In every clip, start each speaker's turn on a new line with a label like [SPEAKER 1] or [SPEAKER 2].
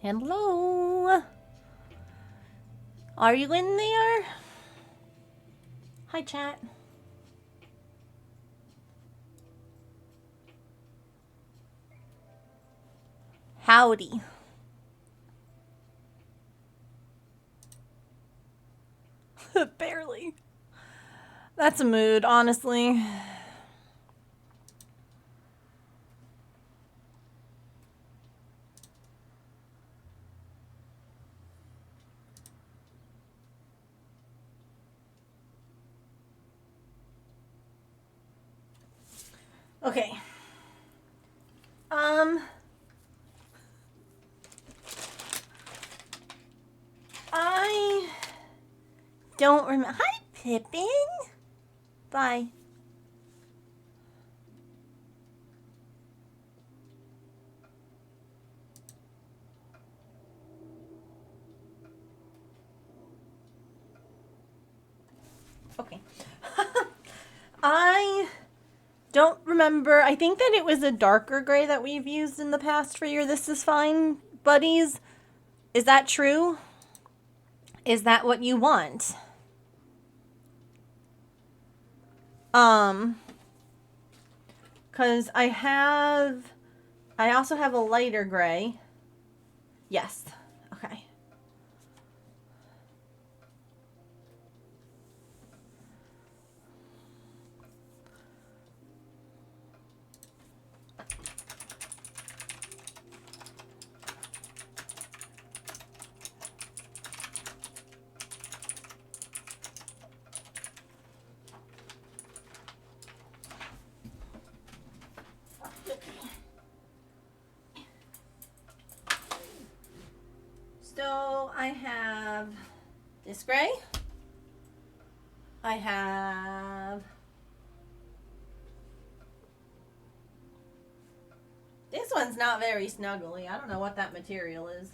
[SPEAKER 1] Hello? Are you in there? Hi, chat. Howdy. Barely. That's a mood, honestly. Okay. I don't remember. Hi, Pippin. Bye. Okay. I don't remember. I think that it was a darker gray that we've used in the past for your This Is Fine buddies. Is that true? Is that what you want? Because I also have a lighter gray. Yes. Okay. So I have this gray. I have this one's not very snuggly. I don't know what that material is.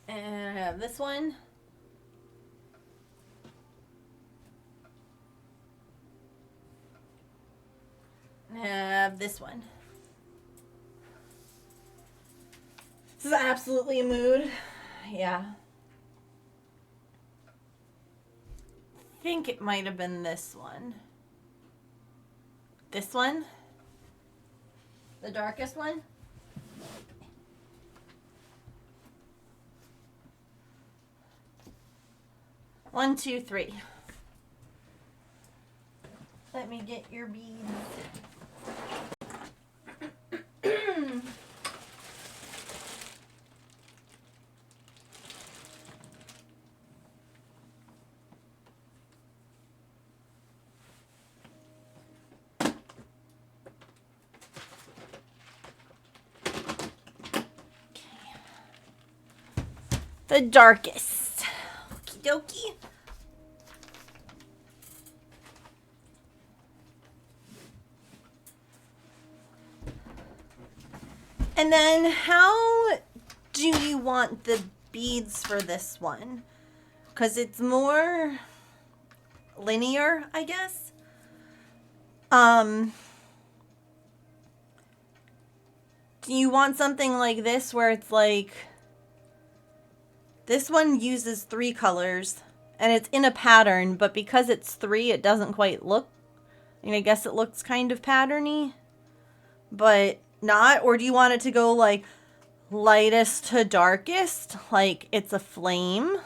[SPEAKER 1] And I have this one. I have this one. This is absolutely a mood. Yeah. I think it might have been this one. This one? The darkest one? One, two, three. Let me get your beads. The darkest. Okie dokie. And then how do you want the beads for this one? Because it's more linear, I guess. Do you want something like this where it's like, this one uses 3 colors and it's in a pattern, but because it's 3, it doesn't quite look, I guess it looks kind of patterny, but not? Or do you want it to go like lightest to darkest, like it's a flame?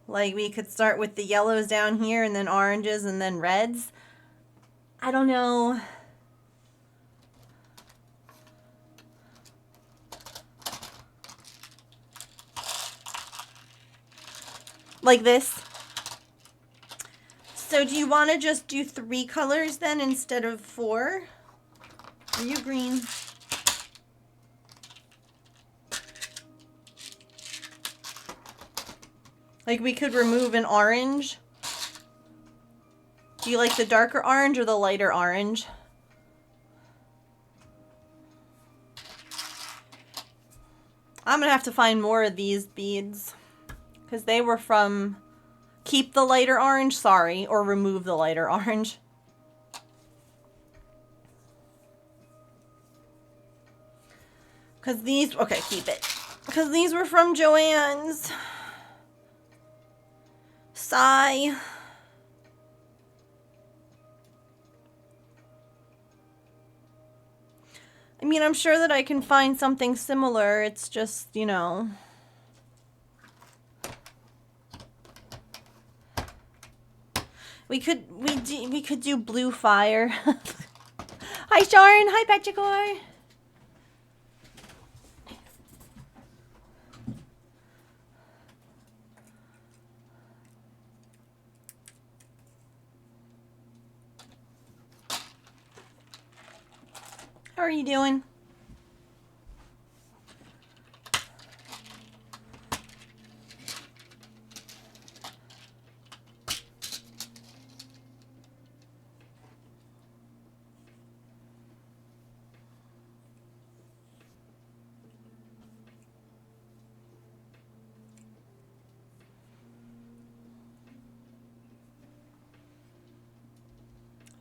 [SPEAKER 1] Like we could start with the yellows down here and then oranges and then reds. I don't know. Like this. So do you want to just do 3 colors then instead of 4? Are you green? Like we could remove an orange. Do you like the darker orange or the lighter orange? I'm gonna have to find more of these beads because they were from keep the lighter orange, sorry, or remove the lighter orange. Because these, okay, keep it. Because these were from Joann's. Sigh. I mean, I'm sure that I can find something similar. It's just, you know. We could do blue fire. Hi, Sharon. Hi, Petrichor. How are you doing?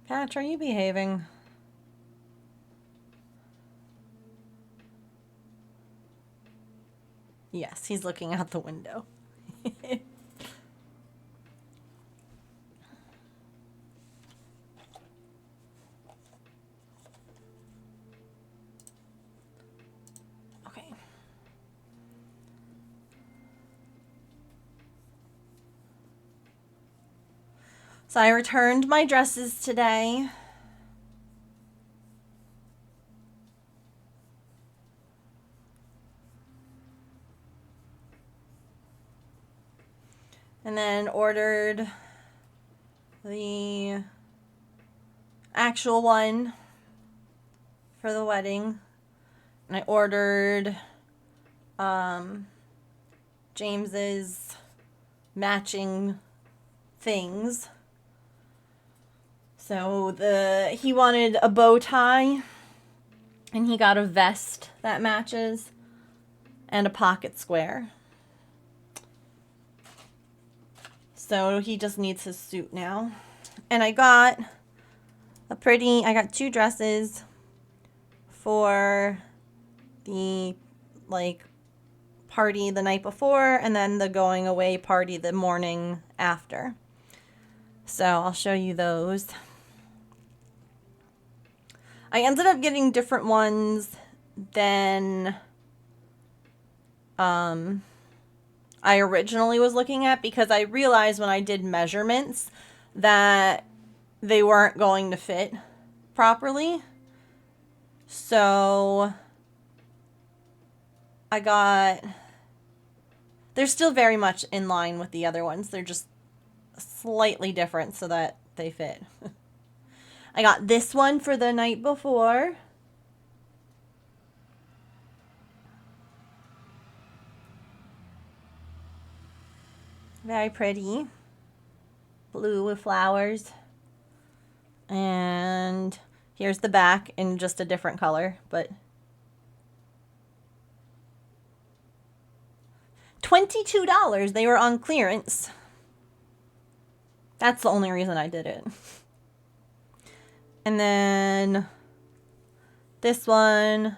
[SPEAKER 1] Patch, are you behaving? Yes, he's looking out the window. Okay. So I returned my dresses today. And then ordered the actual one for the wedding. And I ordered James's matching things. So he wanted a bow tie, and he got a vest that matches and a pocket square. So he just needs his suit now. And I got two dresses for the party the night before, and then the going away party the morning after. So I'll show you those. I ended up getting different ones than I originally was looking at, because I realized when I did measurements that they weren't going to fit properly. So they're still very much in line with the other ones. They're just slightly different so that they fit. I got this one for the night before. Very pretty. Blue with flowers. And here's the back in just a different color, but $22. They were on clearance. That's the only reason I did it. And then this one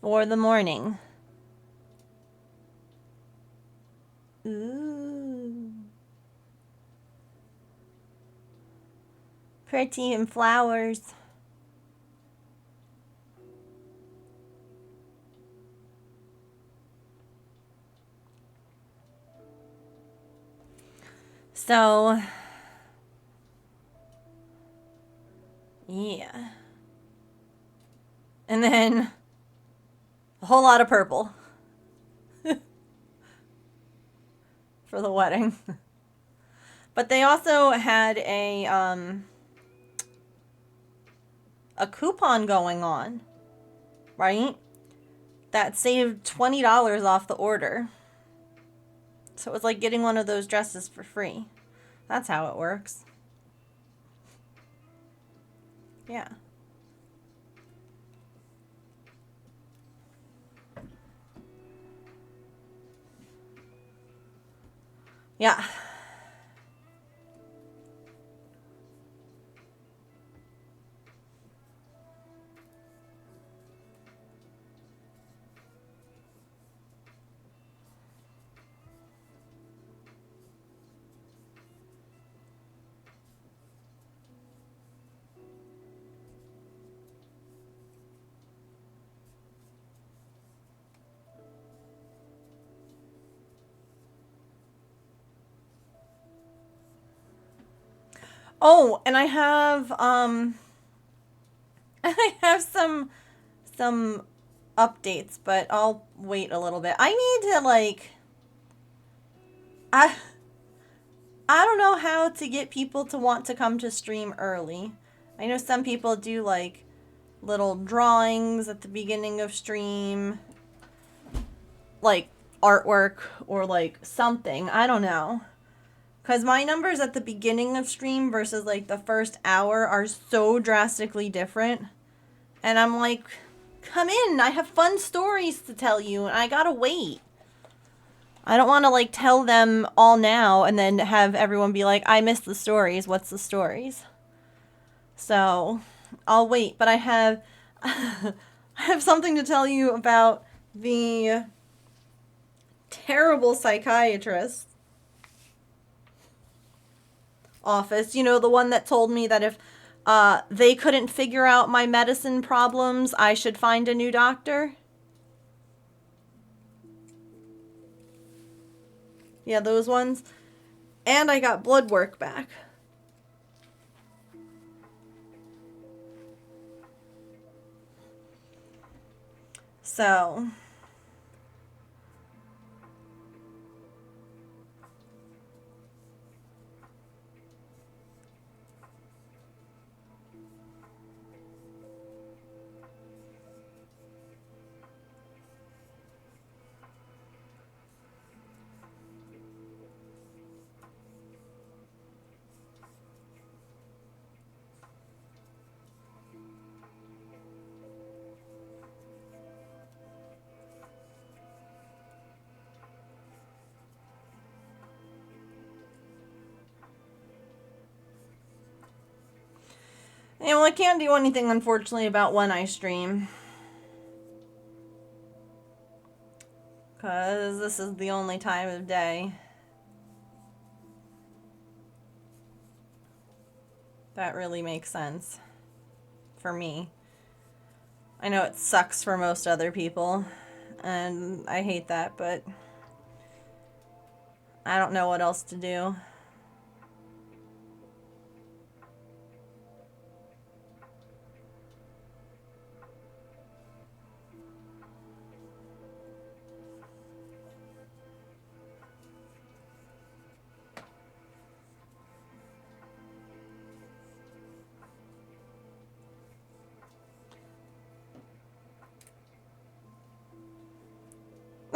[SPEAKER 1] for the morning. Ooh. Pretty and flowers. So, yeah. And then a whole lot of purple for the wedding. But they also had a coupon going on, right? That saved $20 off the order. So it was like getting one of those dresses for free. That's how it works. Yeah. Yeah. Oh, and I have I have some updates, but I'll wait a little bit. I need to like I I don't know how to get people to want to come to stream early. I know some people do like little drawings at the beginning of stream, like artwork or like something. I don't know. Because my numbers at the beginning of stream versus like the first hour are so drastically different. And I'm like, come in, I have fun stories to tell you, and I gotta wait. I don't want to like tell them all now and then have everyone be like, I missed the stories, what's the stories? So, I'll wait, but I have I have something to tell you about the terrible psychiatrist office. You know, the one that told me that if they couldn't figure out my medicine problems, I should find a new doctor. Yeah, those ones. And I got blood work back. So, yeah, well, I can't do anything, unfortunately, about when I stream. Because this is the only time of day that really makes sense for me. I know it sucks for most other people, and I hate that, but I don't know what else to do.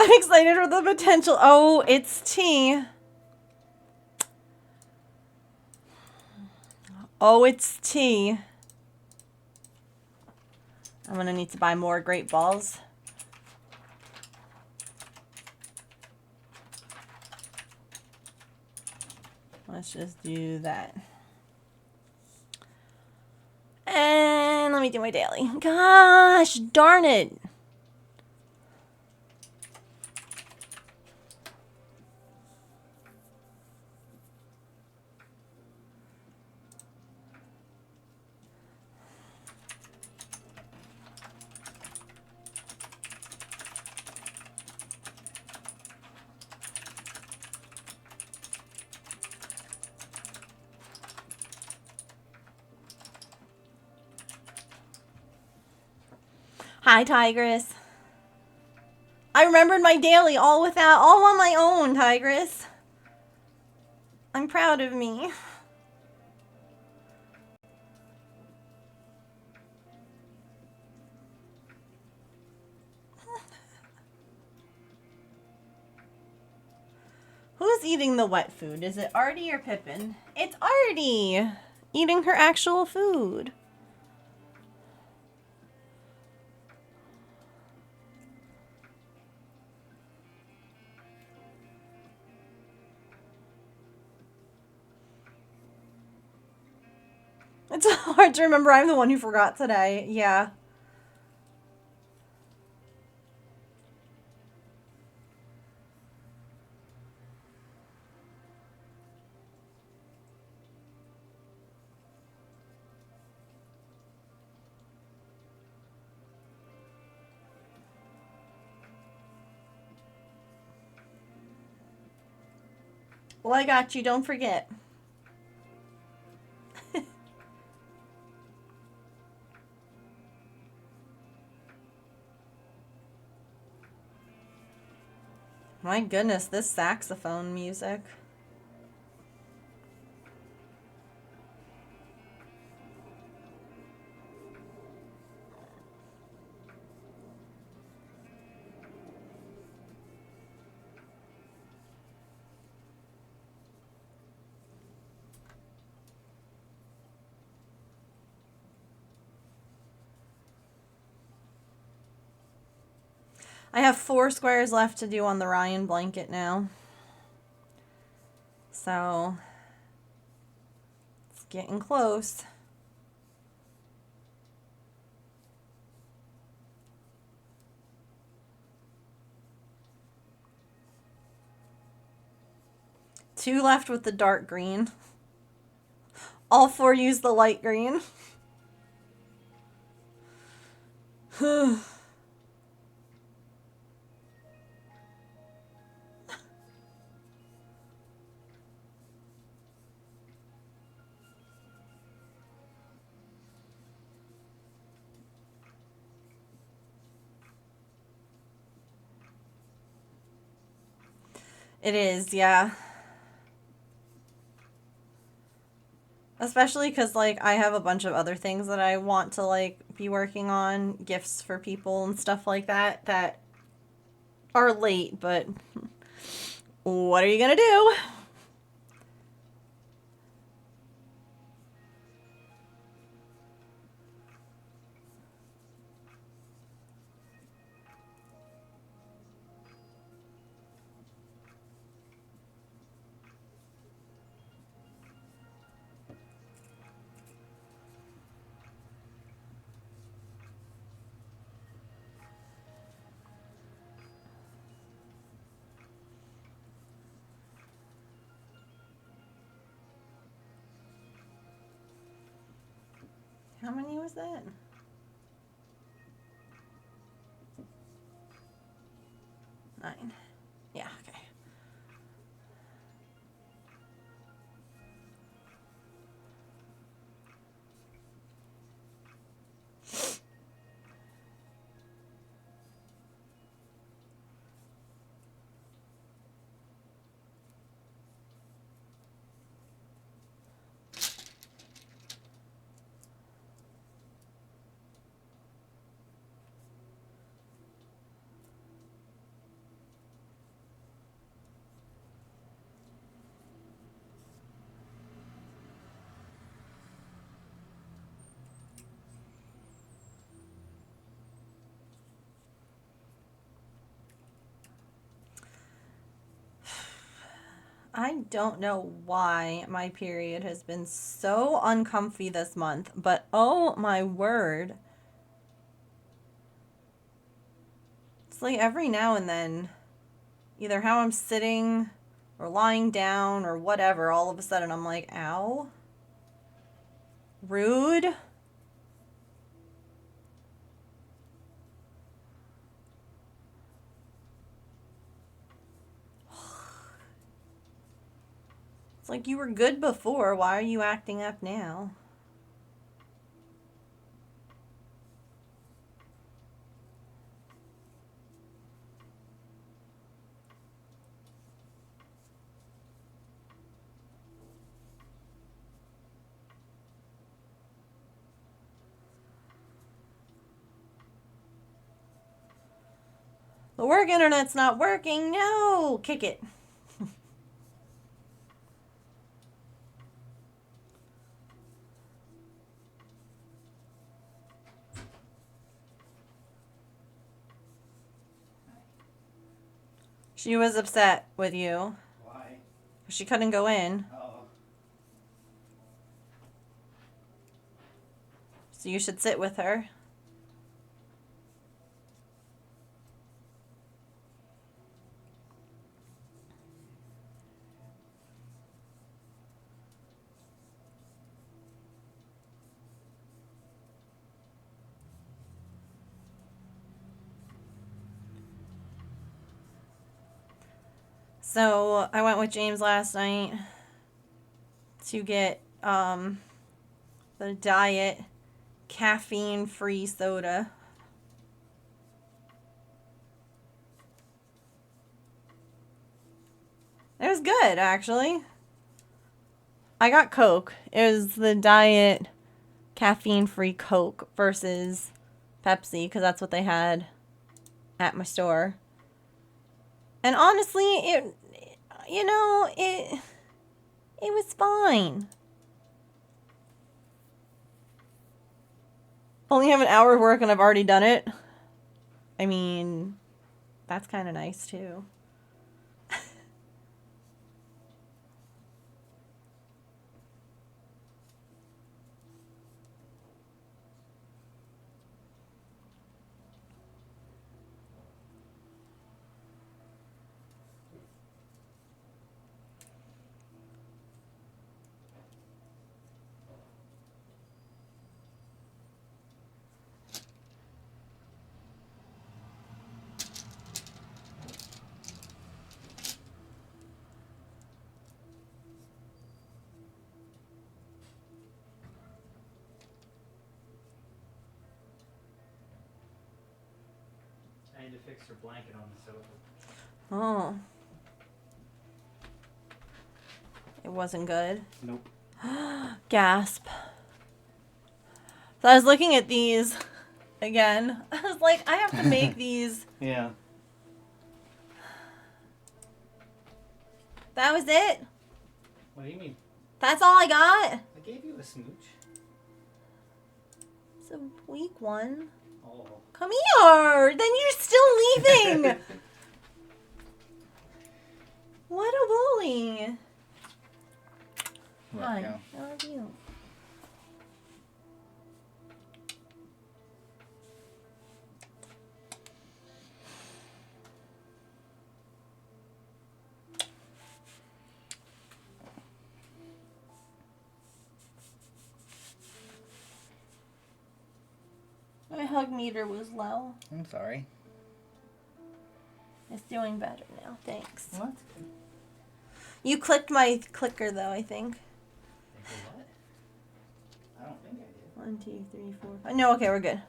[SPEAKER 1] I'm excited for the potential. Oh, it's tea. Oh, it's tea. I'm gonna need to buy more great balls. Let's just do that. And let me do my daily. Gosh, darn it. Hi, Tigress. I remembered my daily all on my own, Tigress. I'm proud of me. Who's eating the wet food? Is it Artie or Pippin? It's Artie! Eating her actual food. It's hard to remember. I'm the one who forgot today. Yeah. Well, I got you. Don't forget. My goodness, this saxophone music. I have 4 squares left to do on the Ryan blanket now. So, it's getting close. Two left with the dark green. All 4 use the light green. It is, yeah. Especially because, like, I have a bunch of other things that I want to, like, be working on. Gifts for people and stuff like that that are late, but what are you gonna do? How many was that? 9. Yeah, okay. I don't know why my period has been so uncomfy this month, but oh my word. It's like every now and then, either how I'm sitting or lying down or whatever, all of a sudden I'm like, ow. Rude. It's like you were good before. Why are you acting up now? The work internet's not working. No, kick it. She was upset with you.
[SPEAKER 2] Why?
[SPEAKER 1] She couldn't go in.
[SPEAKER 2] Oh.
[SPEAKER 1] So you should sit with her. So I went with James last night to get the diet caffeine-free soda. good, actually. I got Coke. It was the diet caffeine-free Coke versus Pepsi, because that's what they had at my store. And honestly, it was fine. Only have an hour of work and I've already done it. I mean, that's kind of nice too.
[SPEAKER 2] I had to fix her blanket on the sofa.
[SPEAKER 1] Oh. It wasn't good?
[SPEAKER 2] Nope.
[SPEAKER 1] Gasp. So I was looking at these again. I was like, I have to make these.
[SPEAKER 2] Yeah.
[SPEAKER 1] That was it?
[SPEAKER 2] What do you mean?
[SPEAKER 1] That's all I got?
[SPEAKER 2] I gave you a smooch.
[SPEAKER 1] It's a weak one.
[SPEAKER 2] Oh.
[SPEAKER 1] Come here! Then you're still leaving! What a bully! Hi. How are you? My hug meter was low.
[SPEAKER 2] I'm sorry.
[SPEAKER 1] It's doing better now. Thanks.
[SPEAKER 2] Well, that's good.
[SPEAKER 1] You clicked my clicker though, I think.
[SPEAKER 2] What? I don't think I did.
[SPEAKER 1] 1, 2, 3, 4, 5. No, okay, we're good.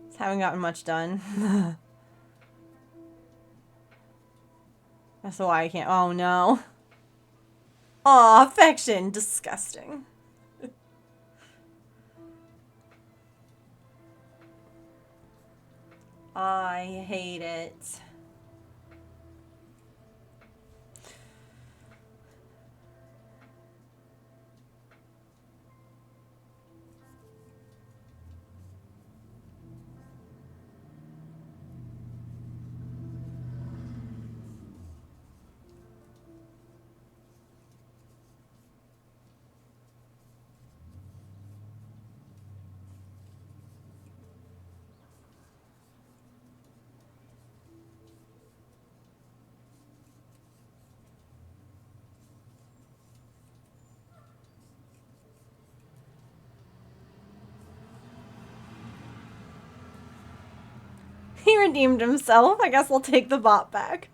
[SPEAKER 1] Just haven't gotten much done. That's why I can't. Oh no. Aw, affection. Disgusting. I hate it. He redeemed himself. I guess we'll take the bot back.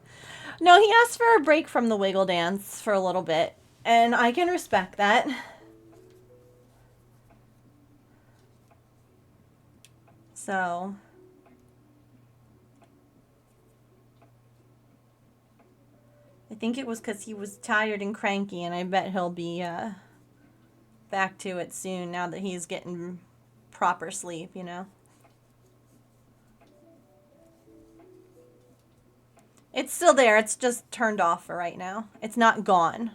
[SPEAKER 1] No, he asked for a break from the wiggle dance for a little bit, and I can respect that. So, I think it was because he was tired and cranky, and I bet he'll be back to it soon now that he's getting proper sleep, you know? It's still there. It's just turned off for right now. It's not gone.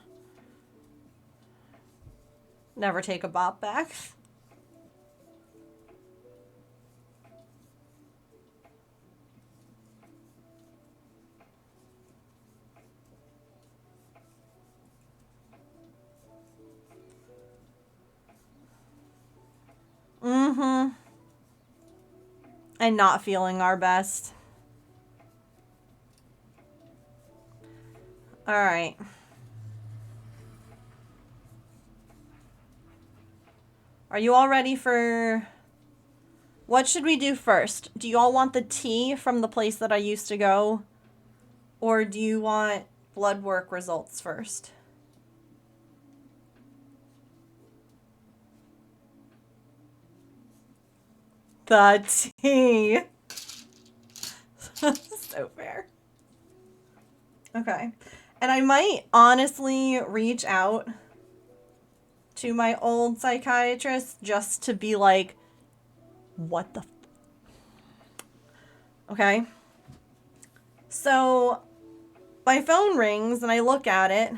[SPEAKER 1] Never take a bop back. Mm-hmm. And not feeling our best. All right. Are you all ready for... What should we do first? Do you all want the tea from the place that I used to go? Or do you want blood work results first? The tea. So fair. Okay. And I might honestly reach out to my old psychiatrist just to be like, what the okay? So my phone rings and I look at it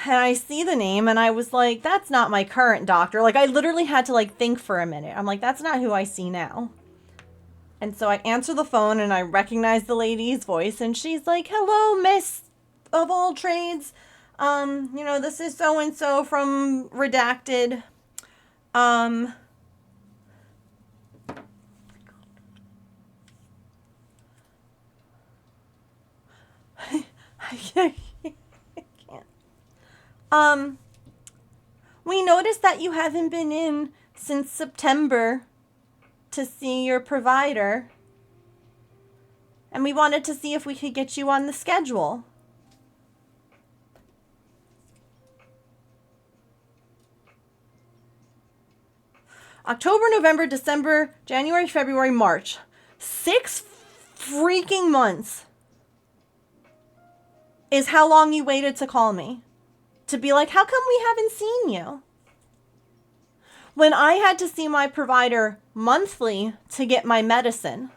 [SPEAKER 1] and I see the name and I was like, that's not my current doctor. Like I literally had to like think for a minute. I'm like, that's not who I see now. And so I answer the phone and I recognize the lady's voice and she's like, hello, miss of all trades. This is so and so from Redacted. Um I can't. Um we noticed that you haven't been in since September to see your provider. And we wanted to see if we could get you on the schedule. October, November, December, January, February, March. 6 freaking months is how long you waited to call me. To be like, how come we haven't seen you? When I had to see my provider monthly to get my medicine.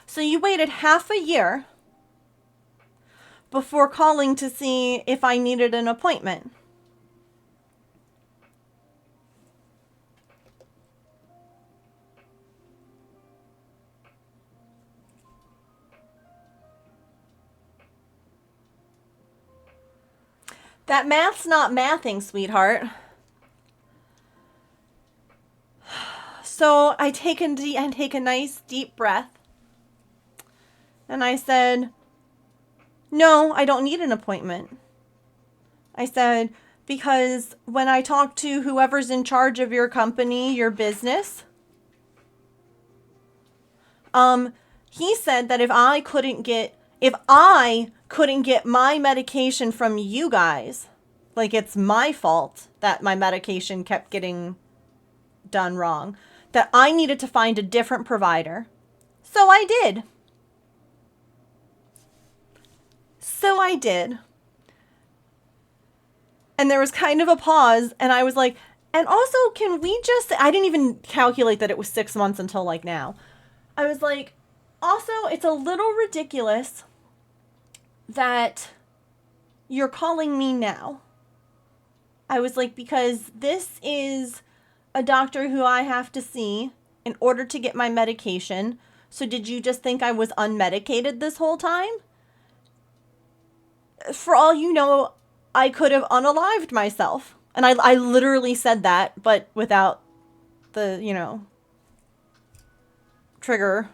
[SPEAKER 1] So you waited half a year before calling to see if I needed an appointment. That math's not mathing, sweetheart. So I take a nice deep breath. And I said, no, I don't need an appointment. I said, because when I talked to whoever's in charge of your company, your business, he said that if I couldn't get my medication from you guys, like it's my fault that my medication kept getting done wrong, that I needed to find a different provider. So I did. And there was kind of a pause, and I was like, and also, can we just, I didn't even calculate that it was 6 months until like now. I was like, also, it's a little ridiculous that you're calling me now. I was like, because this is a doctor who I have to see in order to get my medication. So did you just think I was unmedicated this whole time? For all you know, I could have unalived myself. And I literally said that, but without the, trigger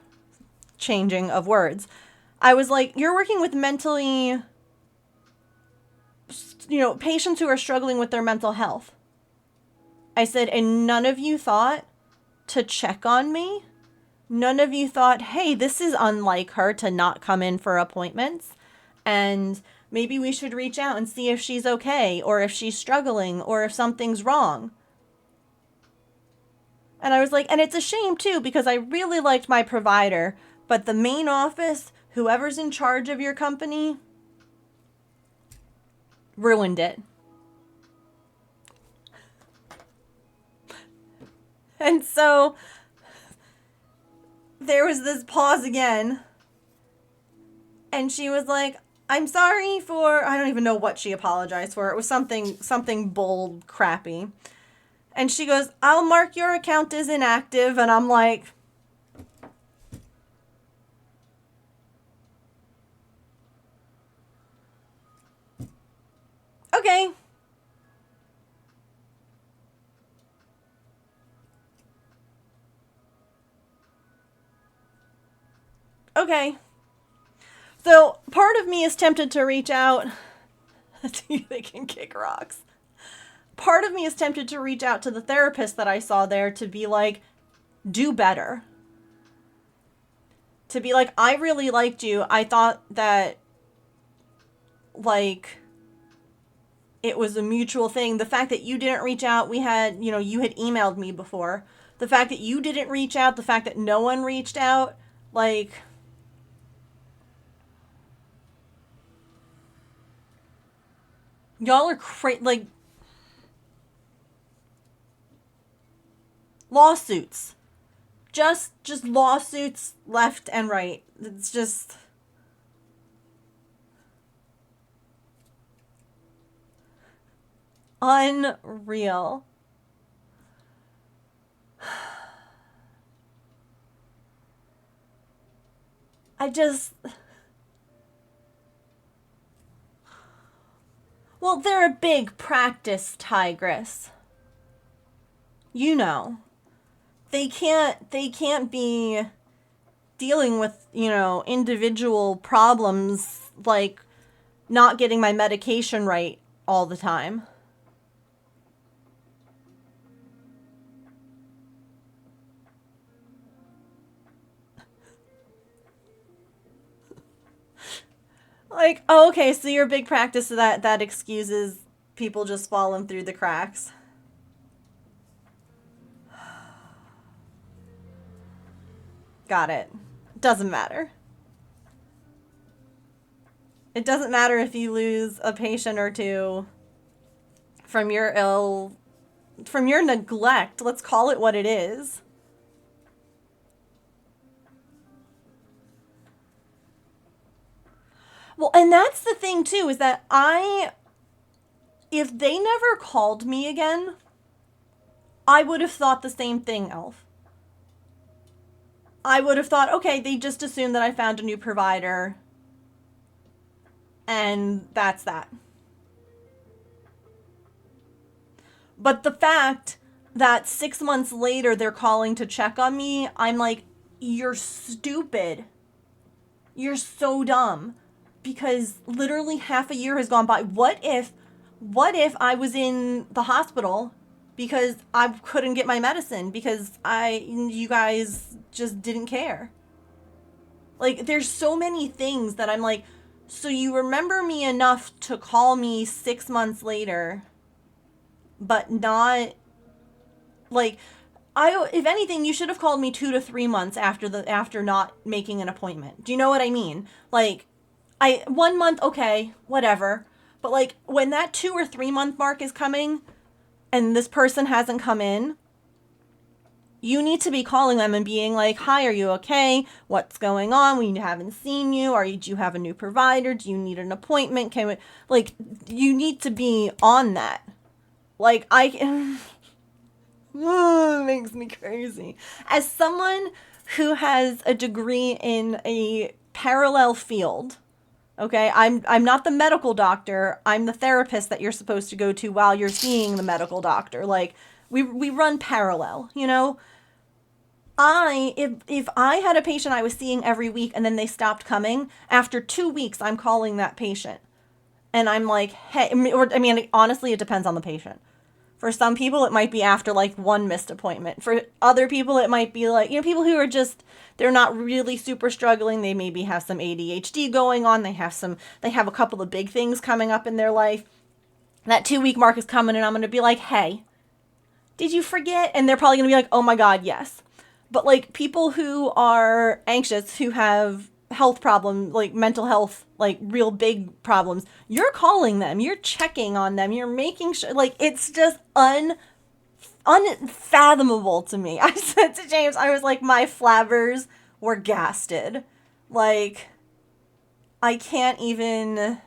[SPEAKER 1] changing of words. I was like, you're working with mentally, patients who are struggling with their mental health. I said, and none of you thought to check on me? None of you thought, hey, this is unlike her to not come in for appointments. And maybe we should reach out and see if she's okay, or if she's struggling, or if something's wrong. And I was like, and it's a shame too, because I really liked my provider, but the main office, whoever's in charge of your company, ruined it. And so there was this pause again. And she was like, I'm sorry for, I don't even know what she apologized for. It was something bold, crappy. And she goes, I'll mark your account as inactive. And I'm like, okay. Okay. So part of me is tempted to reach out. They can kick rocks. Part of me is tempted to reach out to the therapist that I saw there to be like, do better. To be like, I really liked you. I thought that, like, it was a mutual thing. The fact that you didn't reach out, we had, you had emailed me before. The fact that you didn't reach out, the fact that no one reached out, like, y'all are like, lawsuits. Just lawsuits left and right. It's just unreal. I just... Well, they're a big practice tigress. You know. They can't be dealing with, individual problems like not getting my medication right all the time. Like, oh, okay, so you're a big practice, so that excuses people just falling through the cracks. Got it. Doesn't matter. It doesn't matter if you lose a patient or two from your neglect. Let's call it what it is. Well, and that's the thing too, is that if they never called me again, I would have thought the same thing, Elf. I would have thought, okay, they just assumed that I found a new provider, and that's that. But the fact that 6 months later they're calling to check on me, I'm like, you're stupid. You're so dumb. Because literally half a year has gone by. What if I was in the hospital because I couldn't get my medicine because you guys just didn't care? Like, there's so many things that I'm like, so you remember me enough to call me 6 months later, but not, like, if anything, you should have called me 2 to 3 months after not making an appointment. Do you know what I mean? Like, 1 month, okay, whatever. But like, when that 2 or 3 month mark is coming and this person hasn't come in, you need to be calling them and being like, hi, are you okay? What's going on? We haven't seen you. Do you have a new provider? Do you need an appointment? You need to be on that. Like, it makes me crazy. As someone who has a degree in a parallel field, okay, I'm not the medical doctor. I'm the therapist that you're supposed to go to while you're seeing the medical doctor. Like, we run parallel, If I had a patient I was seeing every week and then they stopped coming, after 2 weeks, I'm calling that patient. And I'm like, hey, honestly, it depends on the patient. For some people, it might be after like one missed appointment. For other people, it might be like, people who are just, they're not really super struggling. They maybe have some ADHD going on. They have a couple of big things coming up in their life. That 2 week mark is coming and I'm going to be like, hey, did you forget? And they're probably going to be like, oh my God, yes. But like, people who are anxious, who have health problems, like mental health, like real big problems, you're calling them, you're checking on them, you're making sure, like, it's just unfathomable to me. I said to James, I was like, my flabbers were gasted. Like, I can't even...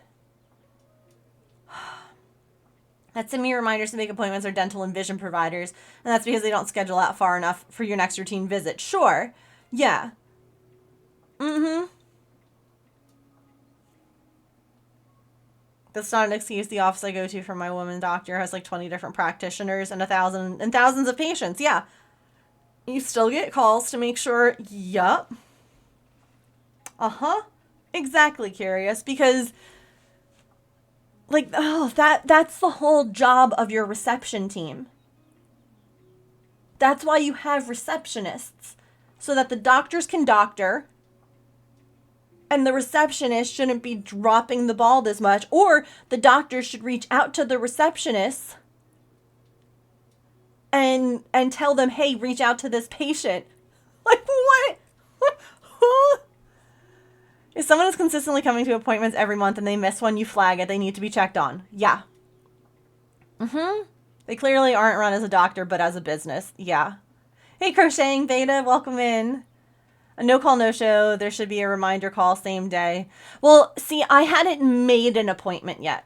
[SPEAKER 1] That send me reminders to make appointments are dental and vision providers, and that's because they don't schedule out far enough for your next routine visit. Sure. Yeah. Mm-hmm. That's not an excuse. The office I go to for my woman doctor has like 20 different practitioners and thousands of patients. Yeah. You still get calls to make sure. Yup. Uh-huh. Exactly, Curious. Because, like, that's the whole job of your reception team. That's why you have receptionists. So that the doctors can doctor And the receptionist shouldn't be dropping the ball this much, or the doctor should reach out to the receptionist and tell them, hey, reach out to this patient. Like, what? If someone is consistently coming to appointments every month and they miss one, you flag it. They need to be checked on. Yeah. They clearly aren't run as a doctor, but as a business. Yeah. Hey, Crocheting Beta, welcome in. A no call, no show. There should be a reminder call same day. Well, see, I hadn't made an appointment yet.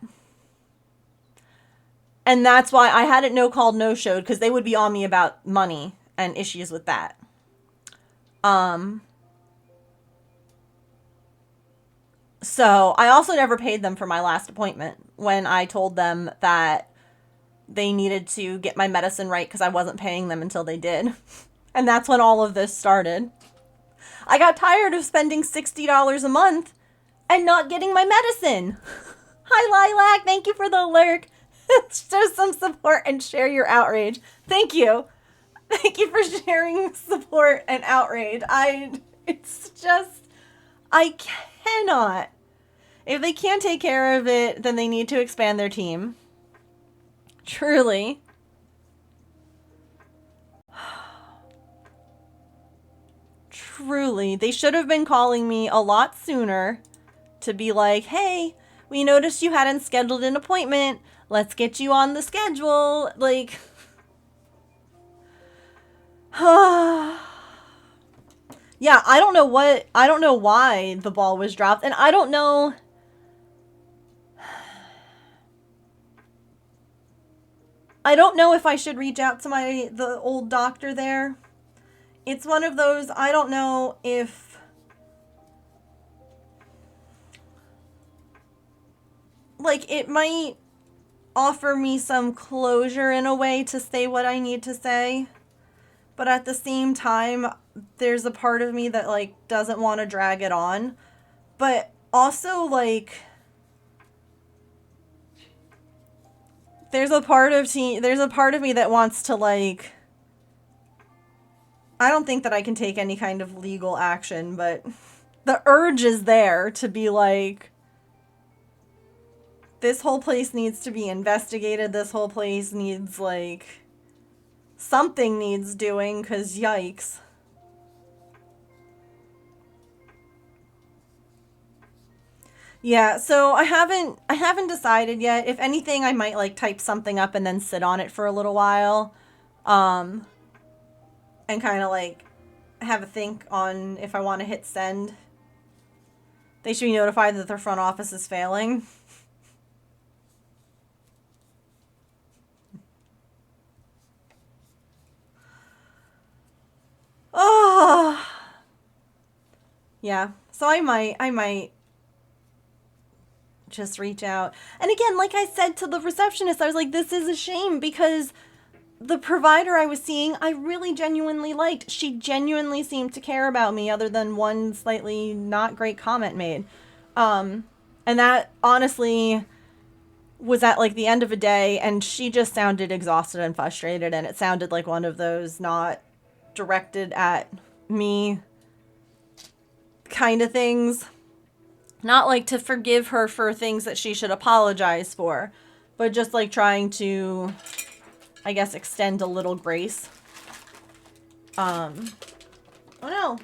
[SPEAKER 1] And that's why I hadn't no called, no showed, because they would be on me about money and issues with that. So I also never paid them for my last appointment when I told them that they needed to get my medicine right because I wasn't paying them until they did. And that's when all of this started. I got tired of spending $60 a month and not getting my medicine. Hi, Lilac. Thank you for the lurk. Show some support and share your outrage. Thank you. Thank you for sharing support and outrage. It's just, I cannot. If they can't take care of it, then they need to expand their team. Truly. Truly. They should have been calling me a lot sooner to be like, hey, we noticed you hadn't scheduled an appointment. Let's get you on the schedule. Like, yeah, I don't know why the ball was dropped, and I don't know. I don't know if I should reach out to the old doctor there. It's one of those, I don't know if, like, it might offer me some closure in a way to say what I need to say. But at the same time, there's a part of me that, like, doesn't want to drag it on. But also, like, there's a part of me that wants to, like, I don't think that I can take any kind of legal action, but the urge is there to be like, this whole place needs to be investigated. This whole place needs, like, something needs doing, because yikes. Yeah, so I haven't decided yet. If anything, I might, like, type something up and then sit on it for a little while. And kind of, like, have a think on if I want to hit send. They should be notified that their front office is failing. Oh. Yeah, so I might just reach out. And again, like I said to the receptionist, I was like, this is a shame because the provider I was seeing, I really genuinely liked. She genuinely seemed to care about me other than one slightly not great comment made. And that honestly was at, like, the end of a day, and she just sounded exhausted and frustrated, and it sounded like one of those not directed at me kind of things. Not like to forgive her for things that she should apologize for, but just like trying to, I guess, extend a little grace. Oh no,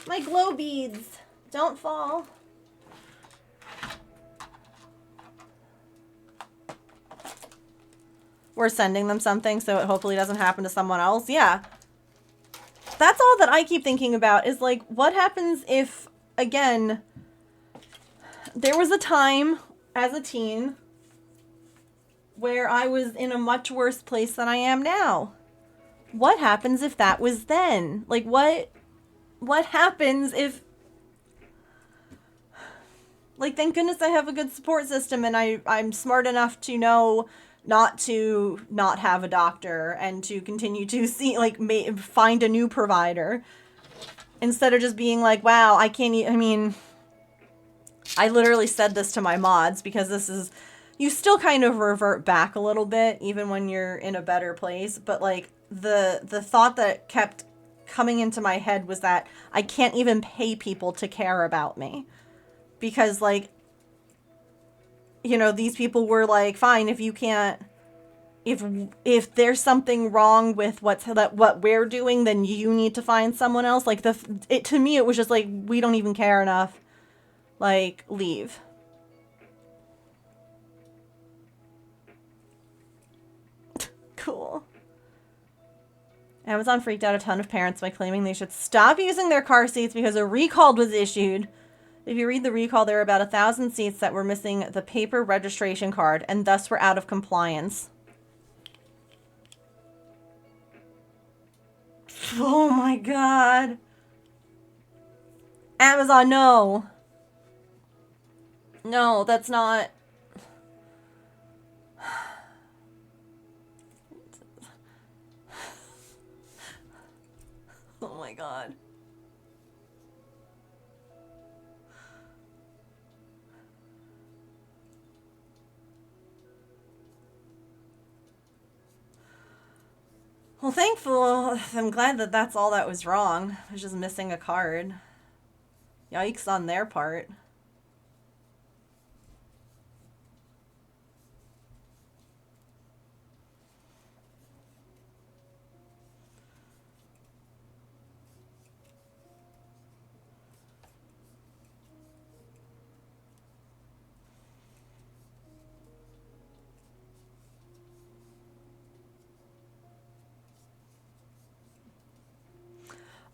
[SPEAKER 1] my glow beads, don't fall. We're sending them something so it hopefully doesn't happen to someone else. Yeah. That's all that I keep thinking about is, like, what happens if, again, there was a time as a teen where I was in a much worse place than I am now. What happens if that was then? Like, what happens if, like, thank goodness I have a good support system and I'm smart enough to know not to not have a doctor and to continue to see, like, find a new provider instead of just being like, wow, I can't I mean, I literally said this to my mods because this is, you still kind of revert back a little bit even when you're in a better place. But, like, the thought that kept coming into my head was that I can't even pay people to care about me. because, like, you know, these people were like, fine, if you can't, if there's something wrong with what we're doing, then you need to find someone else. Like, to me, it was just like, we don't even care enough. Like, leave. Cool. Amazon freaked out a ton of parents by claiming they should stop using their car seats because a recall was issued. If you read the recall, there were about 1,000 seats that were missing the paper registration card and thus were out of compliance. Oh my god. Amazon, no. No, that's not... Oh my god. Well, I'm glad that that's all that was wrong. I was just missing a card. Yikes on their part.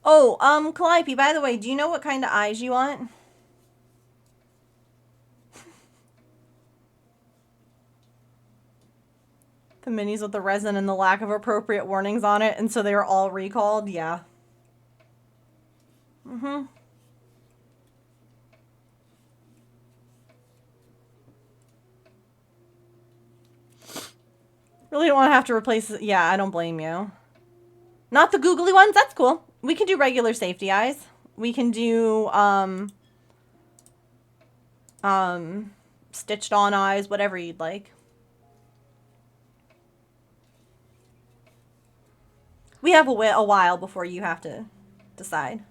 [SPEAKER 1] Oh, Calliope, by the way, do you know what kind of eyes you want? The minis with the resin and the lack of appropriate warnings on it, and so they were all recalled? Yeah. Mm-hmm. Really don't want to have to replace it. Yeah, I don't blame you. Not the googly ones? That's cool. We can do regular safety eyes. We can do, stitched on eyes, whatever you'd like. We have a while before you have to decide.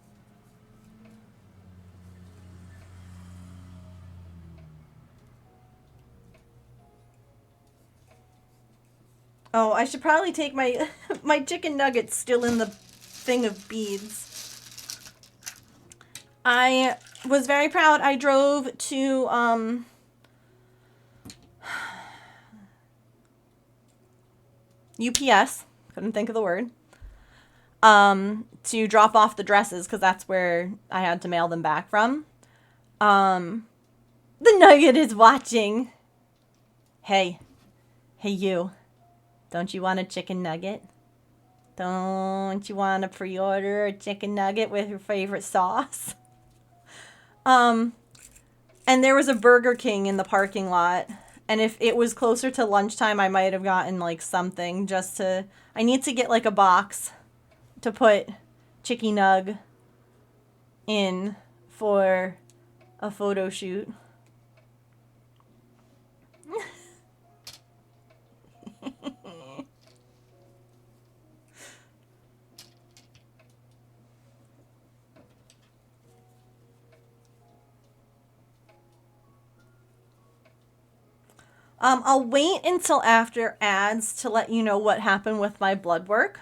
[SPEAKER 1] Oh, I should probably take my my chicken nuggets still in the thing of beads. I was very proud. I drove to UPS, couldn't think of the word, to drop off the dresses because that's where I had to mail them back from. The nugget is watching. Hey you. Don't you want a chicken nugget? Don't you want to pre-order a chicken nugget with your favorite sauce? And there was a Burger King in the parking lot. And if it was closer to lunchtime, I might have gotten like something just to... I need to get like a box to put Chicky Nug in for a photo shoot. I'll wait until after ads to let you know what happened with my blood work.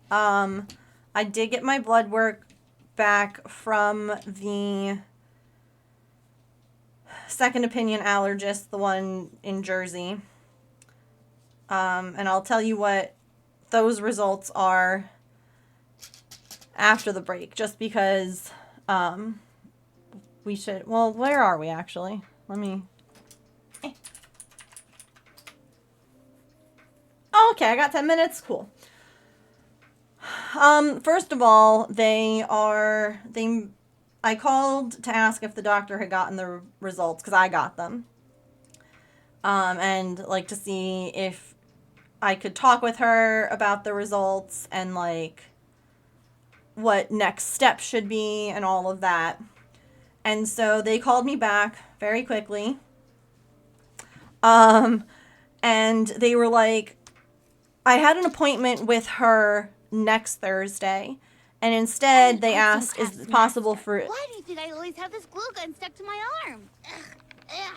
[SPEAKER 1] I did get my blood work back from the second opinion allergist, the one in Jersey. And I'll tell you what those results are after the break, just because we should... Well, where are we actually? Let me... Oh, okay, I got 10 minutes. Cool. First of all, I called to ask if the doctor had gotten the results, because I got them. And, like, to see if I could talk with her about the results and, like, what next steps should be and all of that. And so they called me back very quickly. And they were like, I had an appointment with her next Thursday, And instead, they
[SPEAKER 3] I'm
[SPEAKER 1] asked, is it possible for...
[SPEAKER 3] Why do you think I always have this glue gun stuck to my arm? Ugh.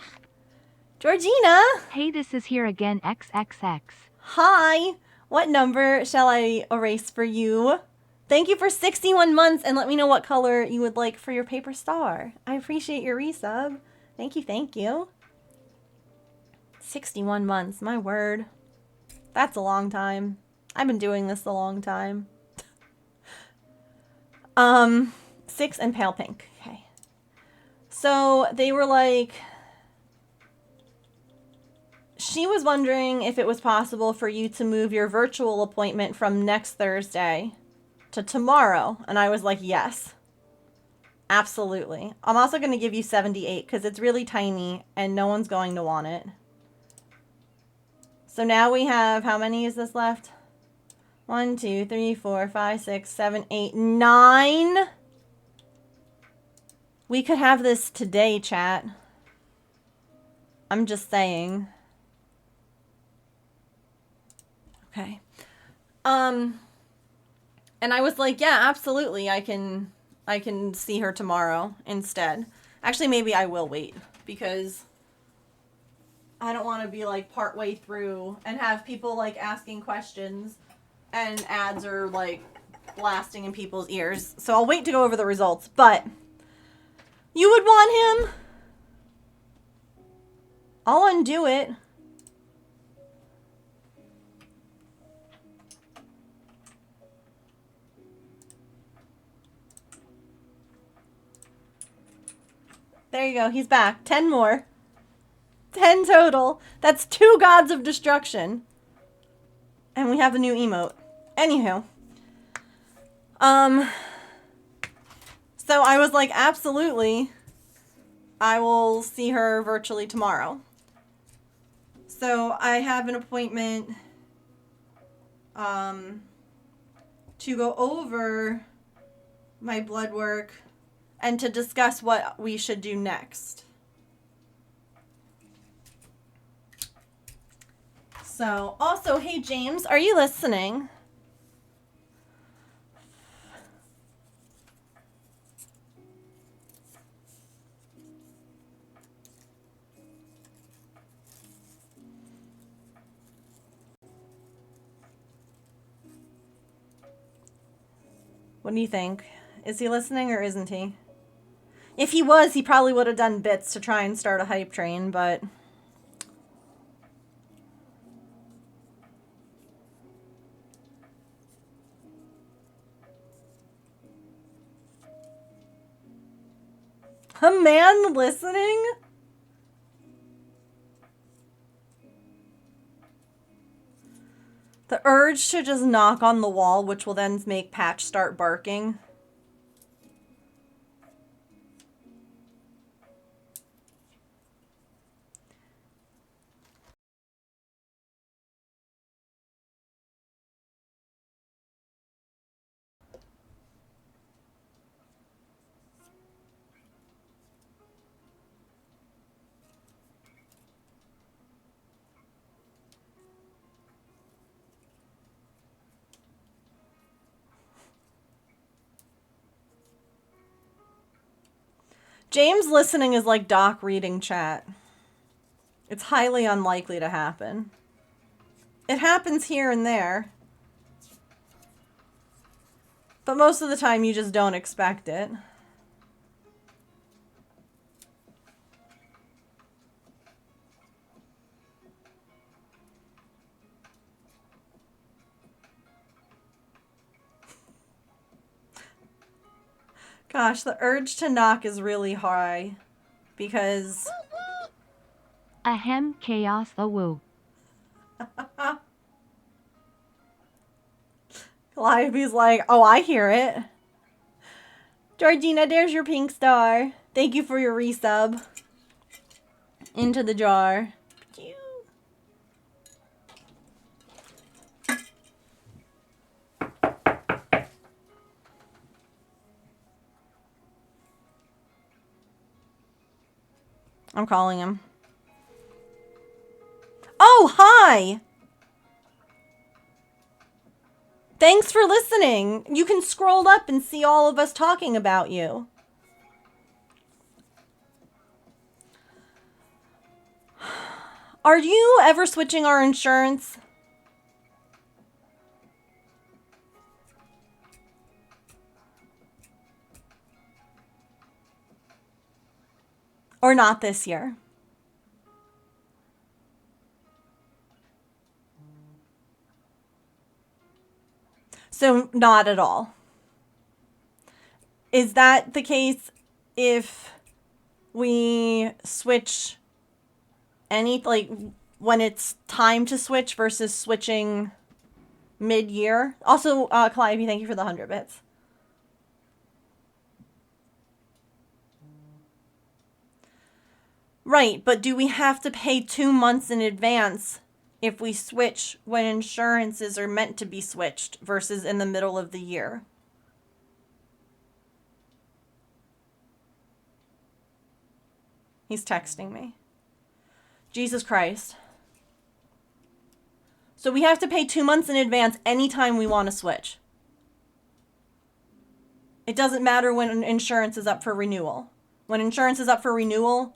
[SPEAKER 1] Georgina!
[SPEAKER 4] Hey, this is here again, XXX.
[SPEAKER 1] Hi! What number shall I erase for you? Thank you for 61 months, and let me know what color you would like for your paper star. I appreciate your resub. Thank you, thank you. 61 months, my word. That's a long time. I've been doing this a long time. 6 and pale pink. Okay. So they were like, she was wondering if it was possible for you to move your virtual appointment from next Thursday to tomorrow. And I was like, yes, absolutely. I'm also going to give you 78 because it's really tiny and no one's going to want it. So now we have, how many is this left? 1, 2, 3, 4, 5, 6, 7, 8, 9. We could have this today, chat. I'm just saying. Okay. And I was like, yeah, absolutely. I can see her tomorrow instead. Actually, maybe I will wait because I don't want to be like partway through and have people like asking questions and ads are like blasting in people's ears. So I'll wait to go over the results, but you would want him? I'll undo it. There you go. He's back. 10 more. 10 total. That's 2 gods of destruction. And we have a new emote. Anywho. So I was like, absolutely. I will see her virtually tomorrow. So I have an appointment to go over my blood work and to discuss what we should do next. So, also, hey James, are you listening? What do you think? Is he listening or isn't he? If he was, he probably would have done bits to try and start a hype train, but... A man listening? The urge to just knock on the wall, which will then make Patch start barking. James listening is like Doc reading chat. It's highly unlikely to happen. It happens here and there. But most of the time you just don't expect it. Gosh, the urge to knock is really high. Because...
[SPEAKER 4] Ahem, chaos, a woo.
[SPEAKER 1] Calliope's like, oh, I hear it. Georgina, there's your pink star. Thank you for your resub. Into the jar. I'm calling him. Oh, hi! Thanks for listening. You can scroll up and see all of us talking about you. Are you ever switching our insurance? Or not this year? So not at all. Is that the case if we switch any, like, when it's time to switch versus switching mid-year? Also, Calliope, thank you for the 100 bits. Right, but do we have to pay 2 months in advance if we switch when insurances are meant to be switched versus in the middle of the year? He's texting me. Jesus Christ. So we have to pay 2 months in advance anytime we want to switch. It doesn't matter when insurance is up for renewal. When insurance is up for renewal,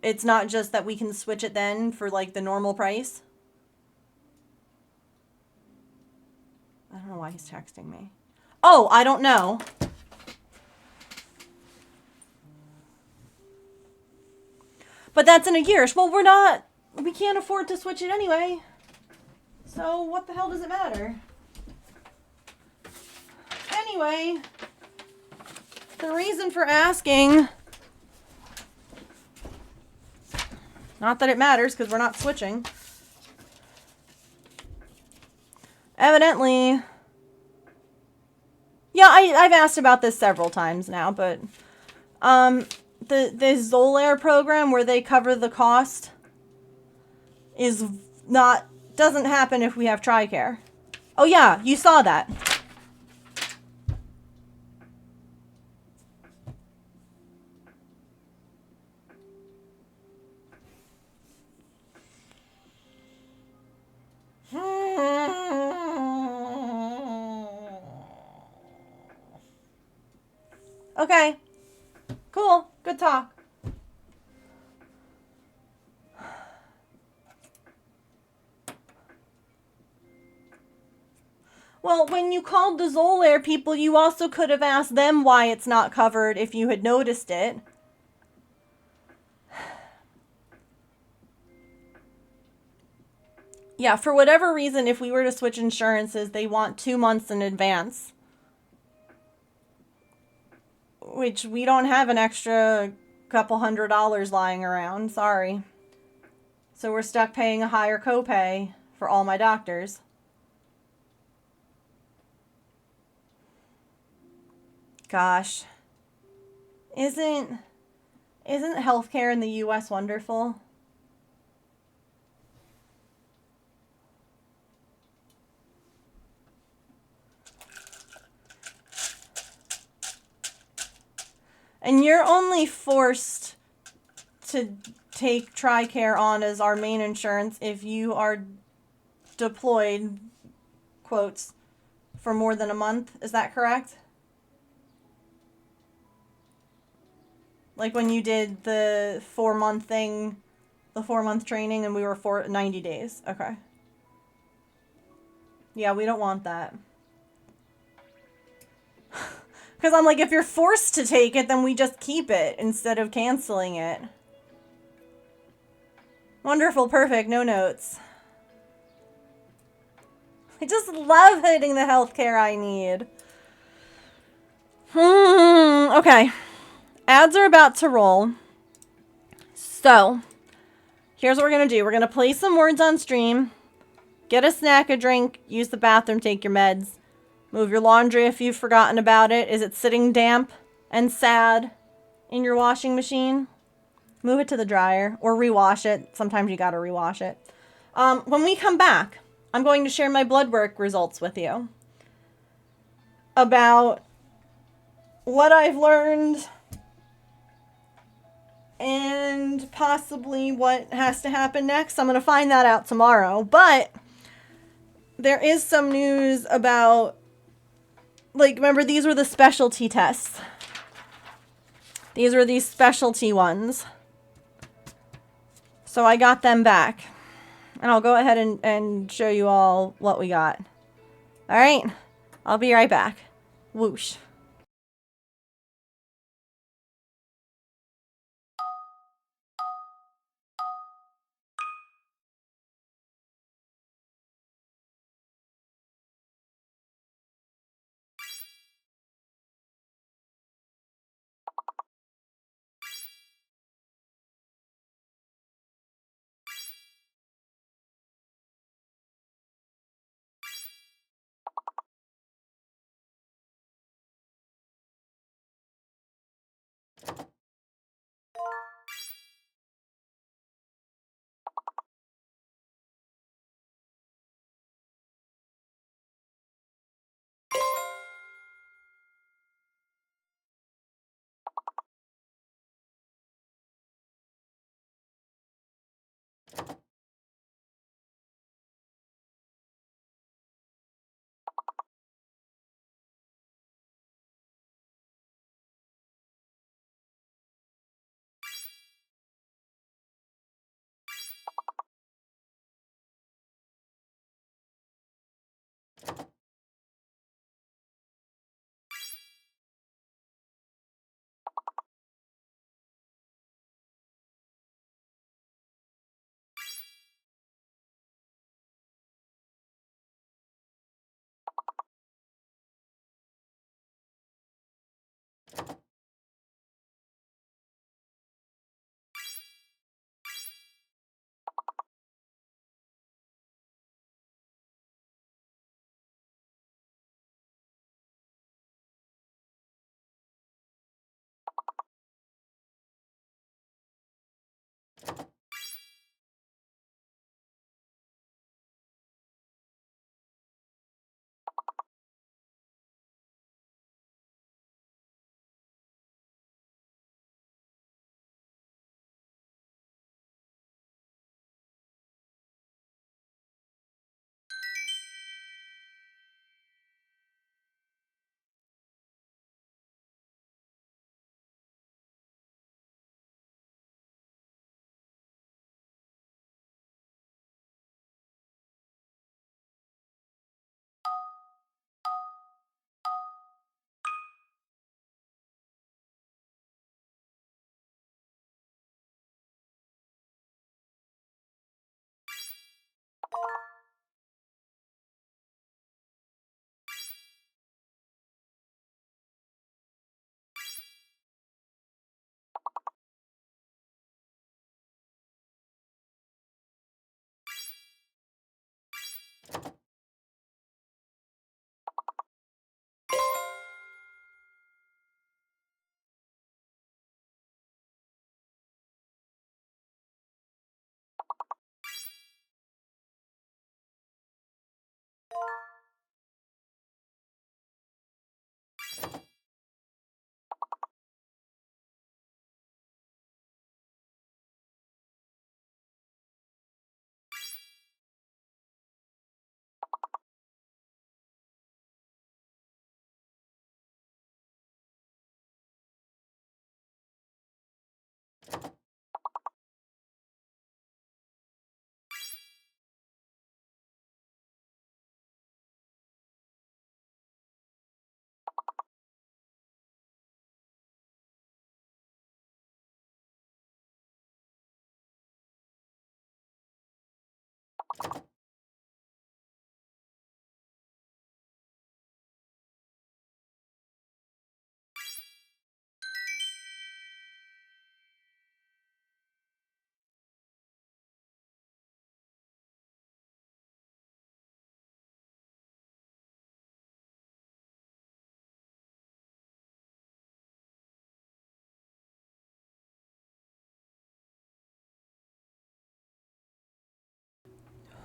[SPEAKER 1] it's not just that we can switch it then for like the normal price. I don't know why he's texting me. Oh, I don't know. But that's in a year. Well, we can't afford to switch it anyway. So what the hell does it matter? Anyway, the reason for asking, not that it matters because we're not switching. Evidently, yeah, I've asked about this several times now, but the Zolair program where they cover the cost doesn't happen if we have TRICARE. Oh yeah, you saw that. Okay. Cool. Good talk. Well, when you called the Zolair people, you also could have asked them why it's not covered if you had noticed it. Yeah, for whatever reason, if we were to switch insurances, they want 2 months in advance. Which we don't have an extra couple $100 lying around, sorry. So we're stuck paying a higher copay for all my doctors. Gosh. Isn't healthcare in the US wonderful? And you're only forced to take TRICARE on as our main insurance if you are deployed, quotes, for more than a month. Is that correct? Like when you did the 4-month thing, the 4-month training, and we were for 90 days. Okay. Yeah, we don't want that. Because I'm like, if you're forced to take it, then we just keep it instead of canceling it. Wonderful, perfect, no notes. I just love hitting the healthcare I need. Okay. Ads are about to roll. So, here's what we're going to do. We're going to play some words on stream. Get a snack, a drink, use the bathroom, take your meds. Move your laundry if you've forgotten about it. Is it sitting damp and sad in your washing machine? Move it to the dryer or rewash it. Sometimes you gotta rewash it. When we come back, I'm going to share my blood work results with you about what I've learned and possibly what has to happen next. I'm going to find that out tomorrow. But there is some news about, like, remember these were the specialty tests. These were these specialty ones. So I got them back. And I'll go ahead and show you all what we got. Alright, I'll be right back. Whoosh.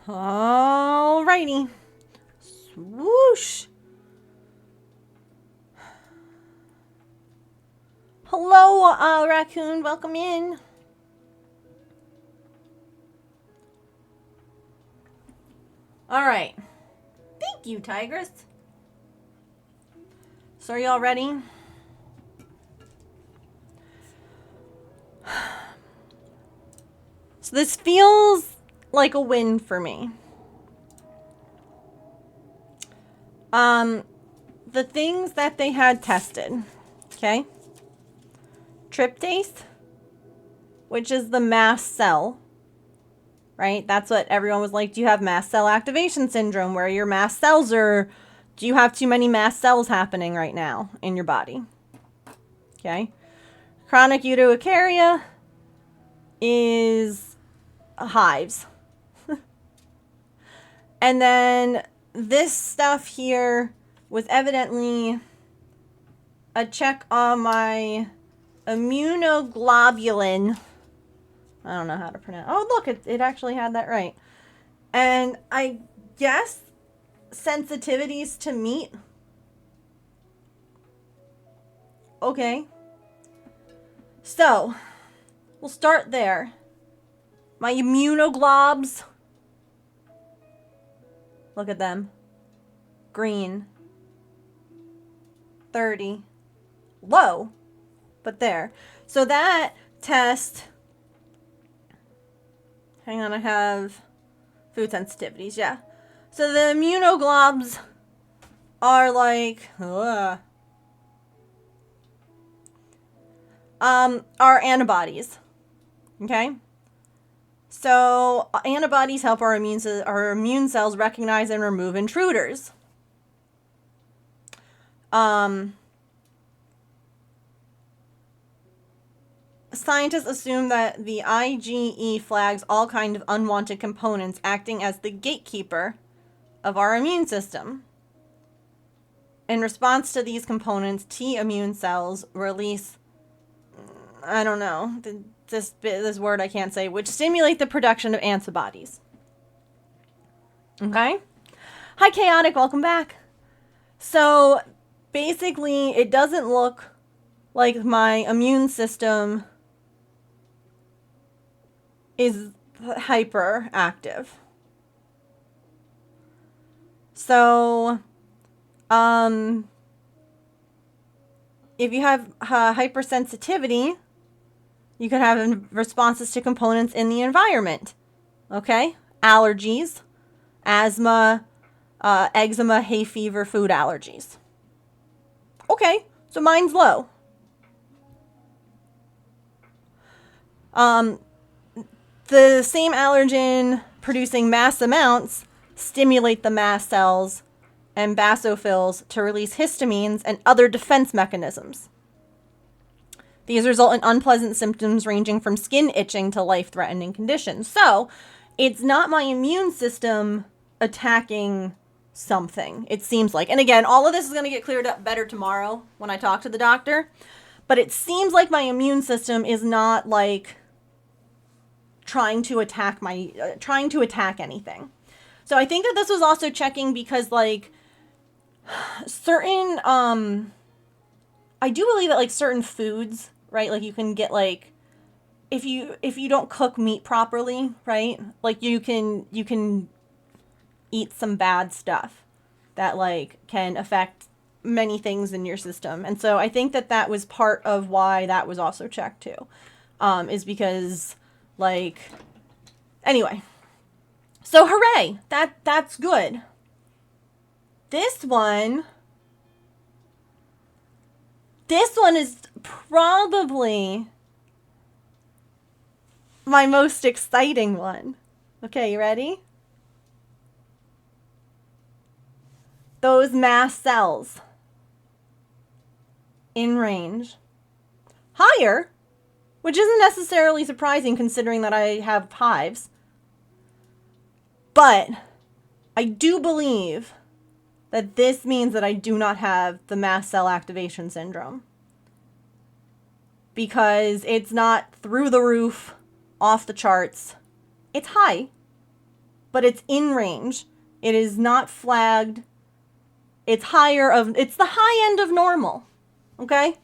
[SPEAKER 1] Alrighty. Swoosh. Hello, Raccoon. Welcome in. Alright. Thank you, Tigress. So are y'all ready? So this feels like a win for me. The things that they had tested, okay? Tryptase, which is the mast cell, right? That's what everyone was like, do you have mast cell activation syndrome, where your mast cells are, do you have too many mast cells happening right now in your body? Okay. Chronic urticaria is hives. And then this stuff here was evidently a check on my immunoglobulin. I don't know how to pronounce. Oh, look, it actually had that right. And I guess sensitivities to meat. Okay. So, we'll start there. My immunoglobs. Look at them. Green. 30. Low. But there. So that test... Hang on, I have food sensitivities, yeah. So the immunoglobs are like... are antibodies. Okay? So antibodies help our immune cells recognize and remove intruders. Scientists assume that the IgE flags all kinds of unwanted components, acting as the gatekeeper of our immune system. In response to these components, T immune cells release, I don't know, this word I can't say, which stimulate the production of antibodies. Okay? Hi, Chaotic, welcome back. So, basically, it doesn't look like my immune system is hyperactive. So, if you have hypersensitivity, you could have responses to components in the environment. Okay? Allergies, asthma, eczema, hay fever, food allergies. Okay, so mine's low. The same allergen producing mass amounts stimulate the mast cells and basophils to release histamines and other defense mechanisms. These result in unpleasant symptoms ranging from skin itching to life-threatening conditions. So, it's not my immune system attacking something, it seems like. And again, all of this is going to get cleared up better tomorrow when I talk to the doctor. But it seems like my immune system is not, like, trying to attack anything. So I think that this was also checking because, like, certain, I do believe that, like, certain foods, right, like, you can get, like, if you don't cook meat properly, right, like, you can eat some bad stuff that, like, can affect many things in your system. And so I think that that was part of why that was also checked too, is because, like, anyway, so hooray, that's good. This one is probably my most exciting one. Okay, you ready? Those mast cells in range. Higher, which isn't necessarily surprising considering that I have hives. But I do believe that this means that I do not have the mast cell activation syndrome. Because it's not through the roof, off the charts. It's high, but it's in range. It is not flagged. It's it's the high end of normal. Okay?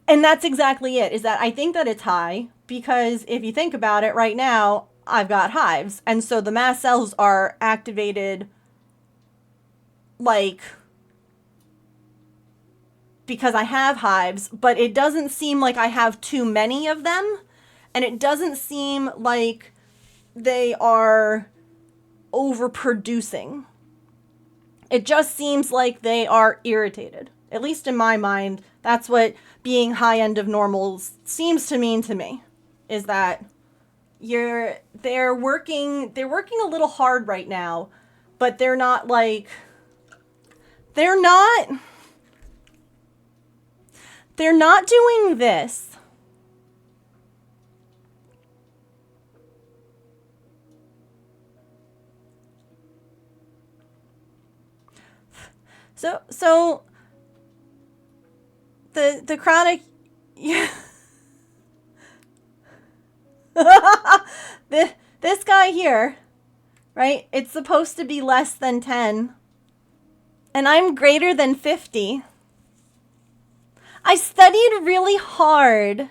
[SPEAKER 1] And that's exactly it, is that I think that it's high because if you think about it right now, I've got hives. And so the mast cells are activated, like, because I have hives, but it doesn't seem like I have too many of them. And it doesn't seem like they are overproducing. It just seems like they are irritated. At least in my mind, that's what being high end of normal seems to mean to me. Is that they're working a little hard right now, but they're not like they're not doing this. So the chronic this guy here, right? It's supposed to be less than 10. And I'm greater than 50. I studied really hard.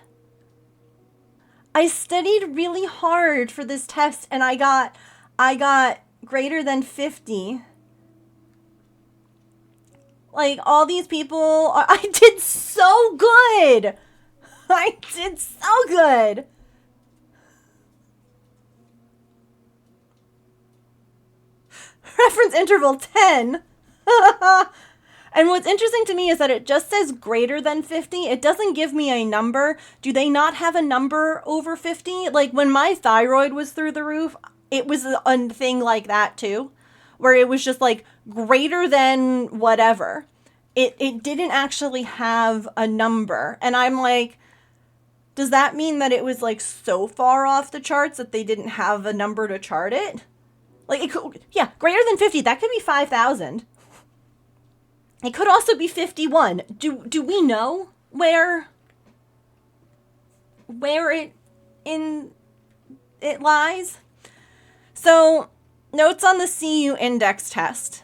[SPEAKER 1] I studied really hard for this test and I got greater than 50. Like, all these people, I did so good. I did so good. Reference interval 10. And what's interesting to me is that it just says greater than 50. It doesn't give me a number. Do they not have a number over 50? Like, when my thyroid was through the roof, it was a thing like that too, where it was just like greater than whatever. It didn't actually have a number. And I'm like, does that mean that it was like so far off the charts that they didn't have a number to chart it? Like, it could, yeah, greater than 50, that could be 5,000. It could also be 51. Do we know where it lies? So, notes on the CU index test.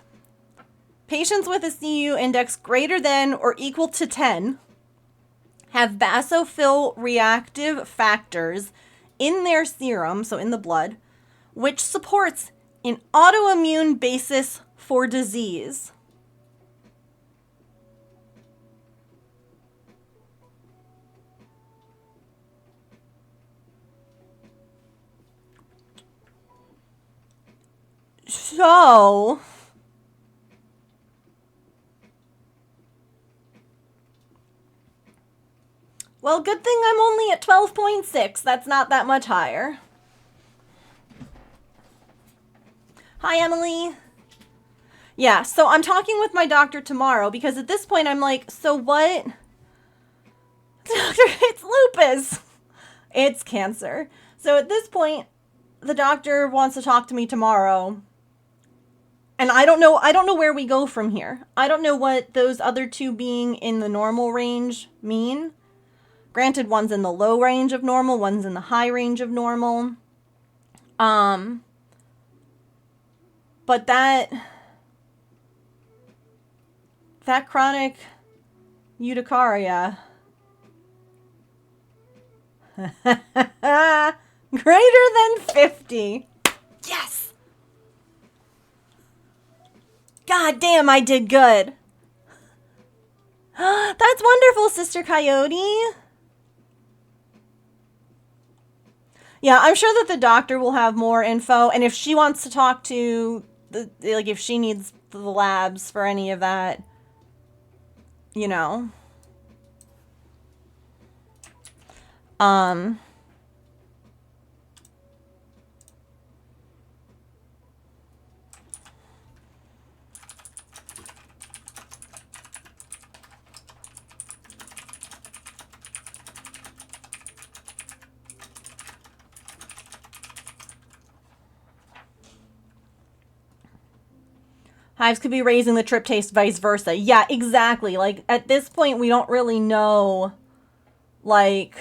[SPEAKER 1] Patients with a CU index greater than or equal to 10 have basophil reactive factors in their serum, so in the blood, which supports an autoimmune basis for disease. So, well, good thing I'm only at 12.6. That's not that much higher. Hi, Emily. Yeah, so I'm talking with my doctor tomorrow because at this point I'm like, so what? Doctor, it's lupus. It's cancer. So at this point, the doctor wants to talk to me tomorrow. And I don't know where we go from here. I don't know what those other two being in the normal range mean. Granted, one's in the low range of normal, one's in the high range of normal. But that chronic urticaria greater than 50. Yes. God damn, I did good. That's wonderful, Sister Coyote. Yeah, I'm sure that the doctor will have more info, and if she wants to talk to if she needs the labs for any of that, you know. Hives could be raising the tryptase, vice versa. Yeah, exactly. Like, at this point, we don't really know, like,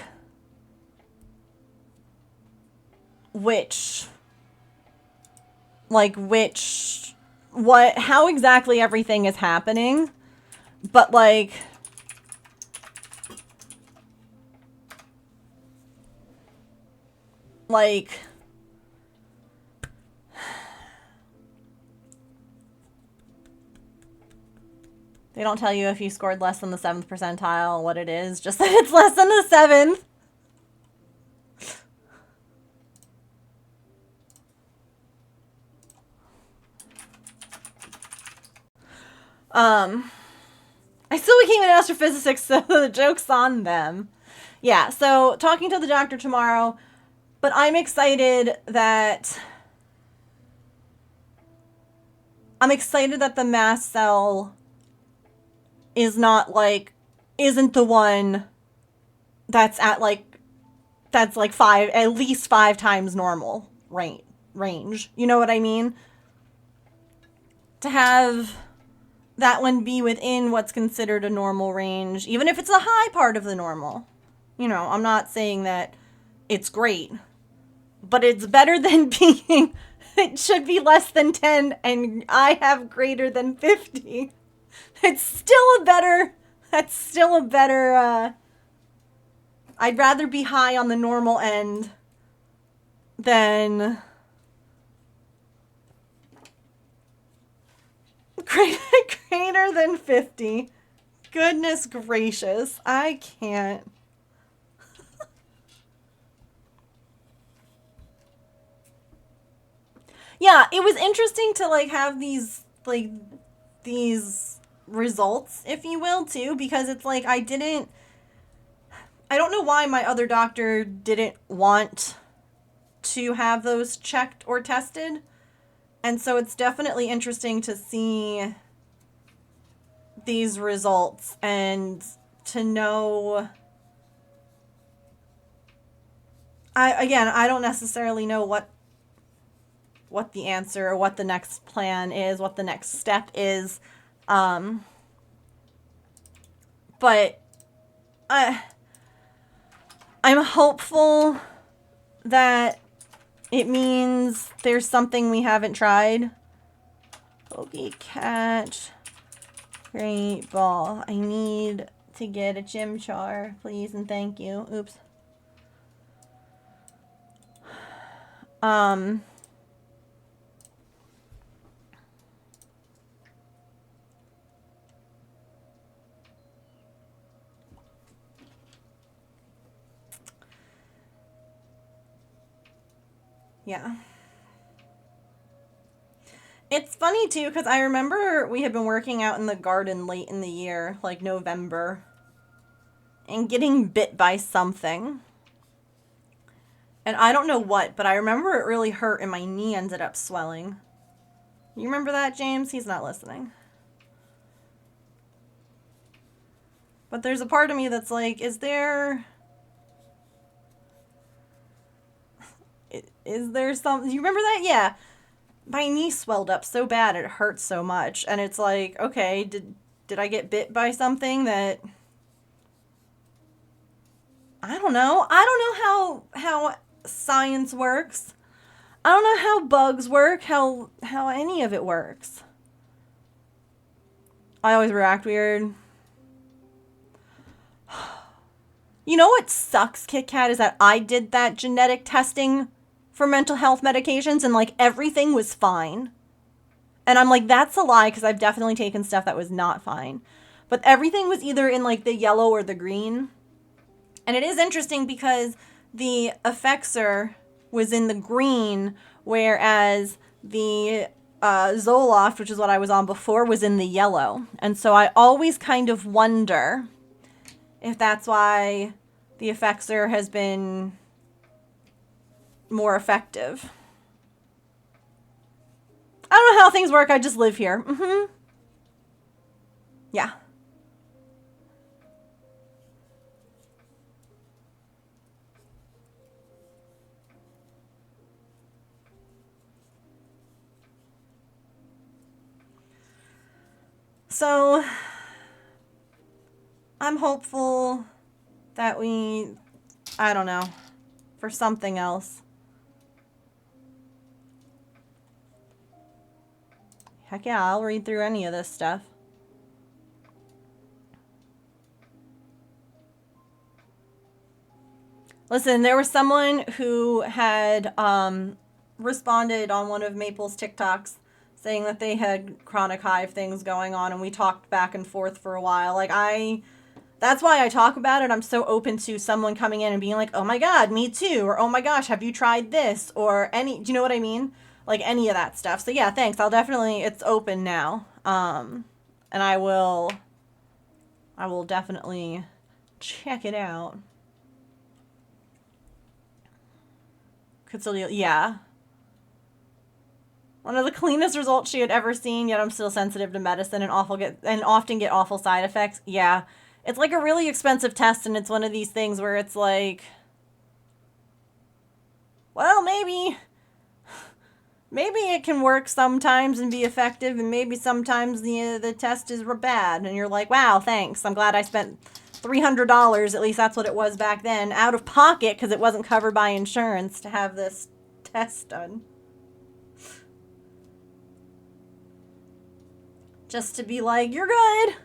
[SPEAKER 1] how exactly everything is happening. But, like, They don't tell you if you scored less than the 7th percentile, what it is, just that it's less than the 7th. I still became an astrophysicist, so the joke's on them. Yeah, so talking to the doctor tomorrow, but I'm excited that the mast cell is not like, isn't the one that's at like, that's like at least 5 times normal range. You know what I mean? To have that one be within what's considered a normal range, even if it's a high part of the normal. You know, I'm not saying that it's great, but it's better than being, it should be less than 10 and I have greater than 50. It's still a better, I'd rather be high on the normal end than greater than 50. Goodness gracious, I can't. Yeah, it was interesting to like have these results, if you will, too, because it's like I don't know why my other doctor didn't want to have those checked or tested. And so it's definitely interesting to see these results and to know. I don't necessarily know what the answer or what the next plan is, what the next step is. But I'm hopeful that it means there's something we haven't tried. Pokey catch. Great ball. I need to get a chimchar, please and thank you. Oops. Yeah. It's funny, too, because I remember we had been working out in the garden late in the year, like November, and getting bit by something. And I don't know what, but I remember it really hurt and my knee ended up swelling. You remember that, James? He's not listening. But there's a part of me that's like, is there something? You remember that? Yeah. My knee swelled up so bad it hurt so much. And it's like, okay, did I get bit by something that... I don't know. I don't know how science works. I don't know how bugs work, how any of it works. I always react weird. You know what sucks, Kit Kat, is that I did that genetic testing for mental health medications and like everything was fine. And I'm like, that's a lie because I've definitely taken stuff that was not fine. But everything was either in like the yellow or the green. And it is interesting because the Effexor was in the green, whereas the Zoloft, which is what I was on before, was in the yellow. And so I always kind of wonder if that's why the Effexor has been more effective. I don't know how things work. I just live here. Yeah. So, I'm hopeful that I don't know, for something else. Heck yeah, I'll read through any of this stuff. Listen, there was someone who had responded on one of Maple's TikToks saying that they had chronic hive things going on, and we talked back and forth for a while. Like, that's why I talk about it. I'm so open to someone coming in and being like, oh my god, me too, or oh my gosh, have you tried this, or do you know what I mean? Like, any of that stuff. So yeah, thanks. It's open now. And I will definitely check it out. Consilia, yeah. One of the cleanest results she had ever seen, yet I'm still sensitive to medicine and often get awful side effects. Yeah. It's like a really expensive test, and it's one of these things where it's like, well, maybe it can work sometimes and be effective, and maybe sometimes the test is bad, and you're like, wow, thanks. I'm glad I spent $300, at least that's what it was back then, out of pocket because it wasn't covered by insurance to have this test done. Just to be like, you're good.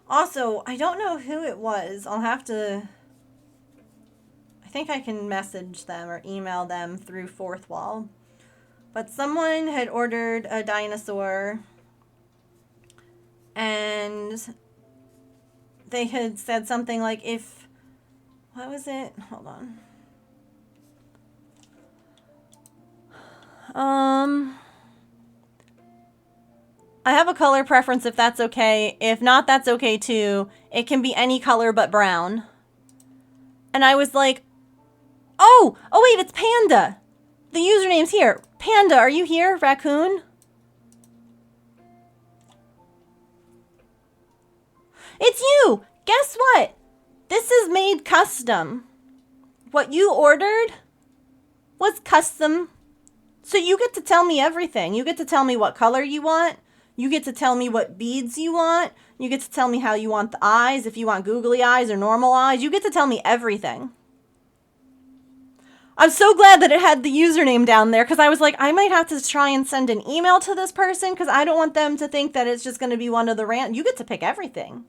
[SPEAKER 1] Also, I don't know who it was. I think I can message them or email them through Fourth Wall. But someone had ordered a dinosaur, and they had said something like, what was it? Hold on. I have a color preference if that's okay. If not, that's okay too. It can be any color but brown. And I was like, oh wait, it's Panda. The username's here. Panda, are you here? Raccoon? It's you! Guess what? This is made custom. What you ordered was custom. So you get to tell me everything. You get to tell me what color you want. You get to tell me what beads you want. You get to tell me how you want the eyes, if you want googly eyes or normal eyes. You get to tell me everything. I'm so glad that it had the username down there, because I was like, I might have to try and send an email to this person because I don't want them to think that it's just going to be one of the random. You get to pick everything.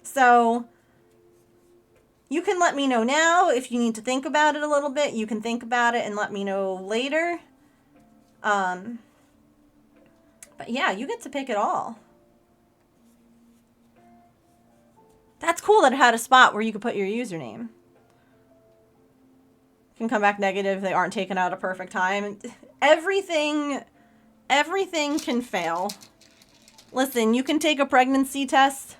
[SPEAKER 1] So you can let me know now if you need to think about it a little bit. You can think about it and let me know later. But yeah, you get to pick it all. That's cool that it had a spot where you could put your username. Can come back negative if they aren't taken out at a perfect time. Everything can fail. Listen, you can take a pregnancy test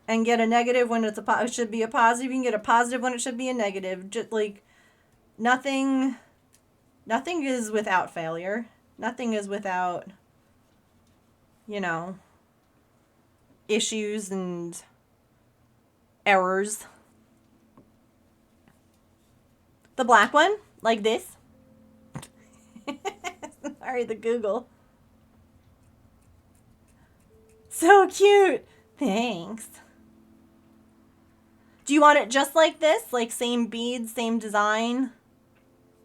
[SPEAKER 1] and get a negative when it should be a positive. You can get a positive when it should be a negative. Just like nothing is without failure. Nothing is without, issues and errors. The black one, like this. Sorry, the Google. So cute. Thanks. Do you want it just like this? Like same beads, same design?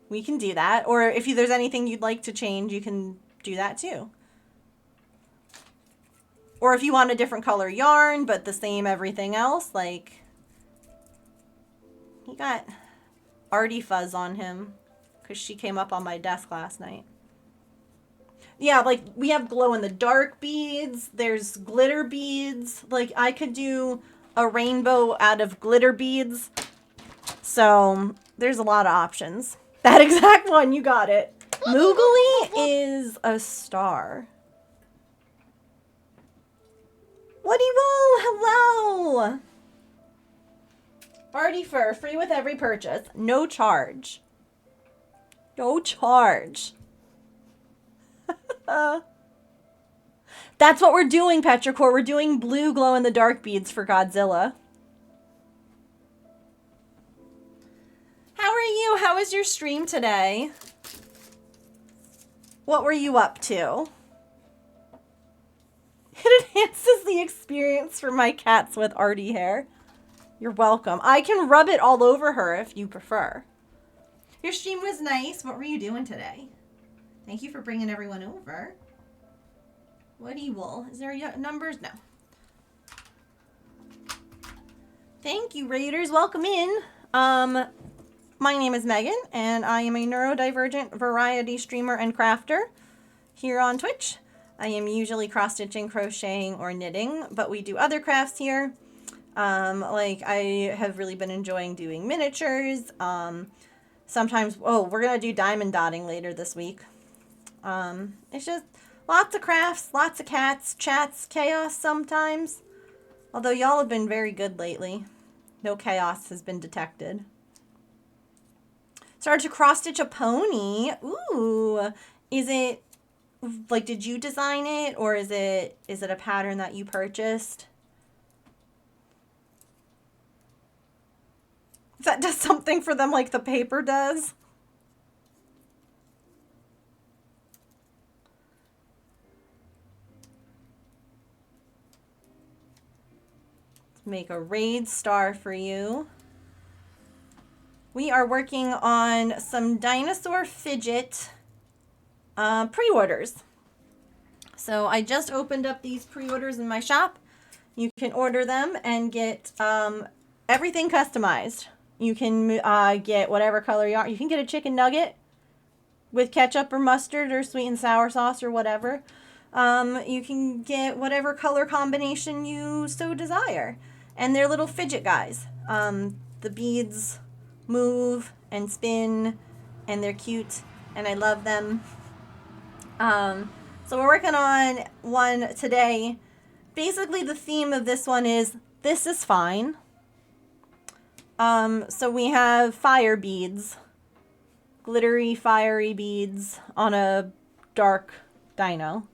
[SPEAKER 1] We can do that. Or if there's anything you'd like to change, you can do that too. Or if you want a different color yarn, but the same everything else, like, he got arty fuzz on him because she came up on my desk last night. Yeah, like, we have glow-in-the-dark beads. There's glitter beads. Like, I could do a rainbow out of glitter beads. So, there's a lot of options. That exact one, you got it. Moogly is a star. Woody Wool, hello! Arty Fur, free with every purchase. No charge. No charge. That's what we're doing, Petrichor. We're doing blue glow-in-the-dark beads for Godzilla. How are you? How was your stream today? What were you up to? It enhances the experience for my cats with arty hair. You're welcome. I can rub it all over her if you prefer. Your stream was nice. What were you doing today? Thank you for bringing everyone over. What evil? Is there numbers? No. Thank you, Raiders. Welcome in. My name is Megan, and I am a neurodivergent variety streamer and crafter here on Twitch. I am usually cross-stitching, crocheting, or knitting, but we do other crafts here. Like I have really been enjoying doing miniatures. Sometimes, oh, we're going to do diamond dotting later this week. It's just lots of crafts, lots of cats, chats, chaos sometimes. Although y'all have been very good lately. No chaos has been detected. Started to cross-stitch a pony. Ooh. Is it, like, did you design it? Or is it a pattern that you purchased? That does something for them like the paper does. Let's make a raid star for you. We are working on some dinosaur fidget pre-orders. So I just opened up these pre-orders in my shop. You can order them and get everything customized. You can get whatever color you want. You can get a chicken nugget with ketchup or mustard or sweet and sour sauce or whatever. You can get whatever color combination you so desire. And they're little fidget guys. The beads move and spin, and they're cute, and I love them. So we're working on one today. Basically, the theme of this one is, this is fine. So we have fire beads, glittery, fiery beads on a dark dino.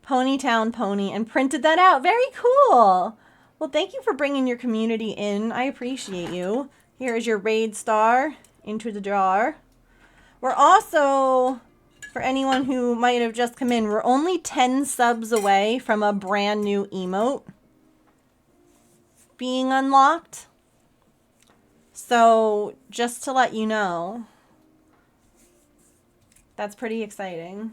[SPEAKER 1] Ponytown pony, and printed that out. Very cool. Well, thank you for bringing your community in. I appreciate you. Here is your raid star into the jar. We're also, for anyone who might have just come in, we're only 10 subs away from a brand new emote being unlocked. So just to let you know, that's pretty exciting.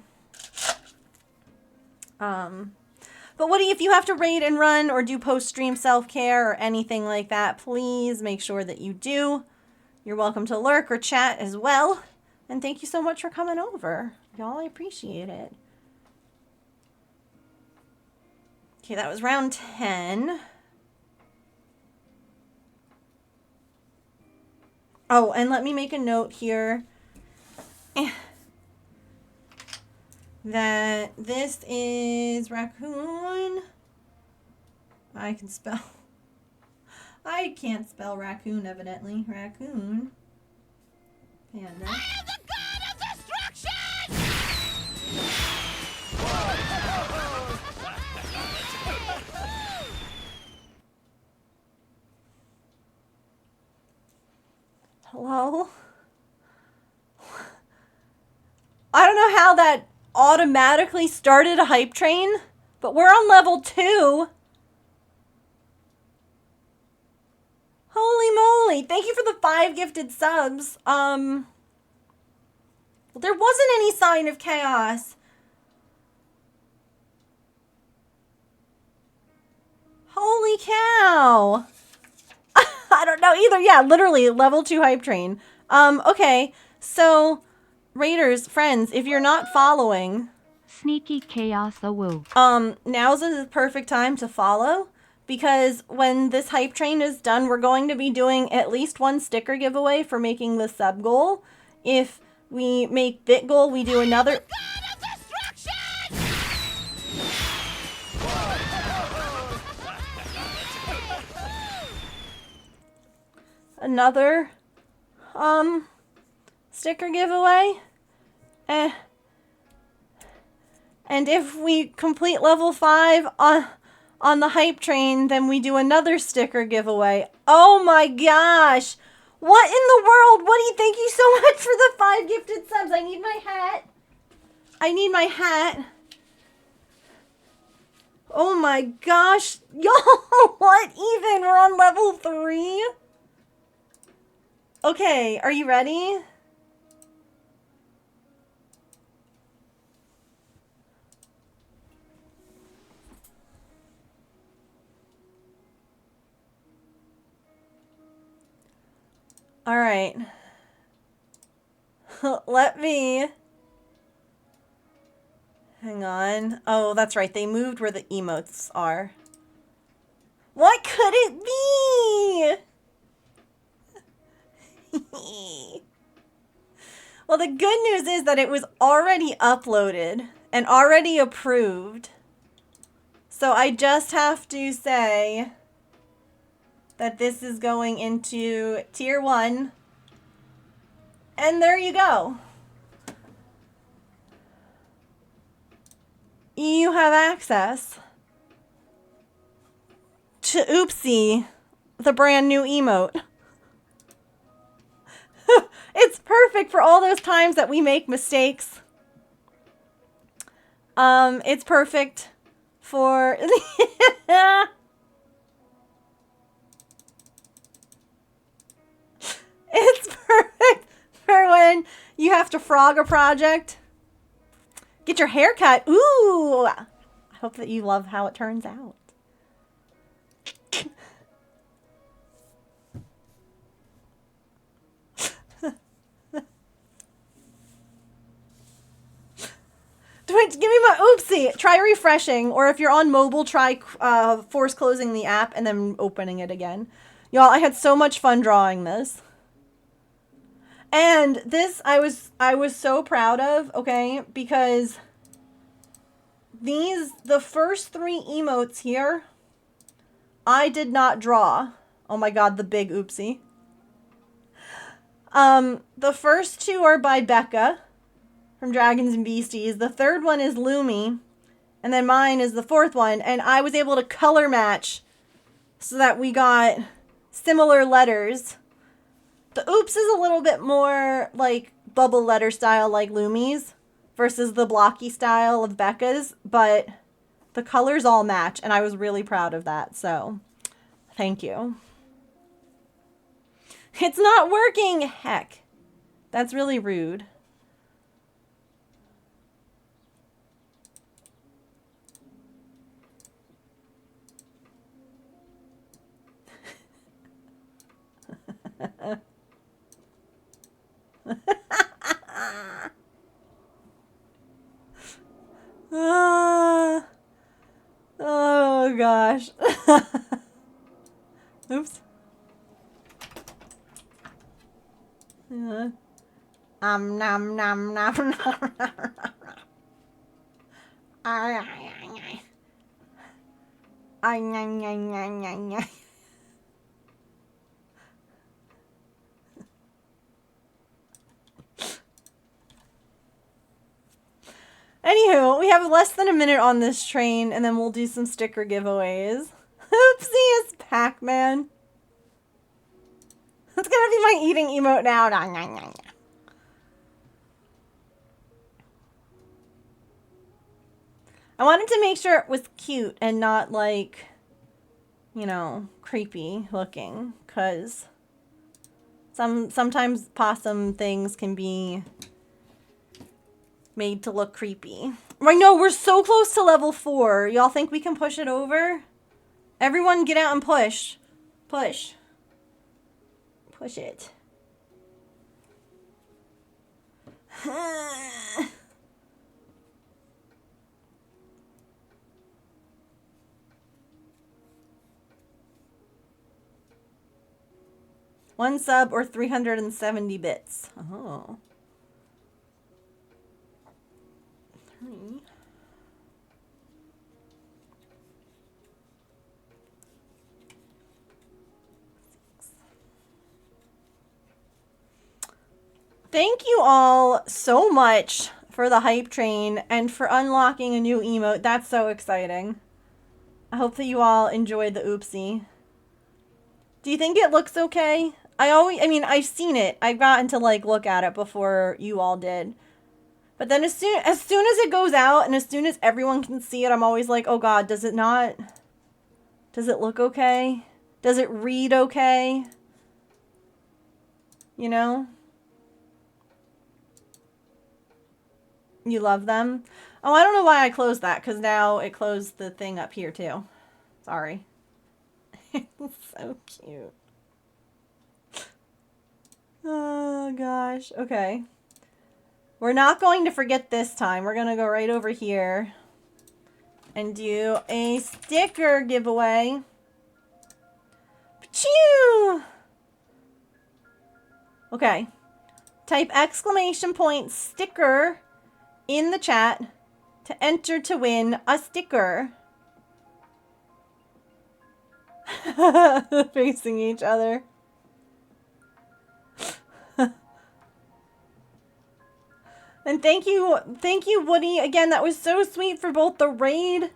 [SPEAKER 1] But Woody, if you have to raid and run or do post-stream self-care or anything like that, please make sure that you do. You're welcome to lurk or chat as well. And thank you so much for coming over. Y'all, I appreciate it. Okay, that was round 10. Oh, and let me make a note here. That this is raccoon. I can spell. I can't spell raccoon, evidently. Raccoon. Panda.
[SPEAKER 3] I am the god of destruction!
[SPEAKER 1] Hello? I don't know how that automatically started a hype train, but we're on level 2. Holy moly. Thank you for the 5 gifted subs. Well, there wasn't any sign of chaos. Holy cow. I don't know either. Yeah, literally level 2 hype train. Okay. So, Raiders, friends, if you're not following,
[SPEAKER 4] Sneaky chaos a woo.
[SPEAKER 1] now's the perfect time to follow, because when this hype train is done, we're going to be doing at least one sticker giveaway for making the sub goal. If we make bit goal, we do another. Another sticker giveaway. And if we complete level 5 on the hype train, then we do another sticker giveaway. Oh my gosh. What in the world? Woody, thank you so much for the 5 gifted subs. I need my hat. I need my hat. Oh my gosh. Y'all, what even? We're on level 3? Okay, are you ready? All right. Let me... Hang on. Oh, that's right. They moved where the emotes are. What could it be? Well, the good news is that it was already uploaded and already approved. So I just have to say that this is going into tier 1. And there you go. You have access to Oopsie, the brand new emote. It's perfect for all those times that we make mistakes. It's perfect for... It's perfect for when you have to frog a project. Get your hair cut. Ooh! I hope that you love how it turns out. Twitch, give me my oopsie. Try refreshing, or if you're on mobile, try force closing the app and then opening it again. Y'all, I had so much fun drawing this. And this I was so proud of, okay, because the first 3 emotes here, I did not draw. Oh my god, the big oopsie. The first 2 are by Becca from Dragons and Beasties. The third one is Lumi, and then mine is the 4th one, and I was able to color match so that we got similar letters. The oops is a little bit more like bubble letter style like Lumi's versus the blocky style of Becca's, but the colors all match, and I was really proud of that, so thank you. It's not working! Heck. That's really rude. Oh gosh. Oops. Nom nom nom nom. Anywho, we have less than a minute on this train, and then we'll do some sticker giveaways. Oopsie, it's Pac-Man. That's gonna be my eating emote now. I wanted to make sure it was cute and not like, you know, creepy looking, because sometimes possum things can be made to look creepy. I know, we're so close to level 4. Y'all think we can push it over? Everyone get out and push. Push. Push it. One sub or 370 bits. Oh. 3. Thank you all so much for the hype train and for unlocking a new emote. That's so exciting. I hope that you all enjoyed the oopsie. Do you think it looks okay? I mean, I've seen it. I've gotten to like look at it before you all did. But then as soon as it goes out and as soon as everyone can see it, I'm always like, oh God, does it look okay? Does it read okay? You know? You love them? Oh, I don't know why I closed that, because now it closed the thing up here too. Sorry. It's so cute. Oh gosh. Okay. We're not going to forget this time. We're going to go right over here and do a sticker giveaway. Pachoo! Okay. Type exclamation point sticker in the chat to enter to win a sticker. Facing each other. And thank you, Woody. Again, that was so sweet for both the raid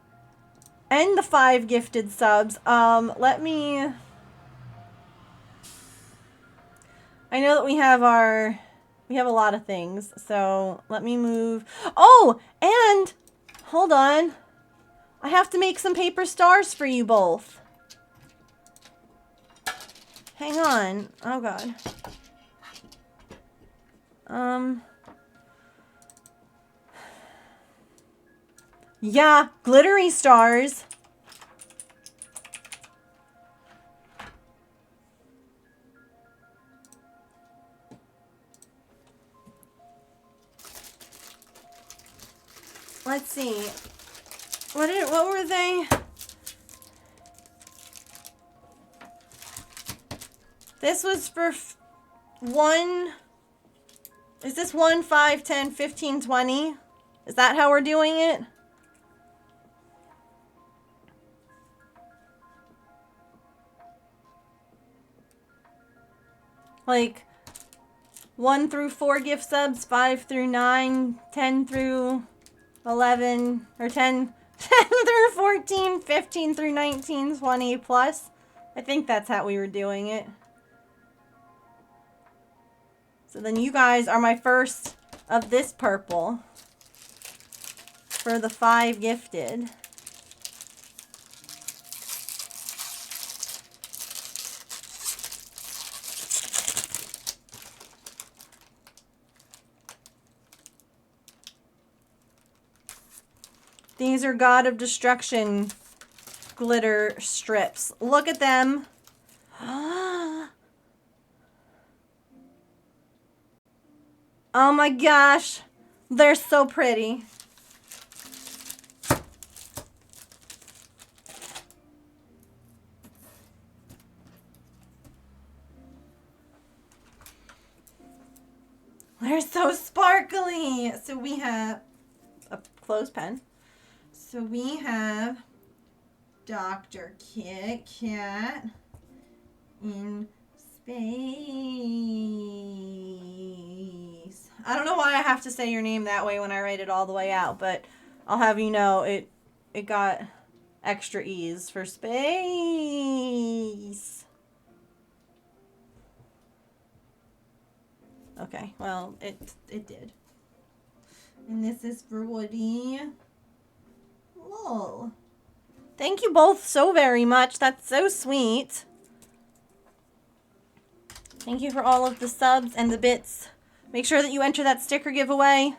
[SPEAKER 1] and the 5 gifted subs. Let me... I know that we have a lot of things, so let me move. Oh, and hold on. I have to make some paper stars for you both. Hang on. Oh God. Yeah, glittery stars. Let's see. What were they? This was for 1. Is this 1, 5, 10, 15, 20? Is that how we're doing it? Like 1 through 4 gift subs, 5 through 9, 10 through 11, or 10 through 14, 15 through 19, 20 plus. I think that's how we were doing it. So then you guys are my first of this purple for the 5 gifted. These are God of Destruction glitter strips. Look at them. Oh my gosh. They're so pretty. They're so sparkly. So we have a clothespin. So we have Dr. Kit Kat in space. I don't know why I have to say your name that way when I write it all the way out, but I'll have you know it got extra E's for space. Okay, well, it did. And this is for Woody. Lol. Thank you both so very much. That's so sweet. Thank you for all of the subs and the bits. Make sure that you enter that sticker giveaway.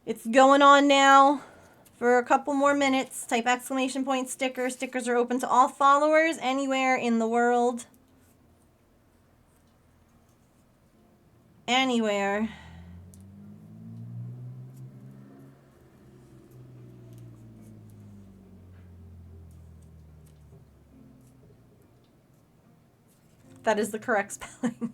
[SPEAKER 1] It's going on now for a couple more minutes. Type exclamation point sticker. Stickers are open to all followers anywhere in the world. Anywhere. That is the correct spelling.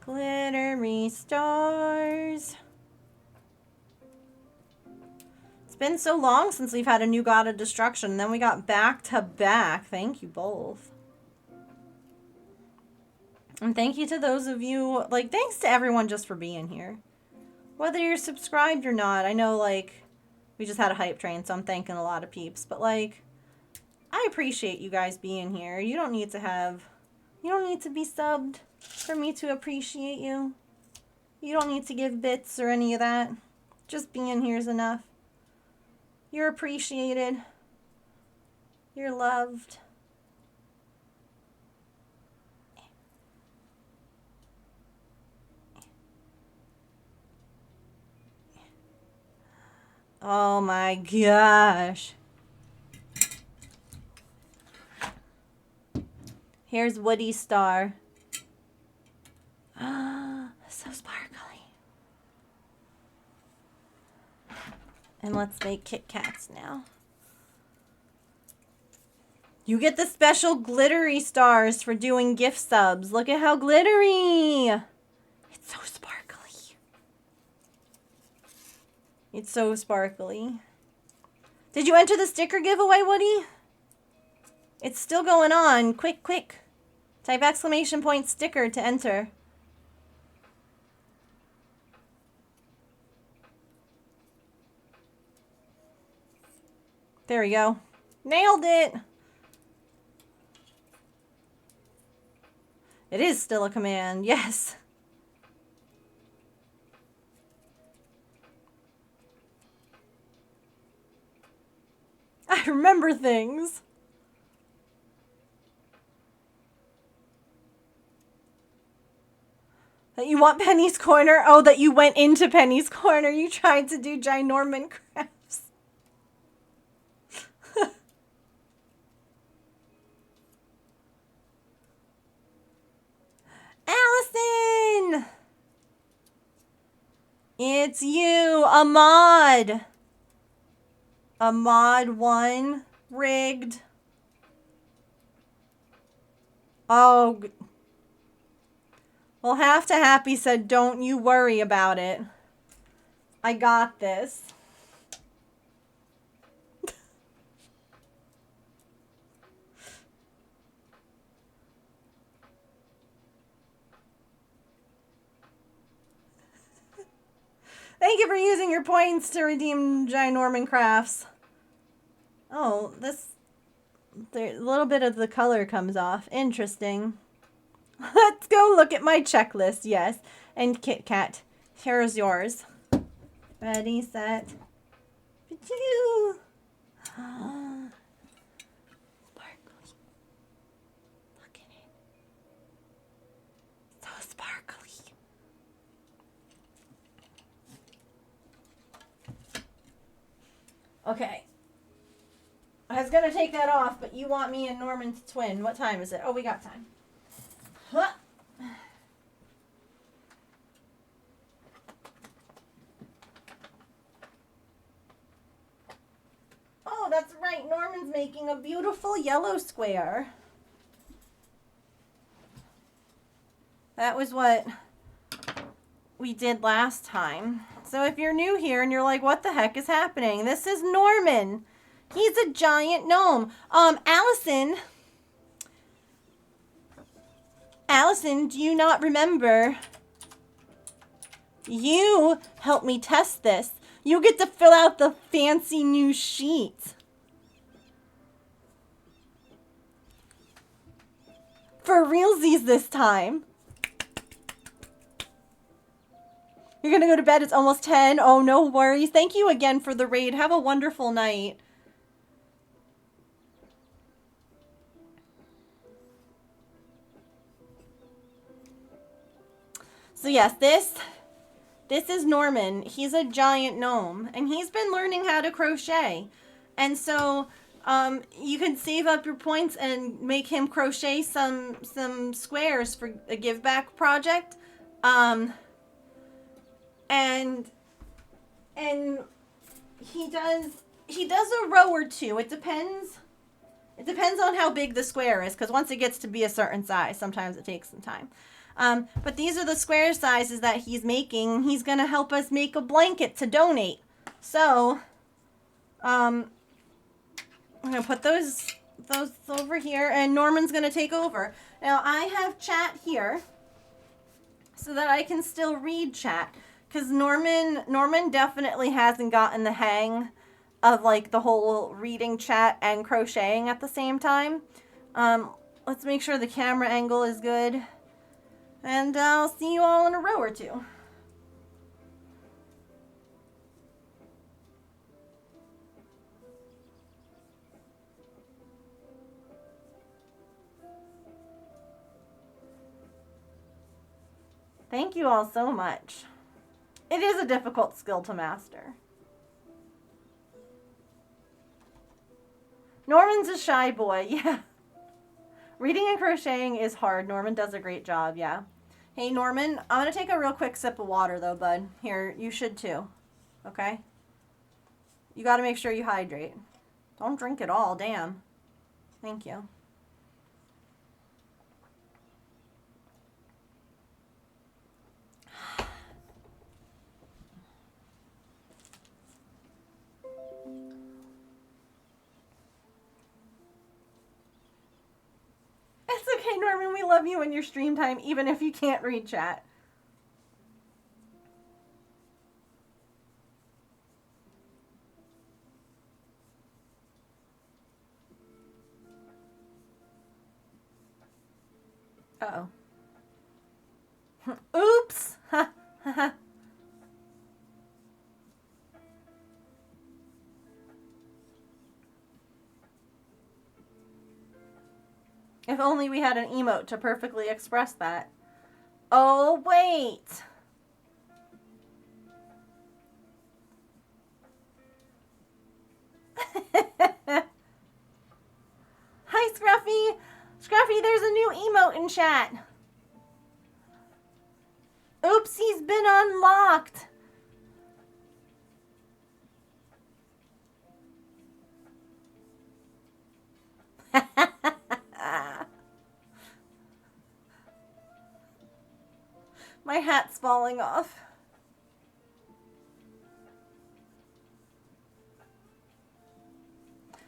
[SPEAKER 1] Glittery stars. It's been so long since we've had a new God of Destruction. And then we got back to back. Thank you both. And thank you to those of you, like, thanks to everyone just for being here. Whether you're subscribed or not. I know, like, we just had a hype train, so I'm thanking a lot of peeps. But, like, I appreciate you guys being here. You don't need to be subbed for me to appreciate you. You don't need to give bits or any of that. Just being here is enough. You're appreciated. You're loved. Oh my gosh. Here's Woody's star. So sparkly. And let's make Kit Kats now. You get the special glittery stars for doing gift subs. Look at how glittery. It's so sparkly. It's so sparkly. Did you enter the sticker giveaway, Woody? It's still going on. Quick, quick. Type exclamation point sticker to enter. There we go. Nailed it. It is still a command, yes. I remember things. That you want Penny's Corner? Oh, that you went into Penny's Corner. You tried to do Ginorman crafts. Allison! It's you, Ahmad. Ahmad 1 rigged. Oh. Well, Half to Happy said, don't you worry about it. I got this. Thank you for using your points to redeem Ginorman crafts. Oh, a little bit of the color comes off. Interesting. Let's go look at my checklist, yes. And Kit Kat, here's yours. Ready, set, pachoo. Sparkly. Look at it. So sparkly. Okay. I was gonna take that off, but you want me and Norman to twin. What time is it? Oh, we got time. Huh. Oh, that's right. Norman's making a beautiful yellow square. That was what we did last time. So if you're new here and you're like, what the heck is happening? This is Norman. He's a giant gnome. Allison, do you not remember? You helped me test this. You get to fill out the fancy new sheet. For realsies this time. You're gonna go to bed, it's almost 10. Oh, no worries. Thank you again for the raid. Have a wonderful night. So yes, this is Norman. He's a giant gnome, and he's been learning how to crochet. And so you can save up your points and make him crochet some squares for a give back project. And he does a row or two. It depends on how big the square is, because once it gets to be a certain size, sometimes it takes some time. But these are the square sizes that he's making. He's going to help us make a blanket to donate. So, I'm going to put those over here, and Norman's going to take over. Now, I have chat here so that I can still read chat, because Norman definitely hasn't gotten the hang of like the whole reading chat and crocheting at the same time. Let's make sure the camera angle is good. And I'll see you all in a row or two. Thank you all so much. It is a difficult skill to master. Norman's a shy boy, yeah. Reading and crocheting is hard. Norman does a great job, yeah. Hey, Norman, I'm going to take a real quick sip of water, though, bud. Here, you should too. Okay? You got to make sure you hydrate. Don't drink it all, damn. Thank you. It's okay, Norman. We love you in your stream time, even if you can't read chat. Uh-oh. Oops! If only we had an emote to perfectly express that. Oh, wait! Hi, Scruffy! Scruffy, there's a new emote in chat. Oops, he's been unlocked. My hat's falling off.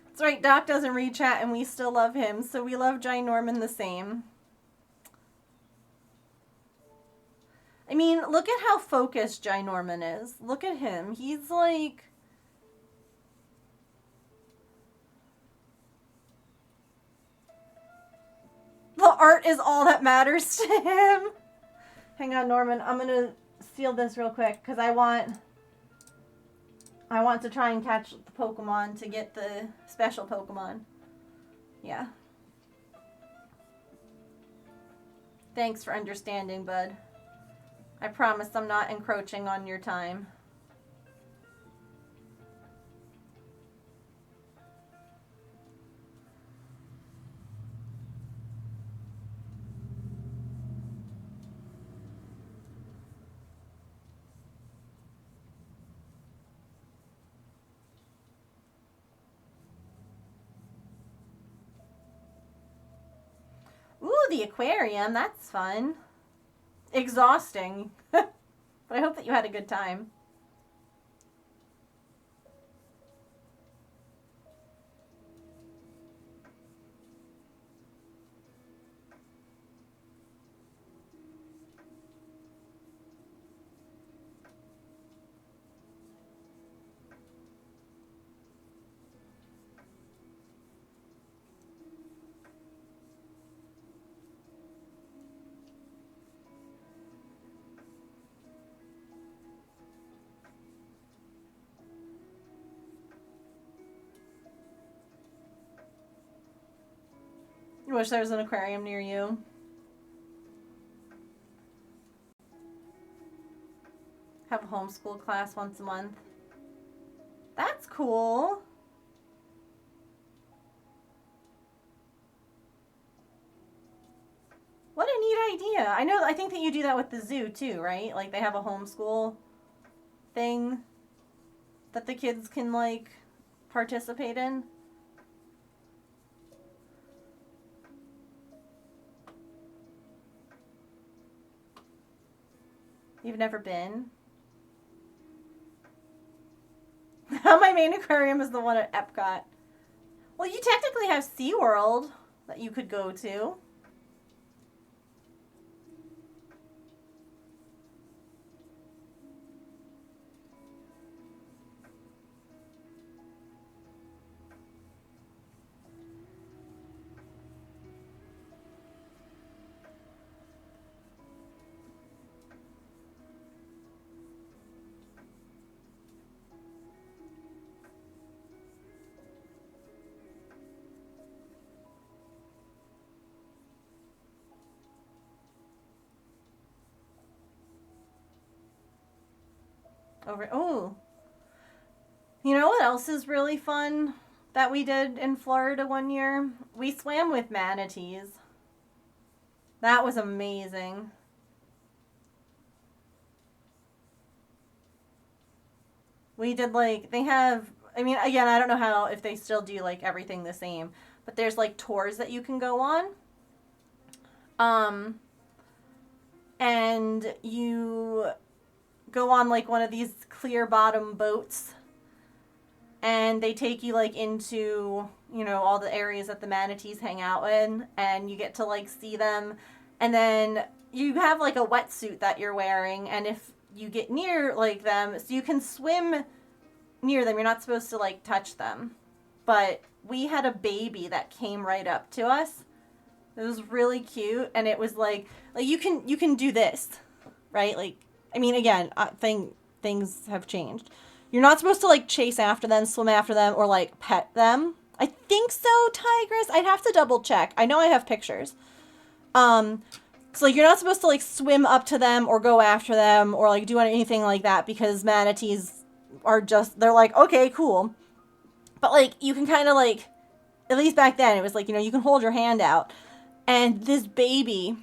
[SPEAKER 1] That's right, Doc doesn't read chat and we still love him, so we love Jai Norman the same. I mean, look at how focused Jai Norman is. Look at him. He's like... The art is all that matters to him. Hang on, Norman. I'm going to seal this real quick because I want to try and catch the Pokemon to get the special Pokemon. Yeah. Thanks for understanding, bud. I promise I'm not encroaching on your time. Ooh, the aquarium. That's fun. Exhausting. But I hope that you had a good time. You wish there was an aquarium near you. Have a homeschool class once a month. That's cool. What a neat idea. I think that you do that with the zoo too, right? Like they have a homeschool thing that the kids can like participate in. You've never been? My main aquarium is the one at Epcot. Well, you technically have SeaWorld that you could go to. over. Oh, you know what else is really fun that we did in Florida one year? We swam with manatees. That was amazing. We did like, they have, I mean, again, I don't know how, if they still do like everything the same, but there's like tours that you can go on. And you go on like one of these clear bottom boats, and they take you like into, you know, all the areas that the manatees hang out in, and you get to like see them. And then you have like a wetsuit that you're wearing, and if you get near like them, so you can swim near them, you're not supposed to like touch them. But we had a baby that came right up to us. It was really cute, and it was like you can do this, right? Like, I mean, again, things have changed. You're not supposed to like chase after them, swim after them, or like pet them. I think so, Tigress. I'd have to double check. I know I have pictures. So like you're not supposed to like swim up to them or go after them or like do anything like that, because manatees are just, they're like, okay, cool. But like you can kind of like, at least back then it was like, you know, you can hold your hand out. And this baby,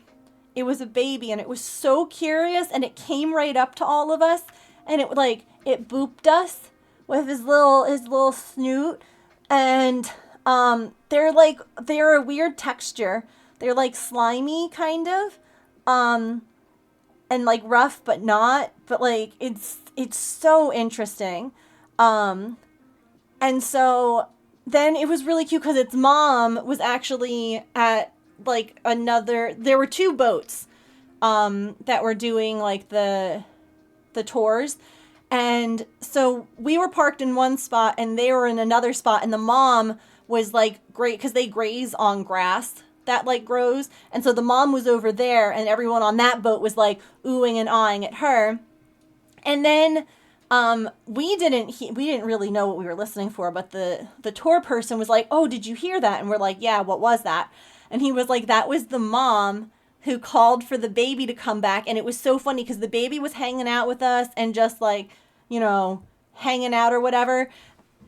[SPEAKER 1] it was a baby, and it was so curious, and it came right up to all of us, and it like, it booped us with his little snoot. And they're a weird texture. They're like slimy kind of, and like rough but not, but like it's so interesting. And so then it was really cute because its mom was actually at like there were two boats that were doing like the tours. And so we were parked in one spot and they were in another spot, and the mom was like great because they graze on grass that like grows. And so the mom was over there, and everyone on that boat was like oohing and awing at her. And then we didn't really know what we were listening for, but the tour person was like, "Oh, did you hear that?" And we're like, "Yeah, what was that?" And he was like, "That was the mom who called for the baby to come back." And it was so funny because the baby was hanging out with us and just like, you know, hanging out or whatever.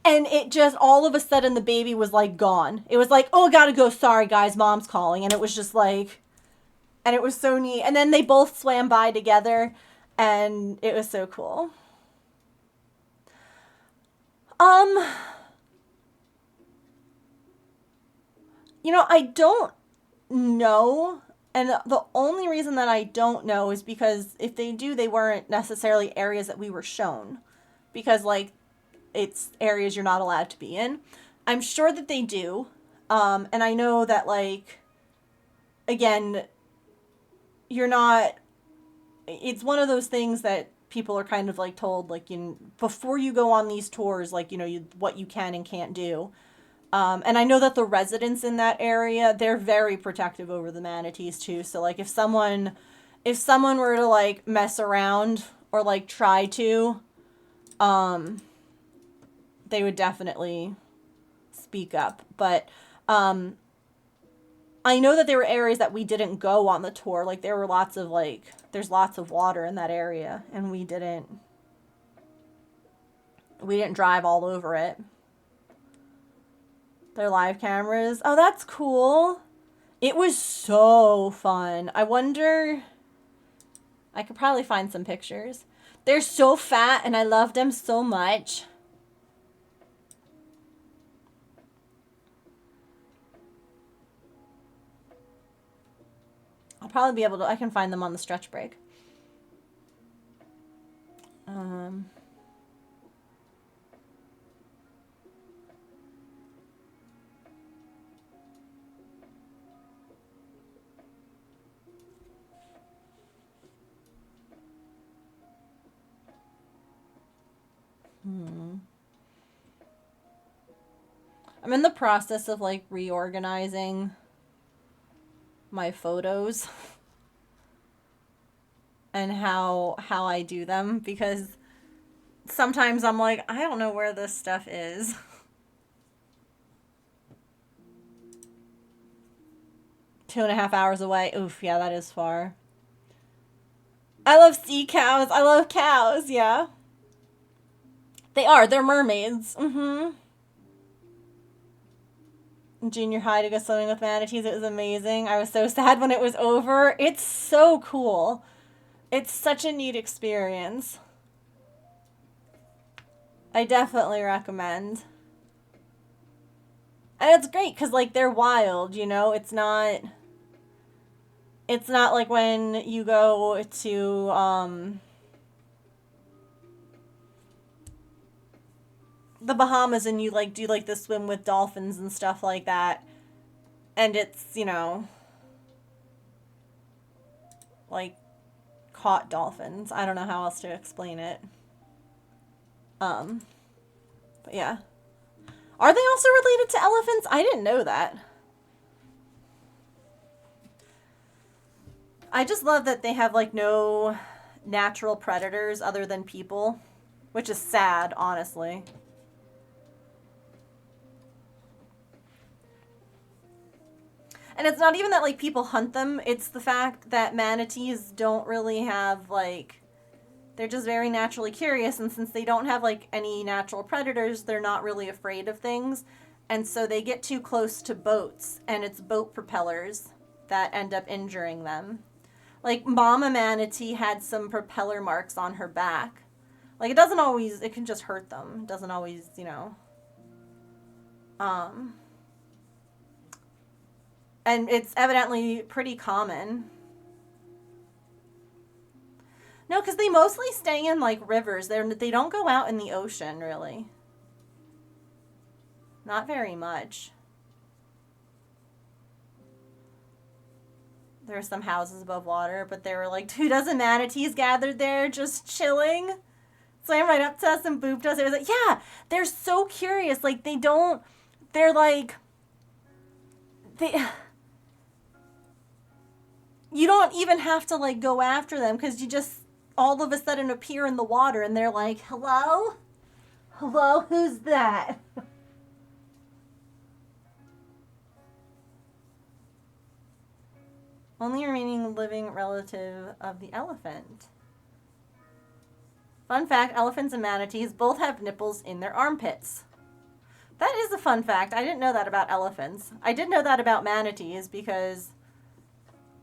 [SPEAKER 1] And it just, all of a sudden, the baby was like gone. It was like, "Oh, gotta go. Sorry, guys, mom's calling." And it was just like, and it was so neat. And then they both swam by together, and it was so cool. You know, I don't know. And the only reason that I don't know is because if they do, they weren't necessarily areas that we were shown. Because, like, it's areas you're not allowed to be in. I'm sure that they do. And I know that, like, again, you're not, it's one of those things that people are kind of like told, like, you know, before you go on these tours, like, you know, what you can and can't do. And I know that the residents in that area, they're very protective over the manatees too. So like if someone were to like mess around or like try to, they would definitely speak up. But I know that there were areas that we didn't go on the tour. Like there were lots of like, there's lots of water in that area, and we didn't drive all over it. Their live cameras. Oh, that's cool. It was so fun. I wonder, I could probably find some pictures. They're so fat and I love them so much. I'll probably be able to, I can find them on the stretch break. I'm in the process of like reorganizing my photos and how I do them, because sometimes I'm like, I don't know where this stuff is. Two and a half hours away. Oof, yeah, that is far. I love sea cows. I love cows, yeah. They are. They're mermaids. Mm-hmm. Junior high to go swimming with manatees. It was amazing. I was so sad when it was over. It's so cool. It's such a neat experience. I definitely recommend. And it's great because, like, they're wild, you know? It's not like when you go to, the Bahamas and you, like, do, like, the swim with dolphins and stuff like that. And it's, you know, like, caught dolphins. I don't know how else to explain it. But yeah. Are they also related to elephants? I didn't know that. I just love that they have, like, no natural predators other than people, which is sad, honestly. And it's not even that, like, people hunt them. It's the fact that manatees don't really have, like, they're just very naturally curious. And since they don't have, like, any natural predators, they're not really afraid of things. And so they get too close to boats, and it's boat propellers that end up injuring them. Like, Mama Manatee had some propeller marks on her back. Like, it doesn't always, it can just hurt them. It doesn't always, you know. And it's evidently pretty common. No, because they mostly stay in, like, rivers. They don't go out in the ocean, really. Not very much. There are some houses above water, but there were, like, 2 dozen manatees gathered there just chilling. Swam right up to us and booped us. It was like, yeah, they're so curious. Like, they're like, you don't even have to, like, go after them because you just all of a sudden appear in the water and they're like, hello? Hello, who's that? Only remaining living relative of the elephant. Fun fact, elephants and manatees both have nipples in their armpits. That is a fun fact. I didn't know that about elephants. I did know that about manatees because,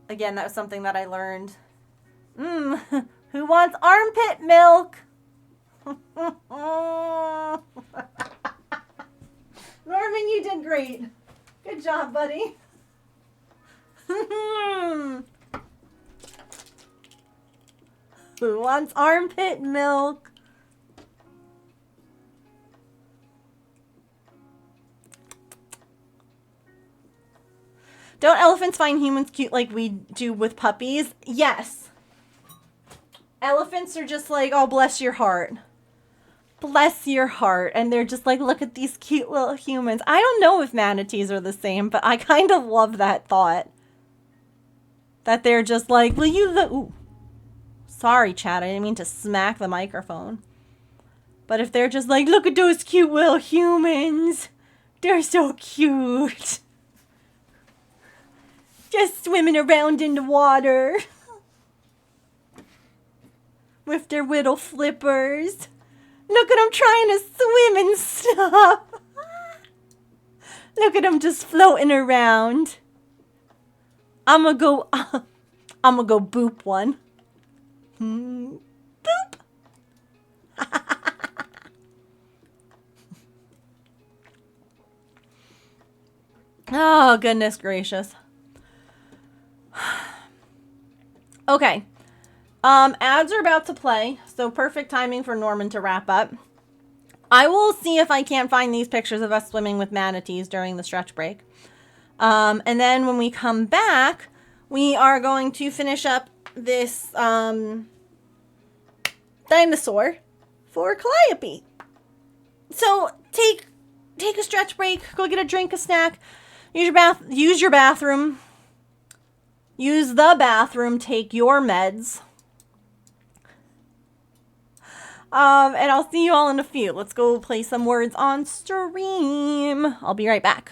[SPEAKER 1] again, that was something that I learned. Who wants armpit milk? Norman, you did great. Good job, buddy. Who wants armpit milk? Don't elephants find humans cute like we do with puppies? Yes. Elephants are just like, oh, bless your heart. Bless your heart. And they're just like, look at these cute little humans. I don't know if manatees are the same, but I kind of love that thought. That they're just like, will you look? Ooh. Sorry, Chad. I didn't mean to smack the microphone. But if they're just like, look at those cute little humans. They're so cute. Just swimming around in the water. With their little flippers. Look at them trying to swim and stuff. Look at them just floating around. I'm gonna go boop one. Boop. Oh, goodness gracious. Okay. Ads are about to play, so perfect timing for Norman to wrap up. I will see if I can't find these pictures of us swimming with manatees during the stretch break. And then when we come back, we are going to finish up this dinosaur for Calliope. So take a stretch break, go get a drink, a snack, use your bathroom. Use the bathroom, take your meds. And I'll see you all in a few. Let's go play some words on stream. I'll be right back.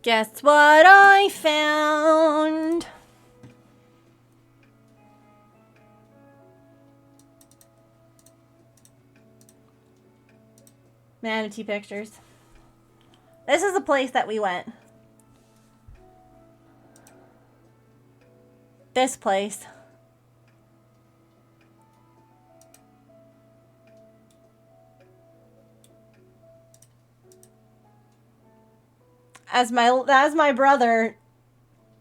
[SPEAKER 1] Guess what I found? Manatee pictures. This is the place that we went. This place. As my brother,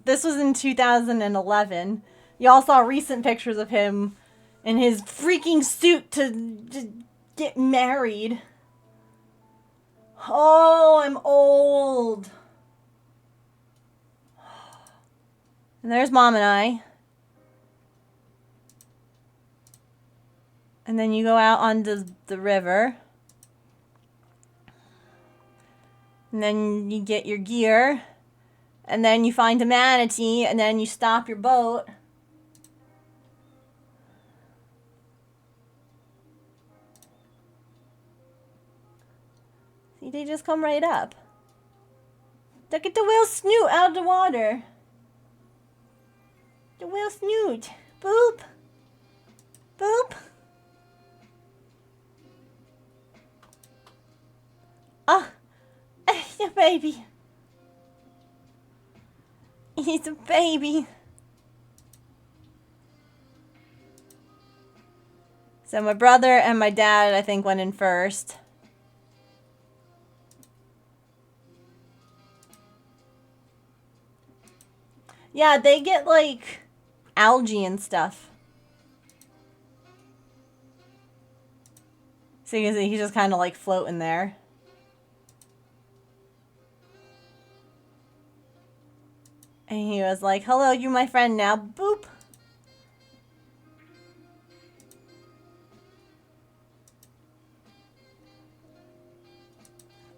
[SPEAKER 1] this was in 2011. Y'all saw recent pictures of him in his freaking suit to get married. Oh, I'm old. And there's Mom and I. And then you go out onto the river. And then you get your gear. And then you find a manatee. And then you stop your boat. See, they just come right up. Look at the whale snoot out of the water. The whale snoot. Boop. Boop. Ah. The baby. He's a baby. So my brother and my dad, I think, went in first. Yeah, they get like algae and stuff. So you can see he's just kind of like floating there. And he was like, hello, you my friend now. Boop.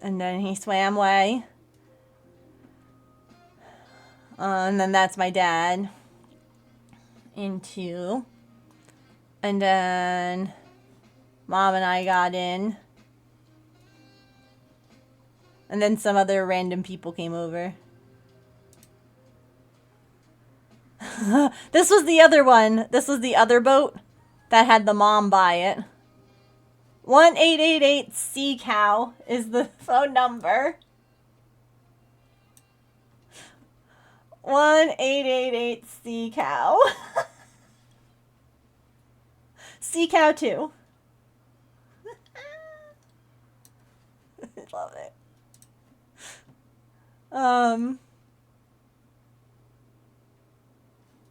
[SPEAKER 1] And then he swam away. And then that's my dad. Into. And then Mom and I got in. And then some other random people came over. This was the other one. This was the other boat that had the mom by it. 1-888-SEA-COW is the phone number. 1-888-SEA-COW. Sea-Cow 2. Love it.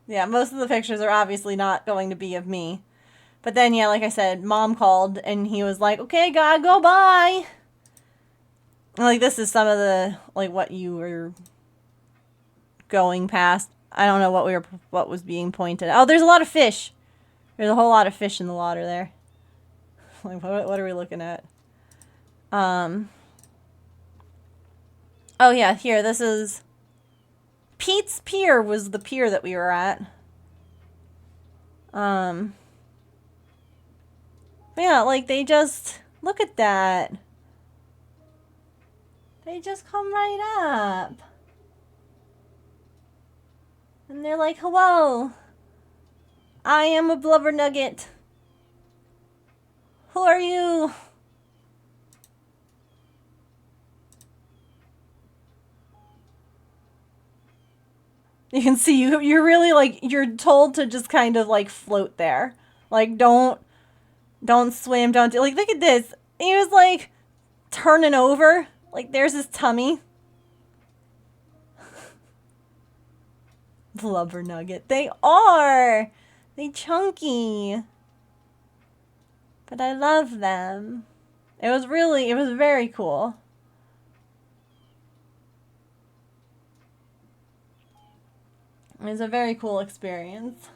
[SPEAKER 1] Yeah, most of the pictures are obviously not going to be of me. But then, yeah, like I said, Mom called and he was like, okay, gotta go, bye. And, like, this is some of the, like, what you were going past. I don't know what was being pointed. Oh, there's a lot of fish. There's a whole lot of fish in the water there. Like, what are we looking at? Oh, yeah, here, this is... Pete's Pier was the pier that we were at. Yeah, like, they just... Look at that. They just come right up. And they're like, hello. I am a blubber nugget. Who are you? You can see you're really like, you're told to just kind of like float there. Like, don't swim, don't do, like, look at this. He was like turning over. Like, there's his tummy. Blubber nugget. They are. They chunky. But I love them. It was very cool. It was a very cool experience.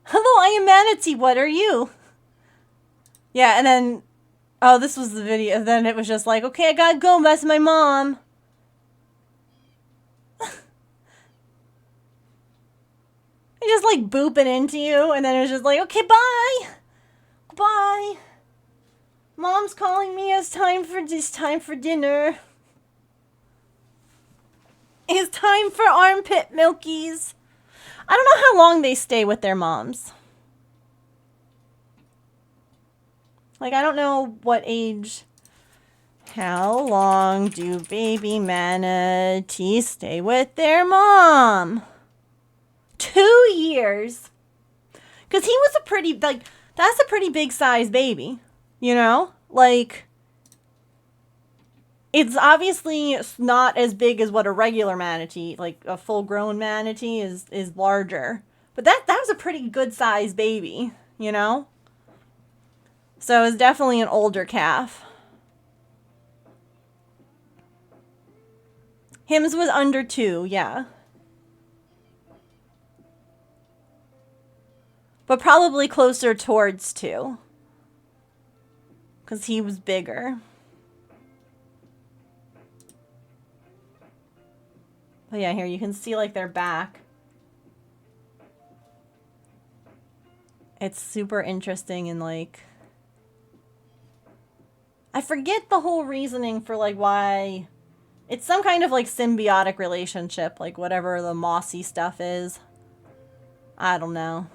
[SPEAKER 1] Hello, I am Manatee. What are you? Yeah, and then... Oh, this was the video. Then it was just like, okay, I gotta go. That's my mom. He just like booping into you. And then it was just like, okay, bye. Bye. Mom's calling me. It's time for dinner. It's time for armpit milkies. I don't know how long they stay with their moms. Like, I don't know what age. How long do baby manatees stay with their mom? 2 years. Because he was a pretty, like, that's a pretty big size baby. You know? Like, it's obviously not as big as what a regular manatee, like a full-grown manatee, is larger. But that was a pretty good-sized baby, you know? So it's definitely an older calf. Him's was under 2, yeah. But probably closer towards 2. Because he was bigger. But yeah, here you can see like their back. It's super interesting and like... I forget the whole reasoning for like why... It's some kind of like symbiotic relationship, like whatever the mossy stuff is. I don't know.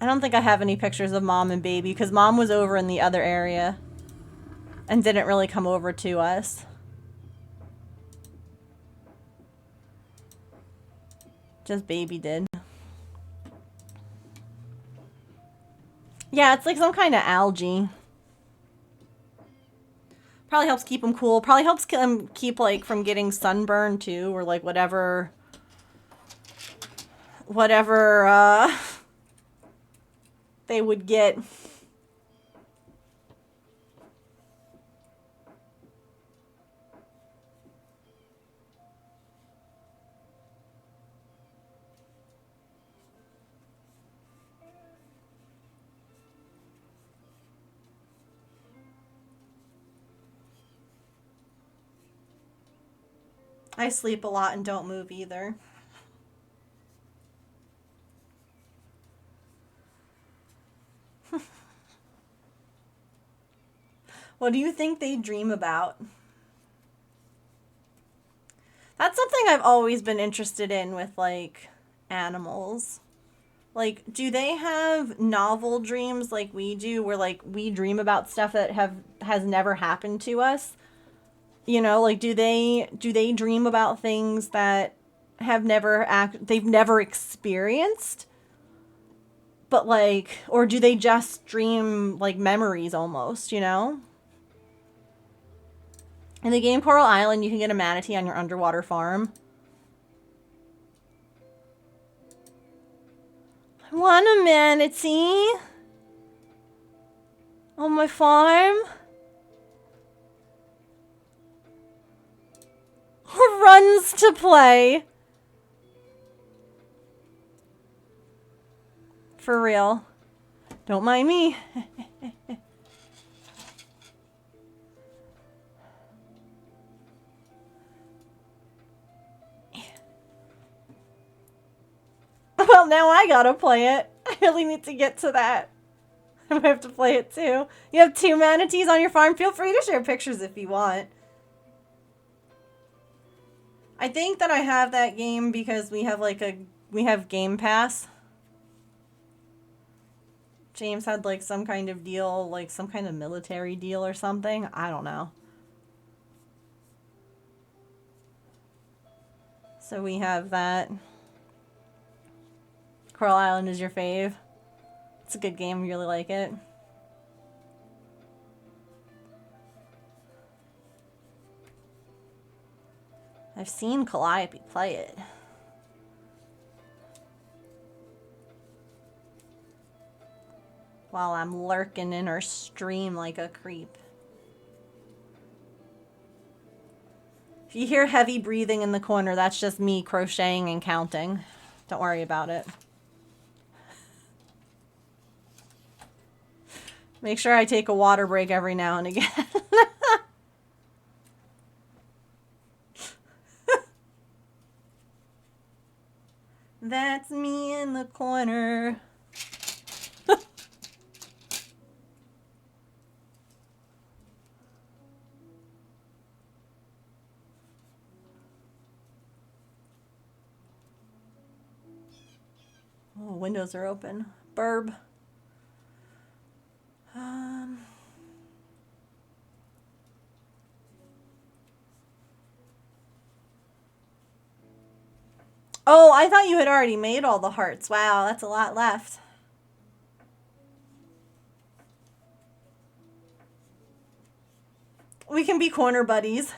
[SPEAKER 1] I don't think I have any pictures of mom and baby because mom was over in the other area and didn't really come over to us. Just baby did. Yeah, it's like some kind of algae. Probably helps keep them cool. Probably helps them keep like from getting sunburn too, or like whatever they would get. I sleep a lot and don't move either. What do you think they dream about? That's something I've always been interested in with, like, animals. Like, do they have novel dreams like we do, where, like, we dream about stuff that has never happened to us? You know, like, do they dream about things that they've never experienced? But, like, or do they just dream, like, memories almost, you know? In the game Coral Island, you can get a manatee on your underwater farm. I want a manatee on my farm. Who runs to play? For real. Don't mind me. Well, now I gotta play it. I really need to get to that. I have to play it too. You have 2 manatees on your farm. Feel free to share pictures if you want. I think that I have that game because we have Game Pass. James had like some kind of deal, like some kind of military deal or something. I don't know. So we have that. Coral Island is your fave. It's a good game. You really like it. I've seen Calliope play it. While I'm lurking in her stream like a creep. If you hear heavy breathing in the corner, that's just me crocheting and counting. Don't worry about it. Make sure I take a water break every now and again. That's me in the corner. windows are open. Burb. Oh, I thought you had already made all the hearts. Wow, that's a lot left. We can be corner buddies.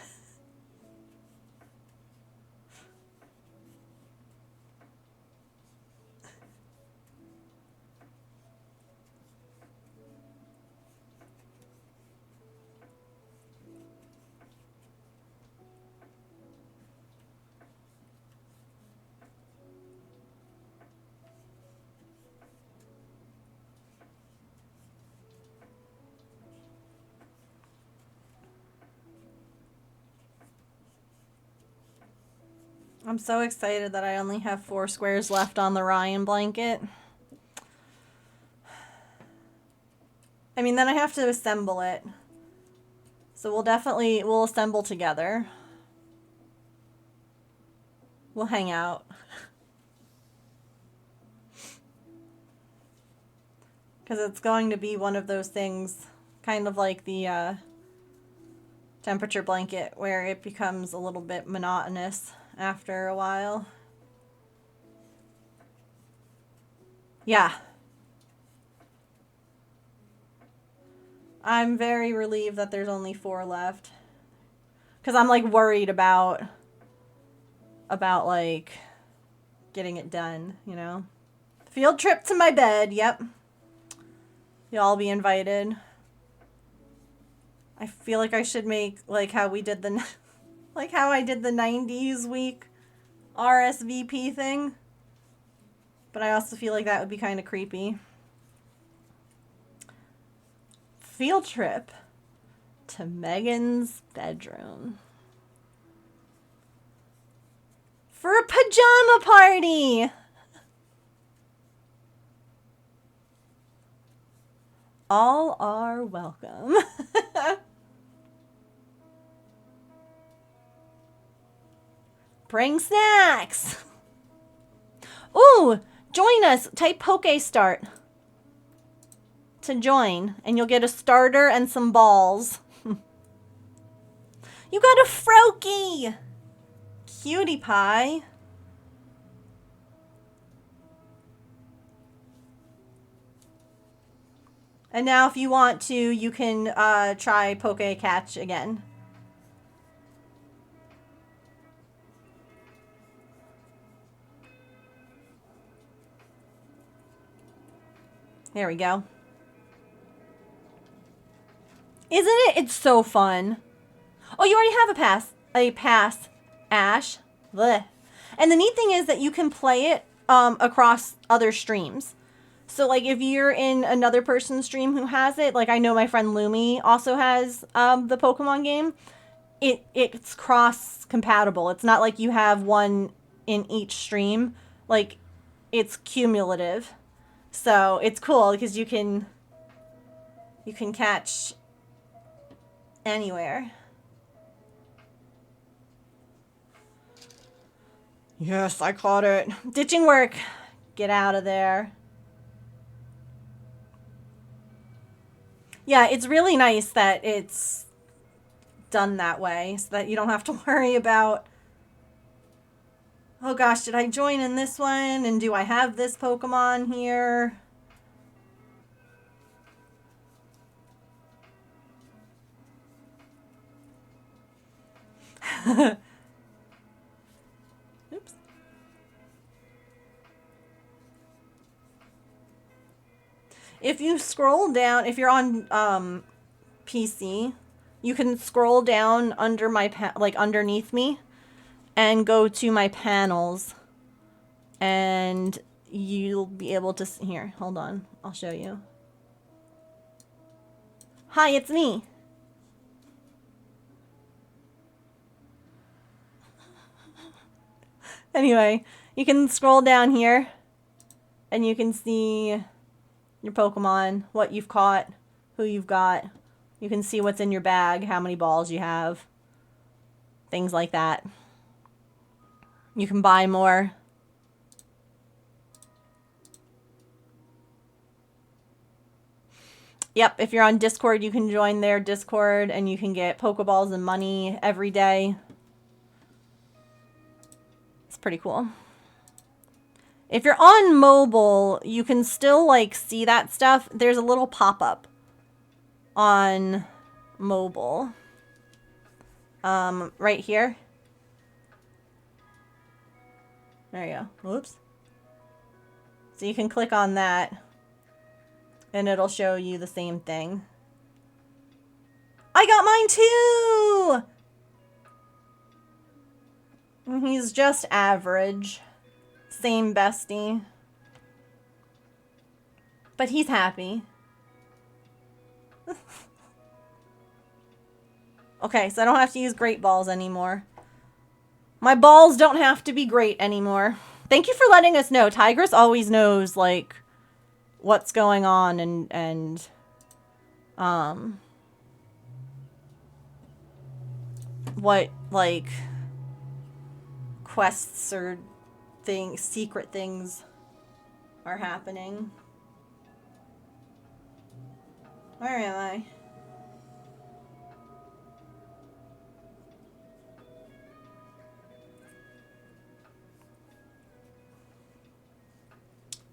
[SPEAKER 1] I'm so excited that I only have 4 squares left on the Ryan blanket. I mean, then I have to assemble it. So we'll assemble together. We'll hang out. Because it's going to be one of those things, kind of like the temperature blanket, where it becomes a little bit monotonous after a while. Yeah. I'm very relieved that there's only 4 left. Because I'm like worried about like getting it done, you know? Field trip to my bed, yep. You'll all be invited. I feel like I should make like how we did the like how I did the 90s week RSVP thing. But I also feel like that would be kind of creepy. Field trip to Megan's bedroom. For a pajama party! All are welcome. Bring snacks! Ooh! Join us! Type Poke Start to join, and you'll get a starter and some balls. You got a Froakie! Cutie pie. And now if you want to, you can try Poke Catch again. There we go. Isn't it? It's so fun. Oh, you already have a pass, Ash. Blech. And the neat thing is that you can play it across other streams. So, like, if you're in another person's stream who has it, like I know my friend Lumi also has the Pokemon game, it's cross-compatible. It's not like you have one in each stream. Like, it's cumulative. So, it's cool because you can catch anywhere. Yes, I caught it. Ditching work. Get out of there. Yeah, it's really nice that it's done that way so that you don't have to worry about, oh gosh, did I join in this one? And do I have this Pokemon here? Oops. If you scroll down, if you're on PC, you can scroll down under my like underneath me and go to my panels, and you'll be able to here. Hold on, I'll show you. Hi, it's me. Anyway, you can scroll down here and you can see your Pokemon, what you've caught, who you've got. You can see what's in your bag, how many balls you have, things like that. You can buy more. Yep, if you're on Discord, you can join their Discord and you can get Pokeballs and money every day. It's pretty cool. If you're on mobile, you can still, like, see that stuff. There's a little pop-up on mobile. Right here. There you go. Whoops. So you can click on that, and it'll show you the same thing. I got mine too! He's just average. Same bestie. But he's happy. Okay, so I don't have to use great balls anymore. My balls don't have to be great anymore. Thank you for letting us know. Tigress always knows, like, what's going on and what, like, quests or things, secret things are happening. Where am I?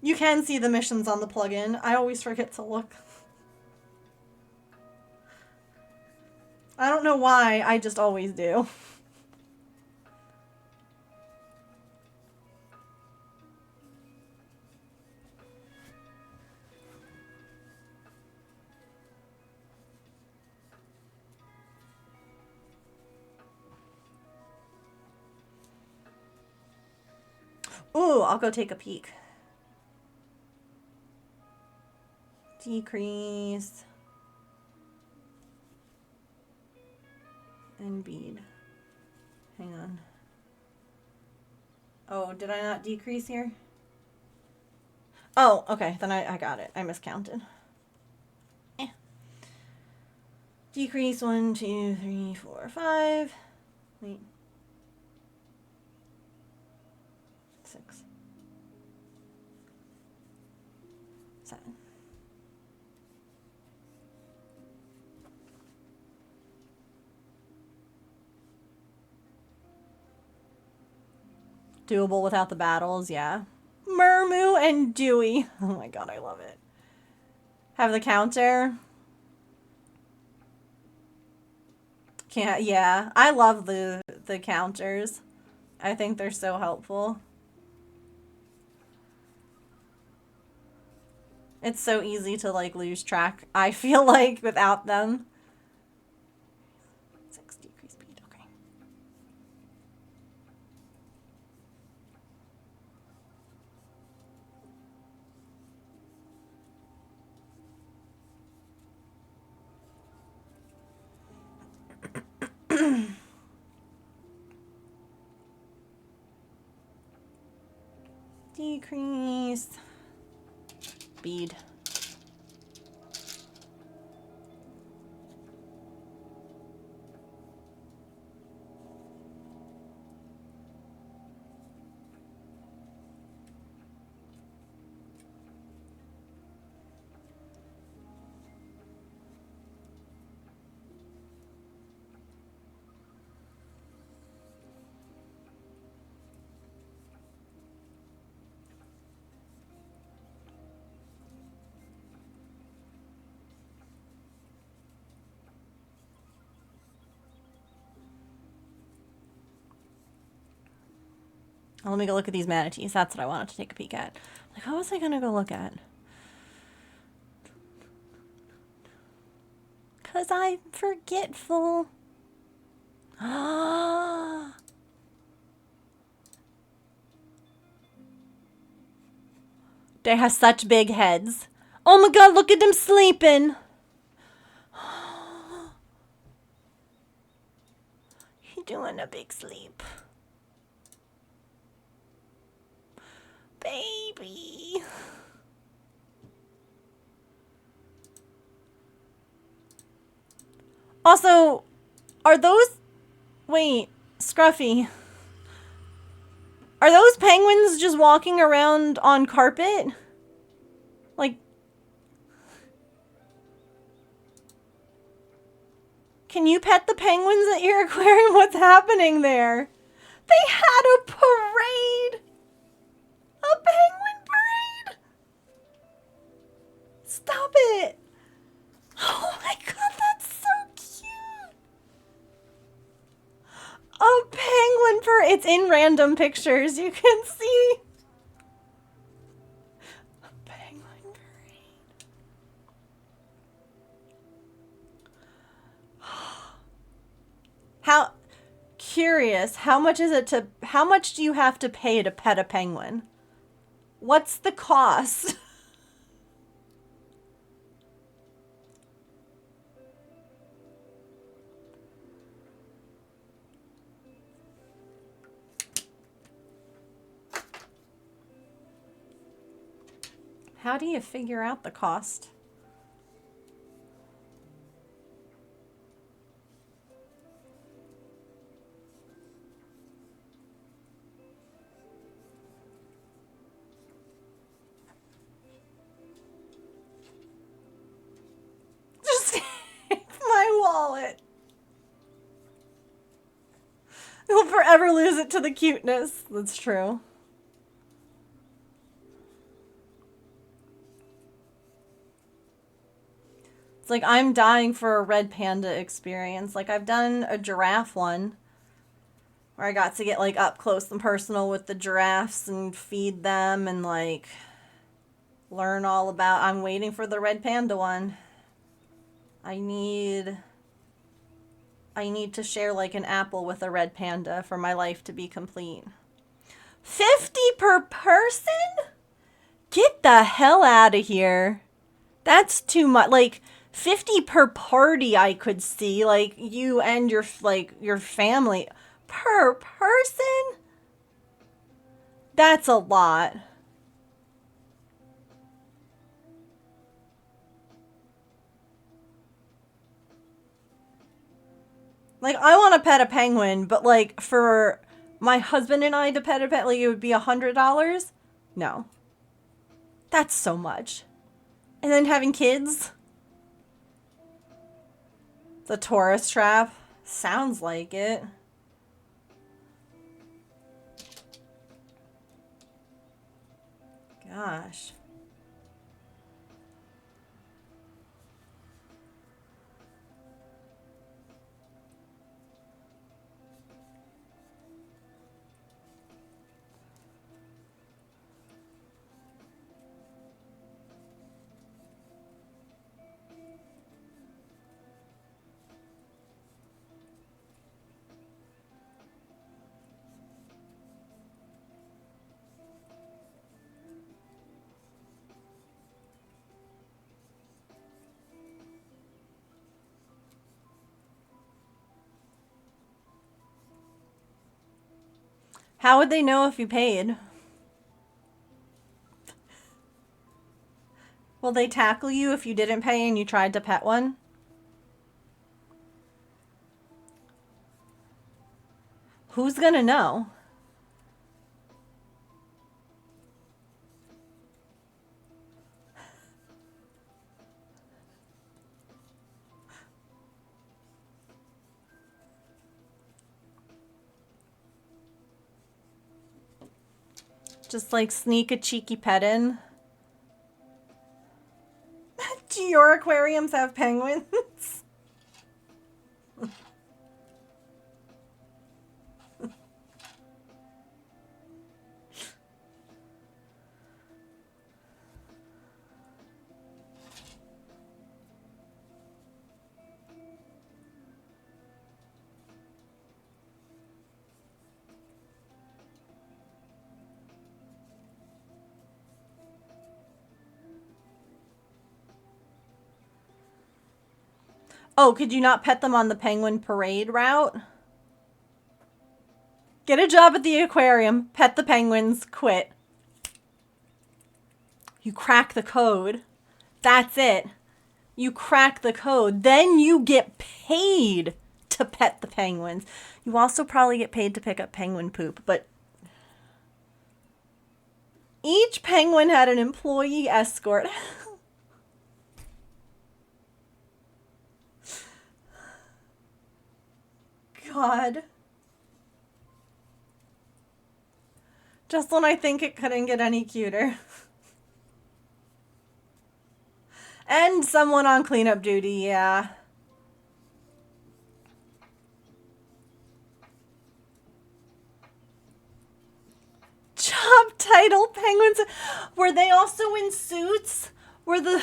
[SPEAKER 1] You can see the missions on the plugin. I always forget to look. I don't know why, I just always do. Ooh, I'll go take a peek. Decrease. And bead. Hang on. Oh, did I not decrease here? Oh, okay, then I got it. I miscounted. Decrease 1, 2, 3, 4, 5. Wait. 6. 7. Doable without the battles, yeah. Murmu and Dewey. Oh my god, I love it. Have the counter. Can't, yeah. I love the counters. I think they're so helpful. It's so easy to, like, lose track, I feel like, without them. 6 decrease speed, okay. Decrease. Bead. Oh, let me go look at these manatees. That's what I wanted to take a peek at. Like, what was I gonna go look at? Cause I'm forgetful. They have such big heads. Oh my god, look at them sleeping. He doing a big sleep. Baby. Also, are those... Wait, Scruffy. Are those penguins just walking around on carpet? Like... Can you pet the penguins at your aquarium? What's happening there? They had a parade! A penguin parade! Stop it! Oh my god, that's so cute! A penguin parade! It's in random pictures, you can see. A penguin parade. How curious, how much do you have to pay to pet a penguin? What's the cost? How do you figure out the cost? Just take my wallet. You'll forever lose it to the cuteness. That's true. It's like I'm dying for a red panda experience. Like I've done a giraffe one where I got to get like up close and personal with the giraffes and feed them and like learn all about. I'm waiting for the red panda one. I need to share like an apple with a red panda for my life to be complete. 50 per person? Get the hell out of here. That's too much. Like 50 per party I could see, like you and your family per person? That's a lot. Like I want to pet a penguin, but like for my husband and I to pet a pet, like it would be $100? No. That's so much. And then having kids? The tourist trap? Sounds like it. Gosh. How would they know if you paid? Will they tackle you if you didn't pay and you tried to pet one? Who's gonna know? Just like sneak a cheeky pet in. Do your aquariums have penguins? Oh, could you not pet them on the penguin parade route? Get a job at the aquarium, pet the penguins, quit. You crack the code. That's it. You crack the code. Then you get paid to pet the penguins. You also probably get paid to pick up penguin poop, but each penguin had an employee escort. God. Just when I think it couldn't get any cuter. And someone on cleanup duty, yeah. Job title penguins. Were they also in suits? Were the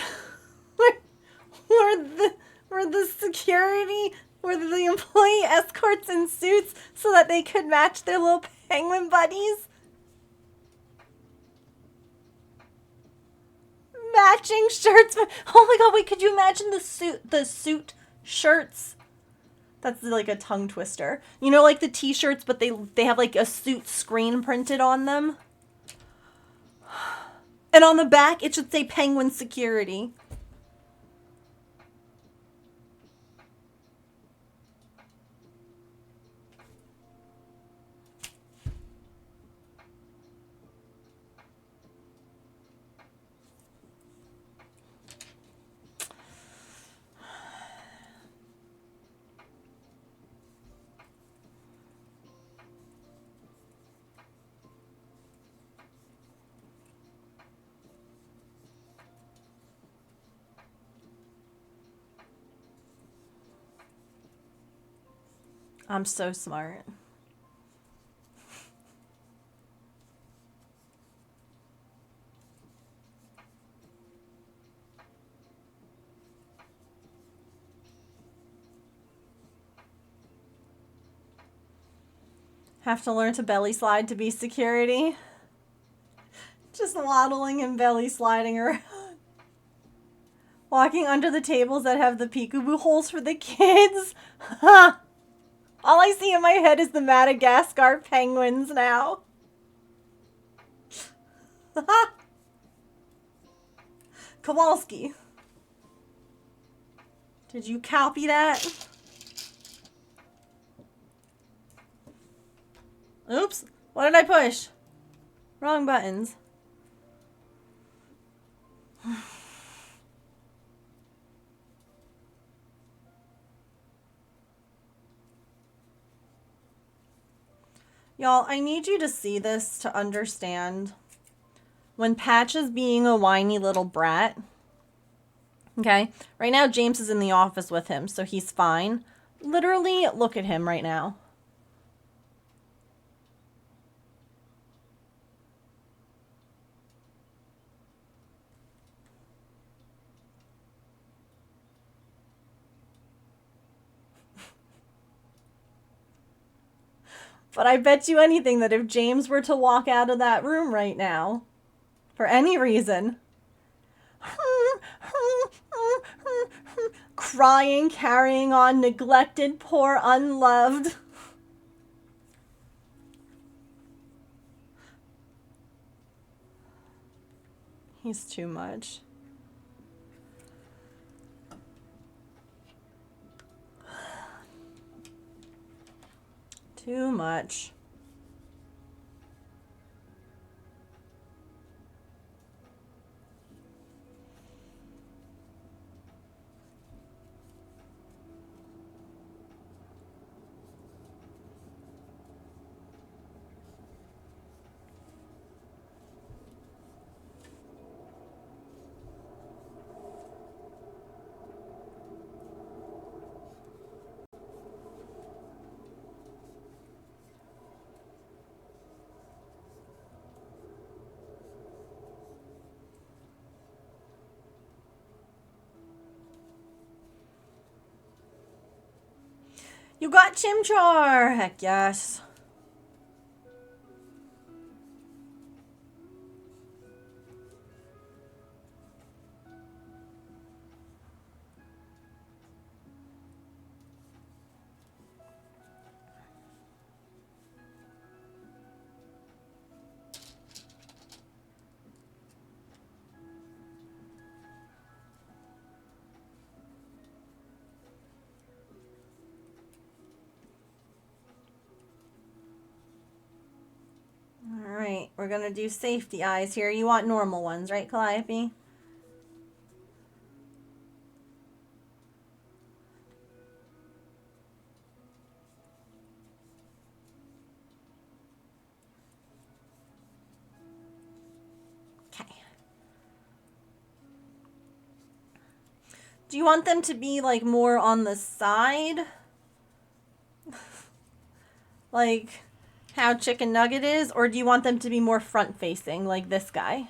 [SPEAKER 1] were the security, were the employee escorts in suits so that they could match their little penguin buddies? Matching shirts. Oh my god, wait, could you imagine the suit shirts? That's like a tongue twister. You know, like the t-shirts, but they have like a suit screen printed on them. And on the back, it should say Penguin Security. I'm so smart. Have to learn to belly slide to be security. Just waddling and belly sliding around. Walking under the tables that have the peekaboo holes for the kids. Ha! All I see in my head is the Madagascar penguins now. Kowalski. Did you copy that? Oops. What did I push? Wrong buttons. Y'all, I need you to see this to understand. When Patch is being a whiny little brat, okay? Right now, James is in the office with him, so he's fine. Literally, look at him right now. But I bet you anything that if James were to walk out of that room right now, for any reason, crying, carrying on, neglected, poor, unloved. He's too much. Too much. You got Chimchar! Heck yes. Alright, we're gonna do safety eyes here. You want normal ones, right, Calliope? Do you want them to be like more on the side? Like how Chicken Nugget is? Or do you want them to be more front facing like this guy?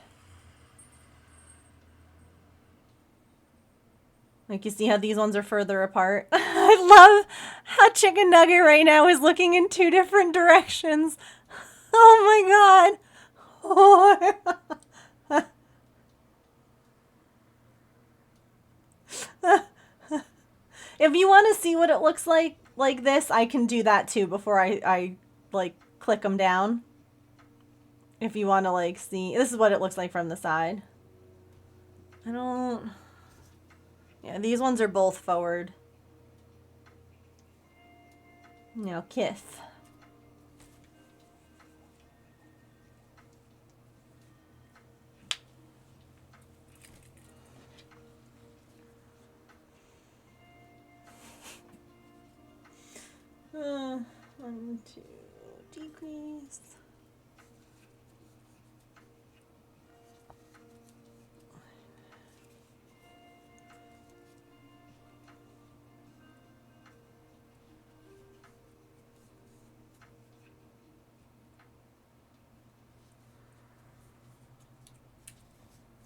[SPEAKER 1] Like you see how these ones are further apart? I love how Chicken Nugget right now is looking in two different directions. Oh my god. If you want to see what it looks like this, I can do that too before I like click them down. If you want to like see, this is what it looks like from the side. I don't, yeah, these ones are both forward. Now kiss. One, two, decrease.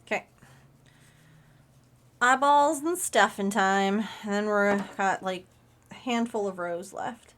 [SPEAKER 1] Okay. Eyeballs and stuffing time. And then we're got like a handful of rows left.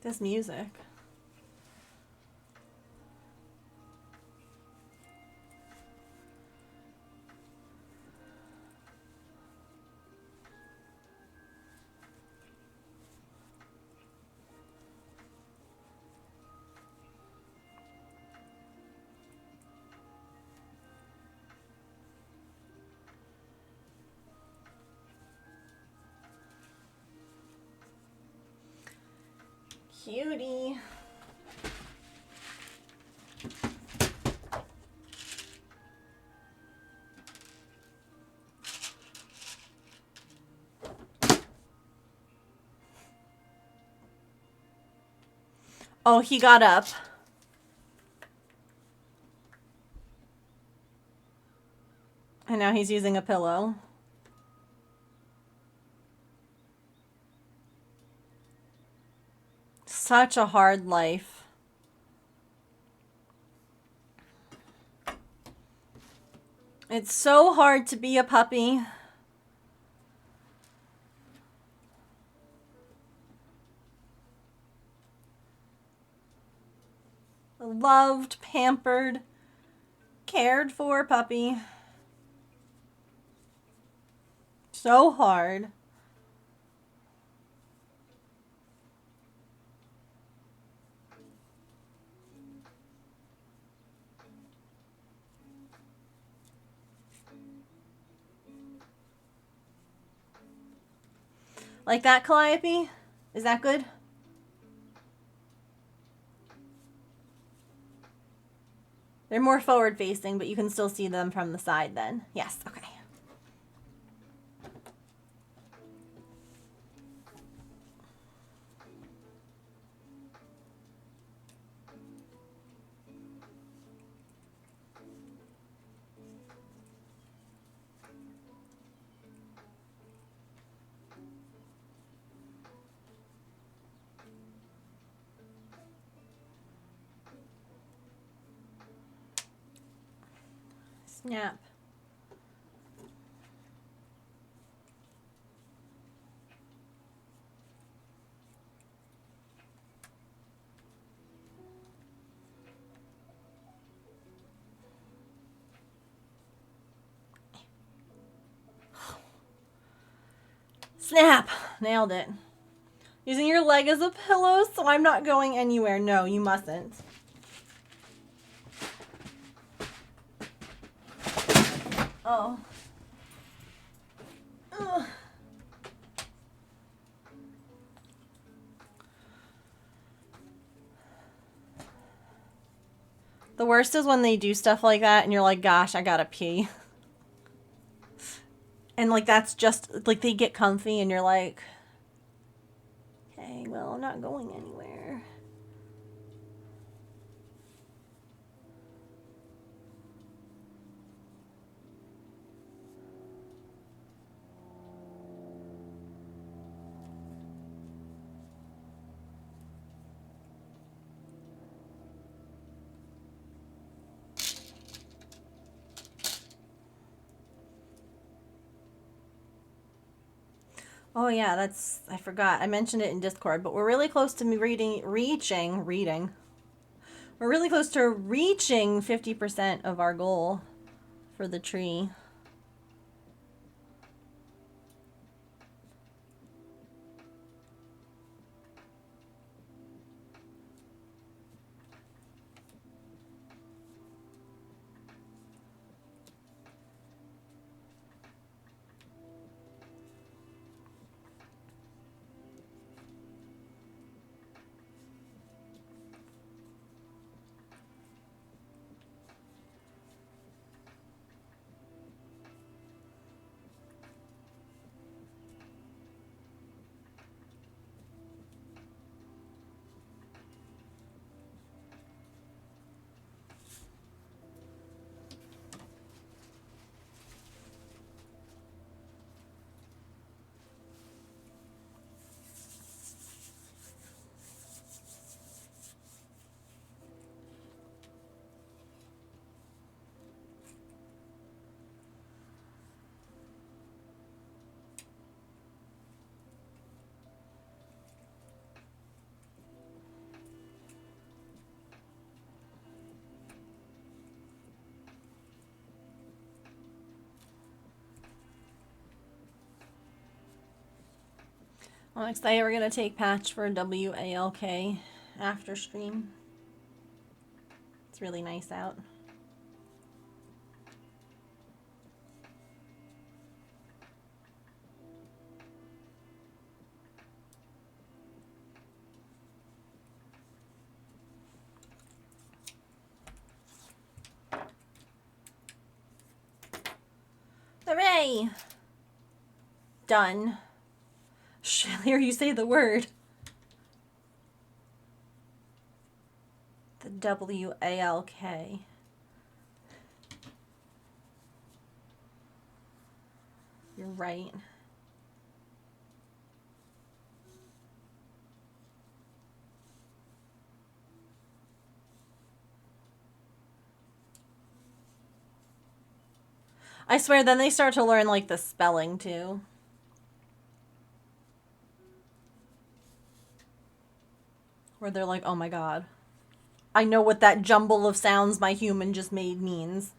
[SPEAKER 1] This music. Cutie. Oh, he got up. And now he's using a pillow. Such a hard life. It's so hard to be a puppy. A loved, pampered, cared for puppy. So hard. Like that, Calliope? Is that good? They're more forward facing, but you can still see them from the side then. Yes, okay. Snap. Snap. Nailed it. Using your leg as a pillow, so I'm not going anywhere. No, you mustn't. Oh. Ugh. The worst is when they do stuff like that and you're like, gosh, I gotta pee. And like that's just like they get comfy and you're like, okay, well, I'm not going anywhere. Oh yeah, I forgot. I mentioned it in Discord, but we're really close to me reading. We're really close to reaching 50% of our goal for the tree. Well, next day we're gonna take Patch for WALK after stream. It's really nice out. Hooray! Done. Hear you say the word. The WALK. You're right. I swear, then they start to learn, like, the spelling, too. Where they're like, oh my god. I know what that jumble of sounds my human just made means.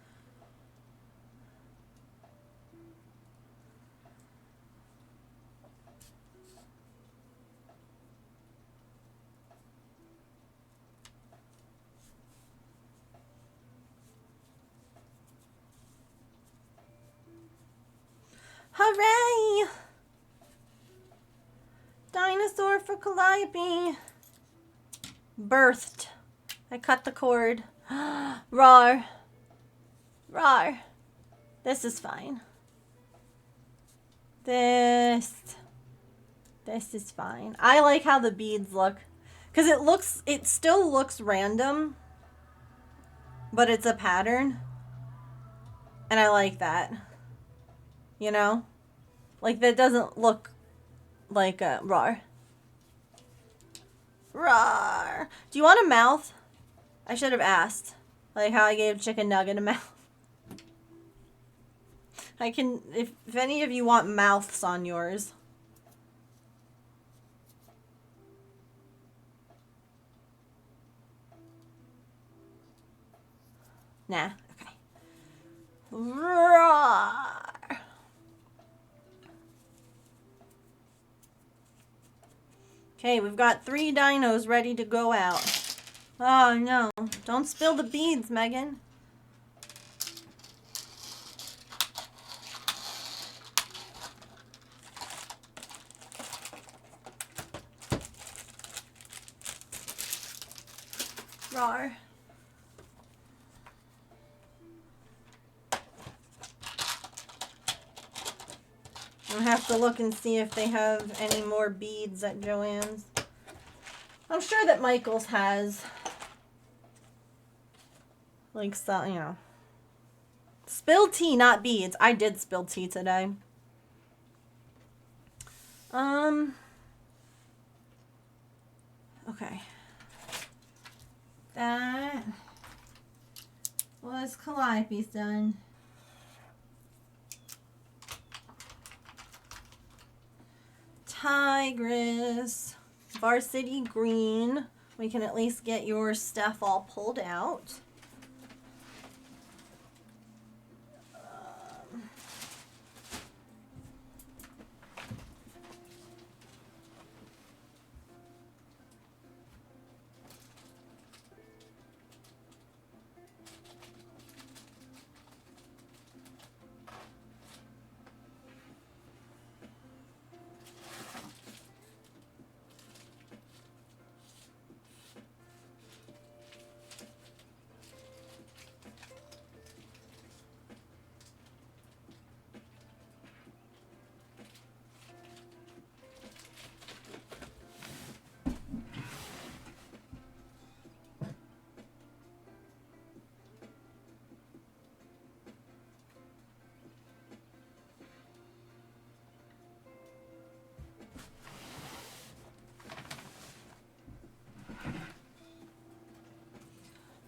[SPEAKER 1] Hooray! Dinosaur for Calliope. Birthed. I cut the cord. Rawr. Rawr. This is fine. This is fine. I like how the beads look. Because it still looks random. But it's a pattern. And I like that. You know? Like, that doesn't look like a rawr. Rawr. Do you want a mouth? I should have asked. Like how I gave Chicken Nugget a mouth. I can, if any of you want mouths on yours. Nah. Okay. Rawr. Okay, we've got 3 dinos ready to go out. Oh no. Don't spill the beads, Megan. Rawr. I'll have to look and see if they have any more beads at Joann's. I'm sure that Michael's has, like, some, you know. Spilled tea, not beads. I did spill tea today. Okay. That was Calliope's done. Tigress, Varsity Green. We can at least get your stuff all pulled out.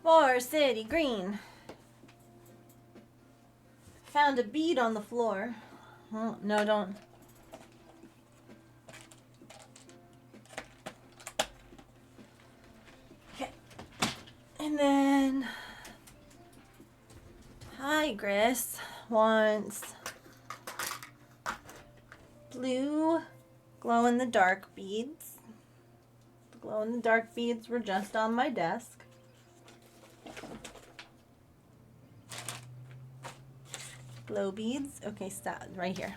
[SPEAKER 1] Varsity Green. Found a bead on the floor. Oh, no, don't. Okay. And then Tigress wants blue glow-in-the-dark beads. The glow-in-the-dark beads were just on my desk. Glow beads. Okay, stop right here.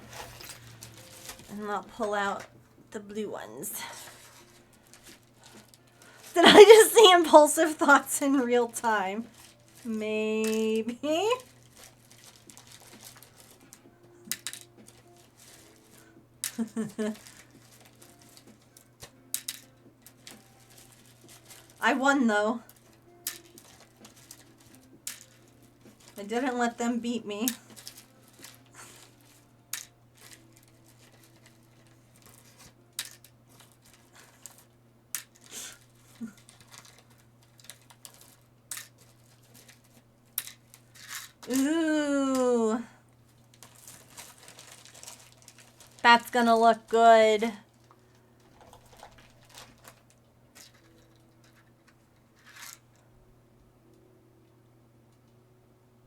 [SPEAKER 1] And I'll pull out the blue ones. Did I just see impulsive thoughts in real time? Maybe. I won though. I didn't let them beat me. Ooh. That's gonna look good.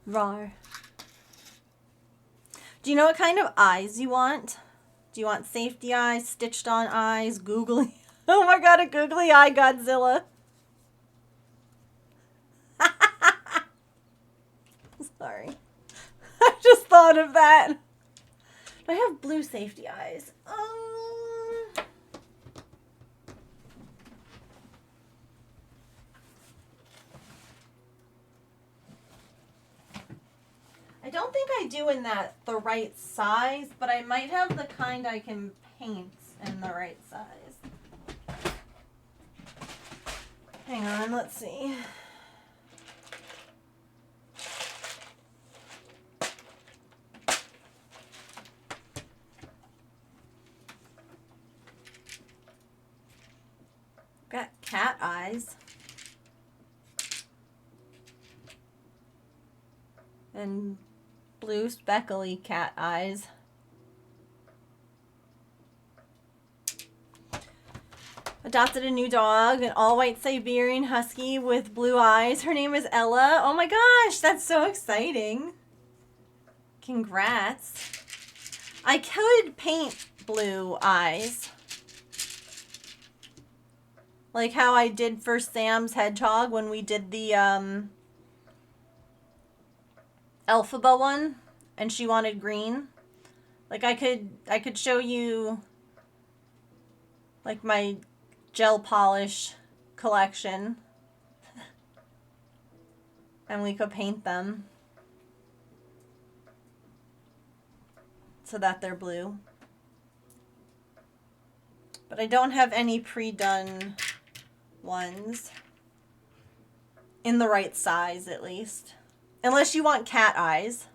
[SPEAKER 1] Rawr. Do you know what kind of eyes you want? Do you want safety eyes, stitched on eyes, googly? Oh my god, a googly eye Godzilla. Sorry. I just thought of that. I have blue safety eyes. I don't think I do in the right size, but I might have the kind I can paint in the right size. Hang on, let's see. Got cat eyes. And blue speckly cat eyes. Adopted a new dog, an all-white Siberian Husky with blue eyes. Her name is Ella. Oh my gosh, that's so exciting. Congrats. I could paint blue eyes. Like how I did for Sam's hedgehog when we did the Elphaba one and she wanted green. Like I could show you like my gel polish collection. And we could paint them so that they're blue. But I don't have any pre-done ones. In the right size, at least. Unless you want cat eyes.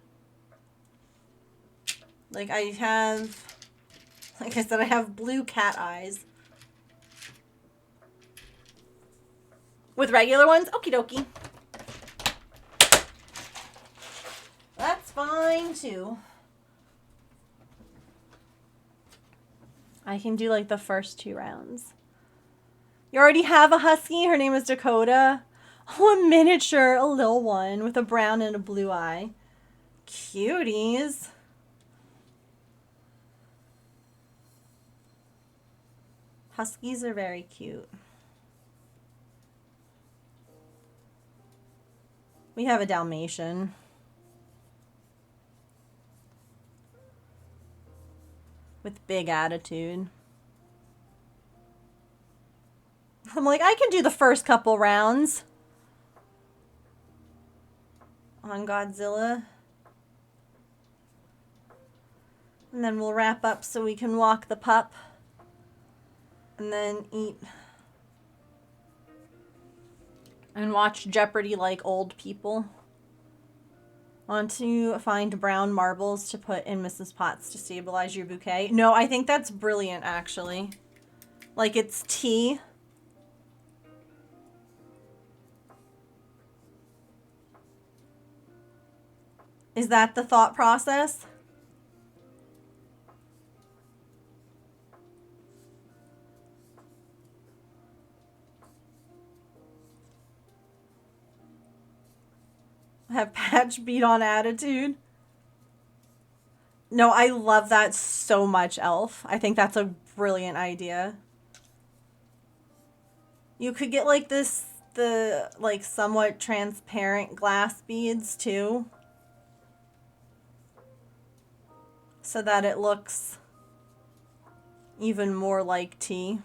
[SPEAKER 1] Like I have... Like I said, I have blue cat eyes. With regular ones? Okie dokie. That's fine, too. I can do, like, the first 2 rounds. You already have a husky? Her name is Dakota. Oh, a miniature, a little one with a brown and a blue eye. Cuties. Huskies are very cute. We have a Dalmatian. With big attitude. I'm like, I can do the first couple rounds on Godzilla. And then we'll wrap up so we can walk the pup. And then eat. And watch Jeopardy like old people. Want to find brown marbles to put in Mrs. Potts to stabilize your bouquet? No, I think that's brilliant, actually. Like, it's tea. Is that the thought process? Have Patch beat on attitude? No, I love that so much, Elf. I think that's a brilliant idea. You could get like the like somewhat transparent glass beads too. So that it looks even more like tea.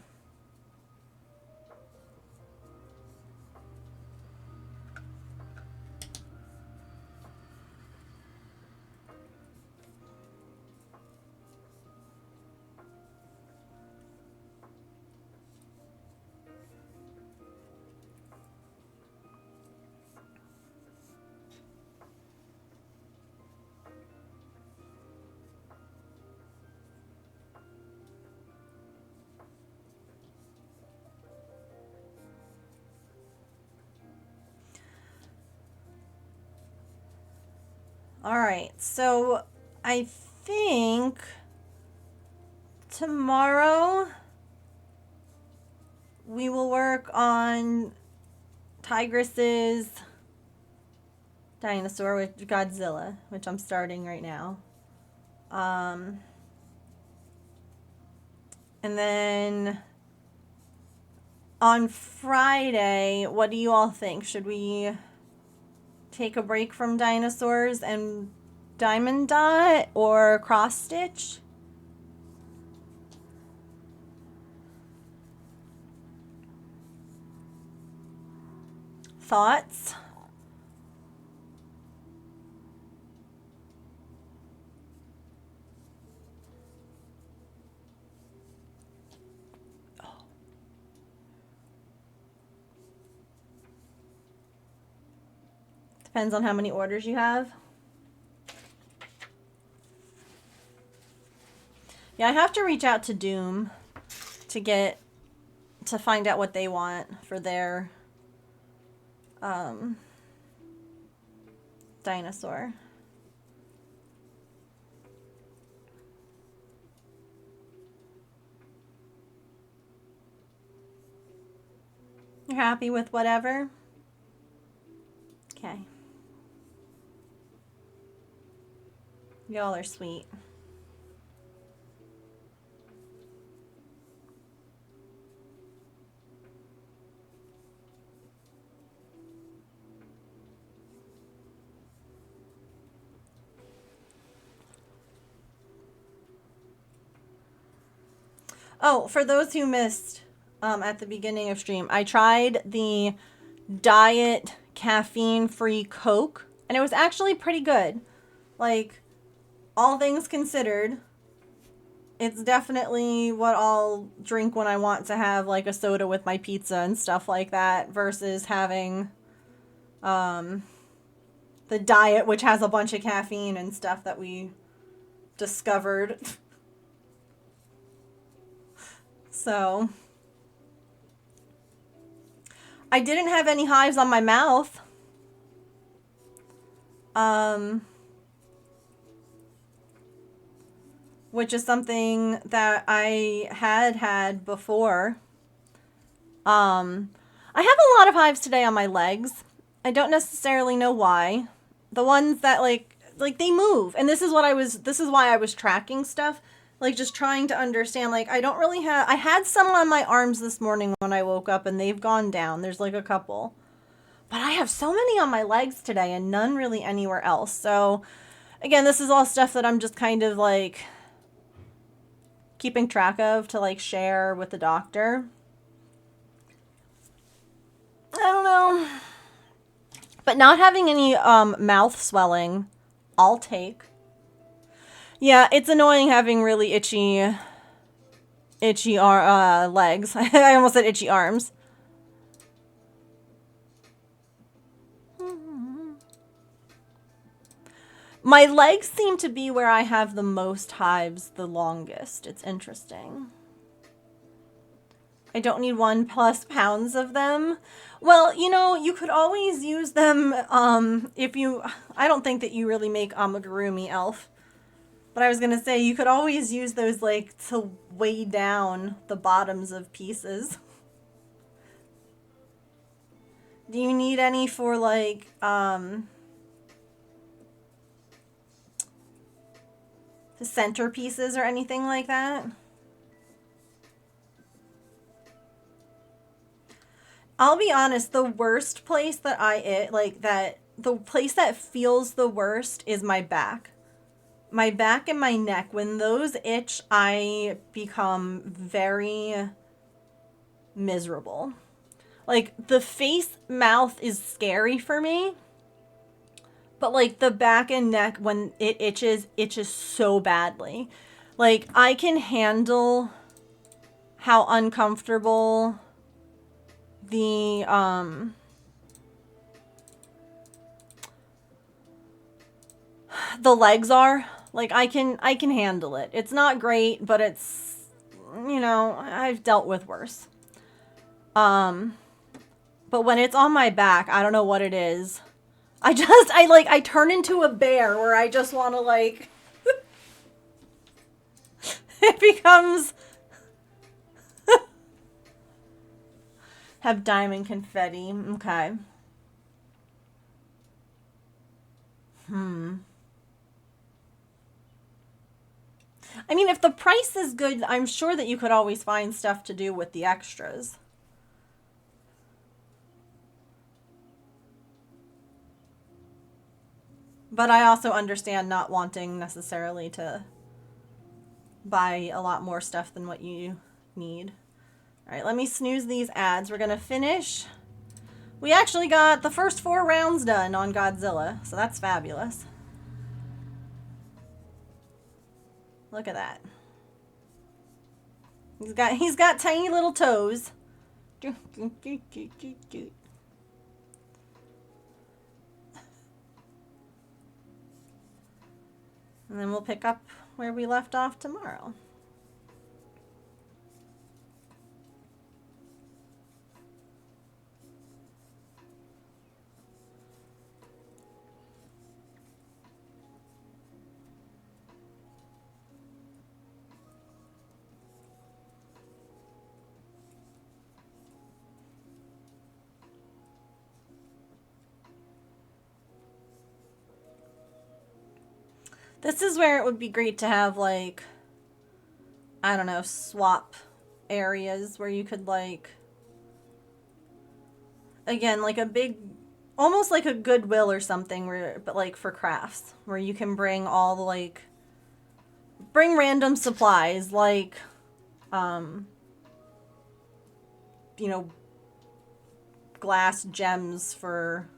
[SPEAKER 1] All right, so I think tomorrow we will work on Tigress's dinosaur with Godzilla, which I'm starting right now. And then on Friday, what do you all think? Should we take a break from dinosaurs and Diamond Dot or Cross Stitch? Thoughts? Depends on how many orders you have. Yeah, I have to reach out to Doom to find out what they want for their dinosaur. You're happy with whatever? Okay. Y'all are sweet. Oh, for those who missed at the beginning of stream, I tried the diet caffeine-free Coke, and it was actually pretty good. Like, all things considered, it's definitely what I'll drink when I want to have like a soda with my pizza and stuff like that versus having the diet, which has a bunch of caffeine and stuff that we discovered. So I didn't have any hives on my mouth. Which is something that I had before. I have a lot of hives today on my legs. I don't necessarily know why. The ones that like they move. And this is why I was tracking stuff. Like just trying to understand, like I don't really have, I had some on my arms this morning when I woke up and they've gone down. There's like a couple. But I have so many on my legs today and none really anywhere else. So again, this is all stuff that I'm just kind of like keeping track of to like share with the doctor. I don't know. But not having any mouth swelling, I'll take. Yeah, it's annoying having really itchy legs. I almost said itchy arms. My legs seem to be where I have the most hives the longest. It's interesting. I don't need 1+ pounds of them. Well, you know, you could always use them if you... I don't think that you really make amigurumi, Elf. But I was going to say, you could always use those, like, to weigh down the bottoms of pieces. Do you need any for, like, the centerpieces or anything like that? I'll be honest, the worst place that the place that feels the worst is my back. My back and my neck, when those itch, I become very miserable. Like, the face, mouth is scary for me. But, like, the back and neck, when it itches so badly. Like, I can handle how uncomfortable the legs are. Like, I can handle it. It's not great, but it's, you know, I've dealt with worse. But when it's on my back, I don't know what it is. I turn into a bear where I just want to, like, it becomes, have diamond confetti. Okay. I mean, if the price is good, I'm sure that you could always find stuff to do with the extras. But I also understand not wanting necessarily to buy a lot more stuff than what you need. All right, let me snooze these ads. We're going to finish. We actually got the first 4 rounds done on Godzilla, so that's fabulous. Look at that. He's got tiny little toes. And then we'll pick up where we left off tomorrow. This is where it would be great to have, like, I don't know, swap areas where you could, like, again, like a big, almost like a Goodwill or something, where, but like for crafts, where you can bring all the, like, bring random supplies, like, you know, glass gems for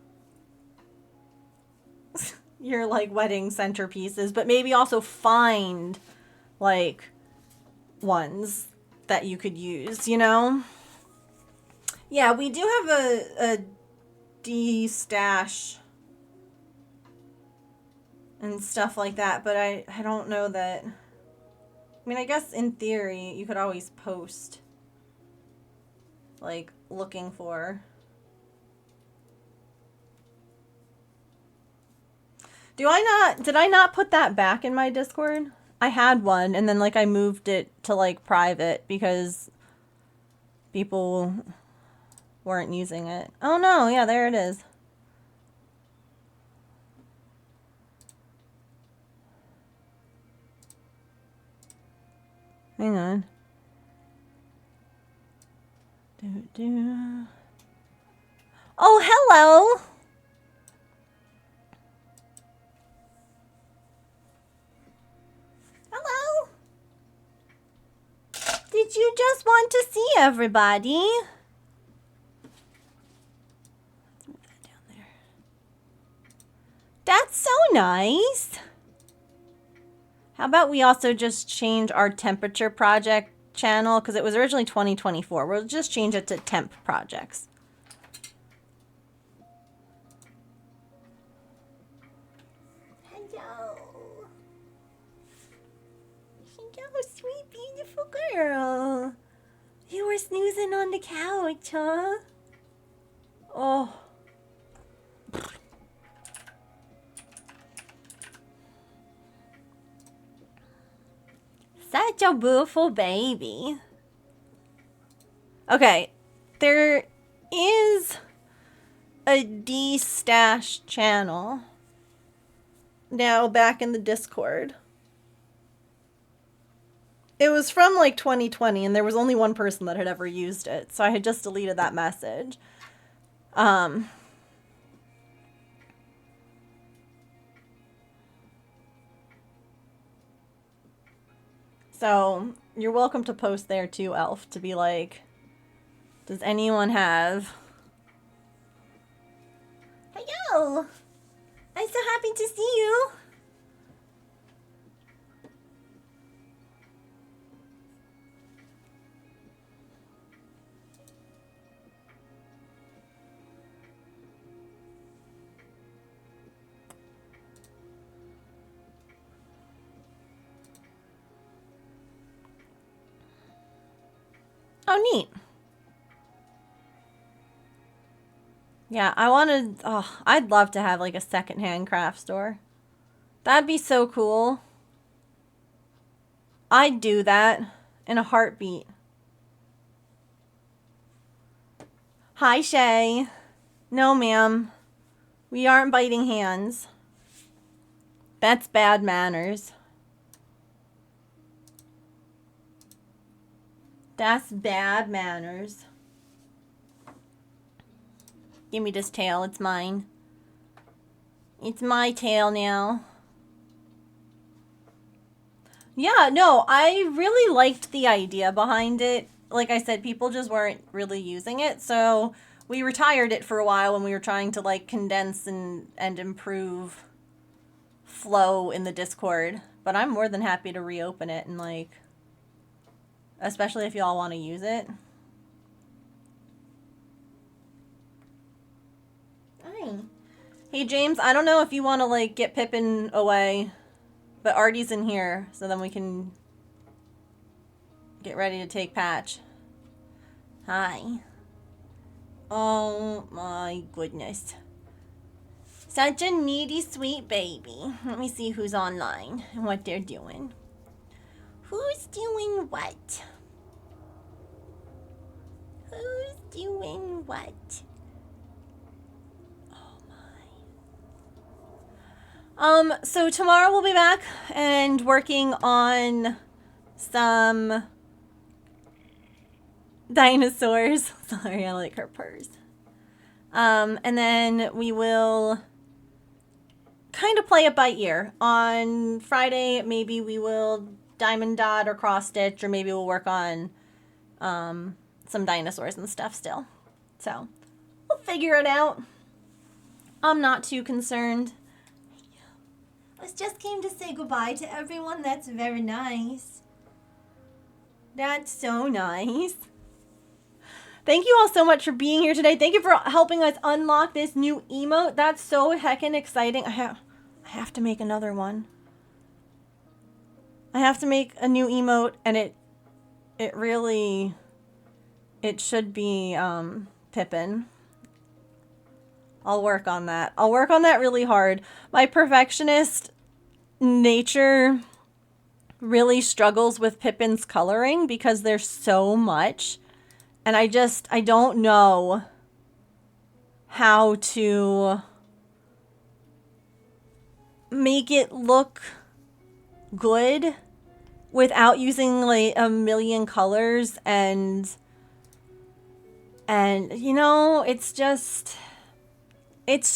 [SPEAKER 1] your like wedding centerpieces, but maybe also find like ones that you could use, you know? Yeah, we do have a D-stash and stuff like that, but I don't know that... I mean, I guess in theory, you could always post, like, looking for... Did I not put that back in my Discord? I had one, and then, like, I moved it to, like, private because people weren't using it. Oh, no, yeah, there it is. Hang on. Oh, hello! Hello! Did you just want to see everybody? Let's move that down there. That's so nice! How about we also just change our temperature project channel, because it was originally 2024. We'll just change it to temp projects. Hello. Hello, sweet, beautiful girl. You were snoozing on the couch, huh? Oh. Such a beautiful baby. Okay, there is a D-stash channel now back in the Discord. It was from like 2020 and there was only one person that had ever used it, so I had just deleted that message. So you're welcome to post there too, Elf, to be like, does anyone have... Hello! I'm so happy to see you! Oh, neat. Yeah, I'd love to have like a secondhand craft store. That'd be so cool. I'd do that in a heartbeat. Hi, Shay. No, ma'am. We aren't biting hands. That's bad manners. That's bad manners. Give me this tail. It's mine. It's my tail now. Yeah, no, I really liked the idea behind it. Like I said, people just weren't really using it, so we retired it for a while when we were trying to like condense and improve flow in the Discord. But I'm more than happy to reopen it and like, especially if y'all want to use it. Hi. Hey, James, I don't know if you want to like get Pippin away, but Artie's in here, so then we can get ready to take Patch. Hi. Oh my goodness. Such a needy, sweet baby. Let me see who's online and what they're doing. Who's doing what? Who's doing what? Oh my. So tomorrow we'll be back and working on some dinosaurs. Sorry, I like her purse. And then we will kind of play it by ear. On Friday, maybe we will diamond dot or cross stitch, or maybe we'll work on some dinosaurs and stuff still. So we'll figure it out. I'm not too concerned. Alice just came to say goodbye to everyone. That's very nice. That's so nice. Thank you all so much for being here today. Thank you for helping us unlock this new emote. That's so heckin' exciting. I have to make another one. I have to make a new emote, and it should be Pippin. I'll work on that. I'll work on that really hard. My perfectionist nature really struggles with Pippin's coloring because there's so much. And I don't know how to make it look good without using like a million colors and you know, it's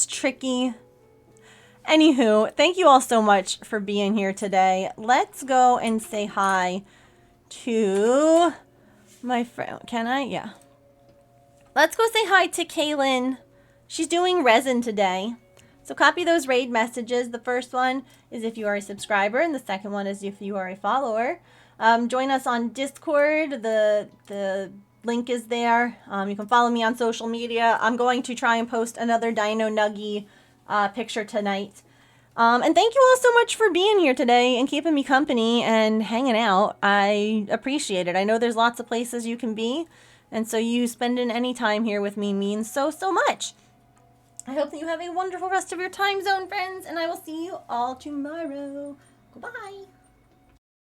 [SPEAKER 1] tricky. Anywho, thank you all so much for being here today. Let's go and say hi to my friend. Can I? Yeah. Let's go say hi to Kaylin. She's doing resin today. So copy those raid messages. The first one is if you are a subscriber, and the second one is if you are a follower. Join us on Discord. The link is there. You can follow me on social media. I'm going to try and post another Dino Nuggy picture tonight. And thank you all so much for being here today and keeping me company and hanging out. I appreciate it. I know there's lots of places you can be, and so you spending any time here with me means so much. I hope that you have a wonderful rest of your time zone, friends, and I will see you all tomorrow. Goodbye.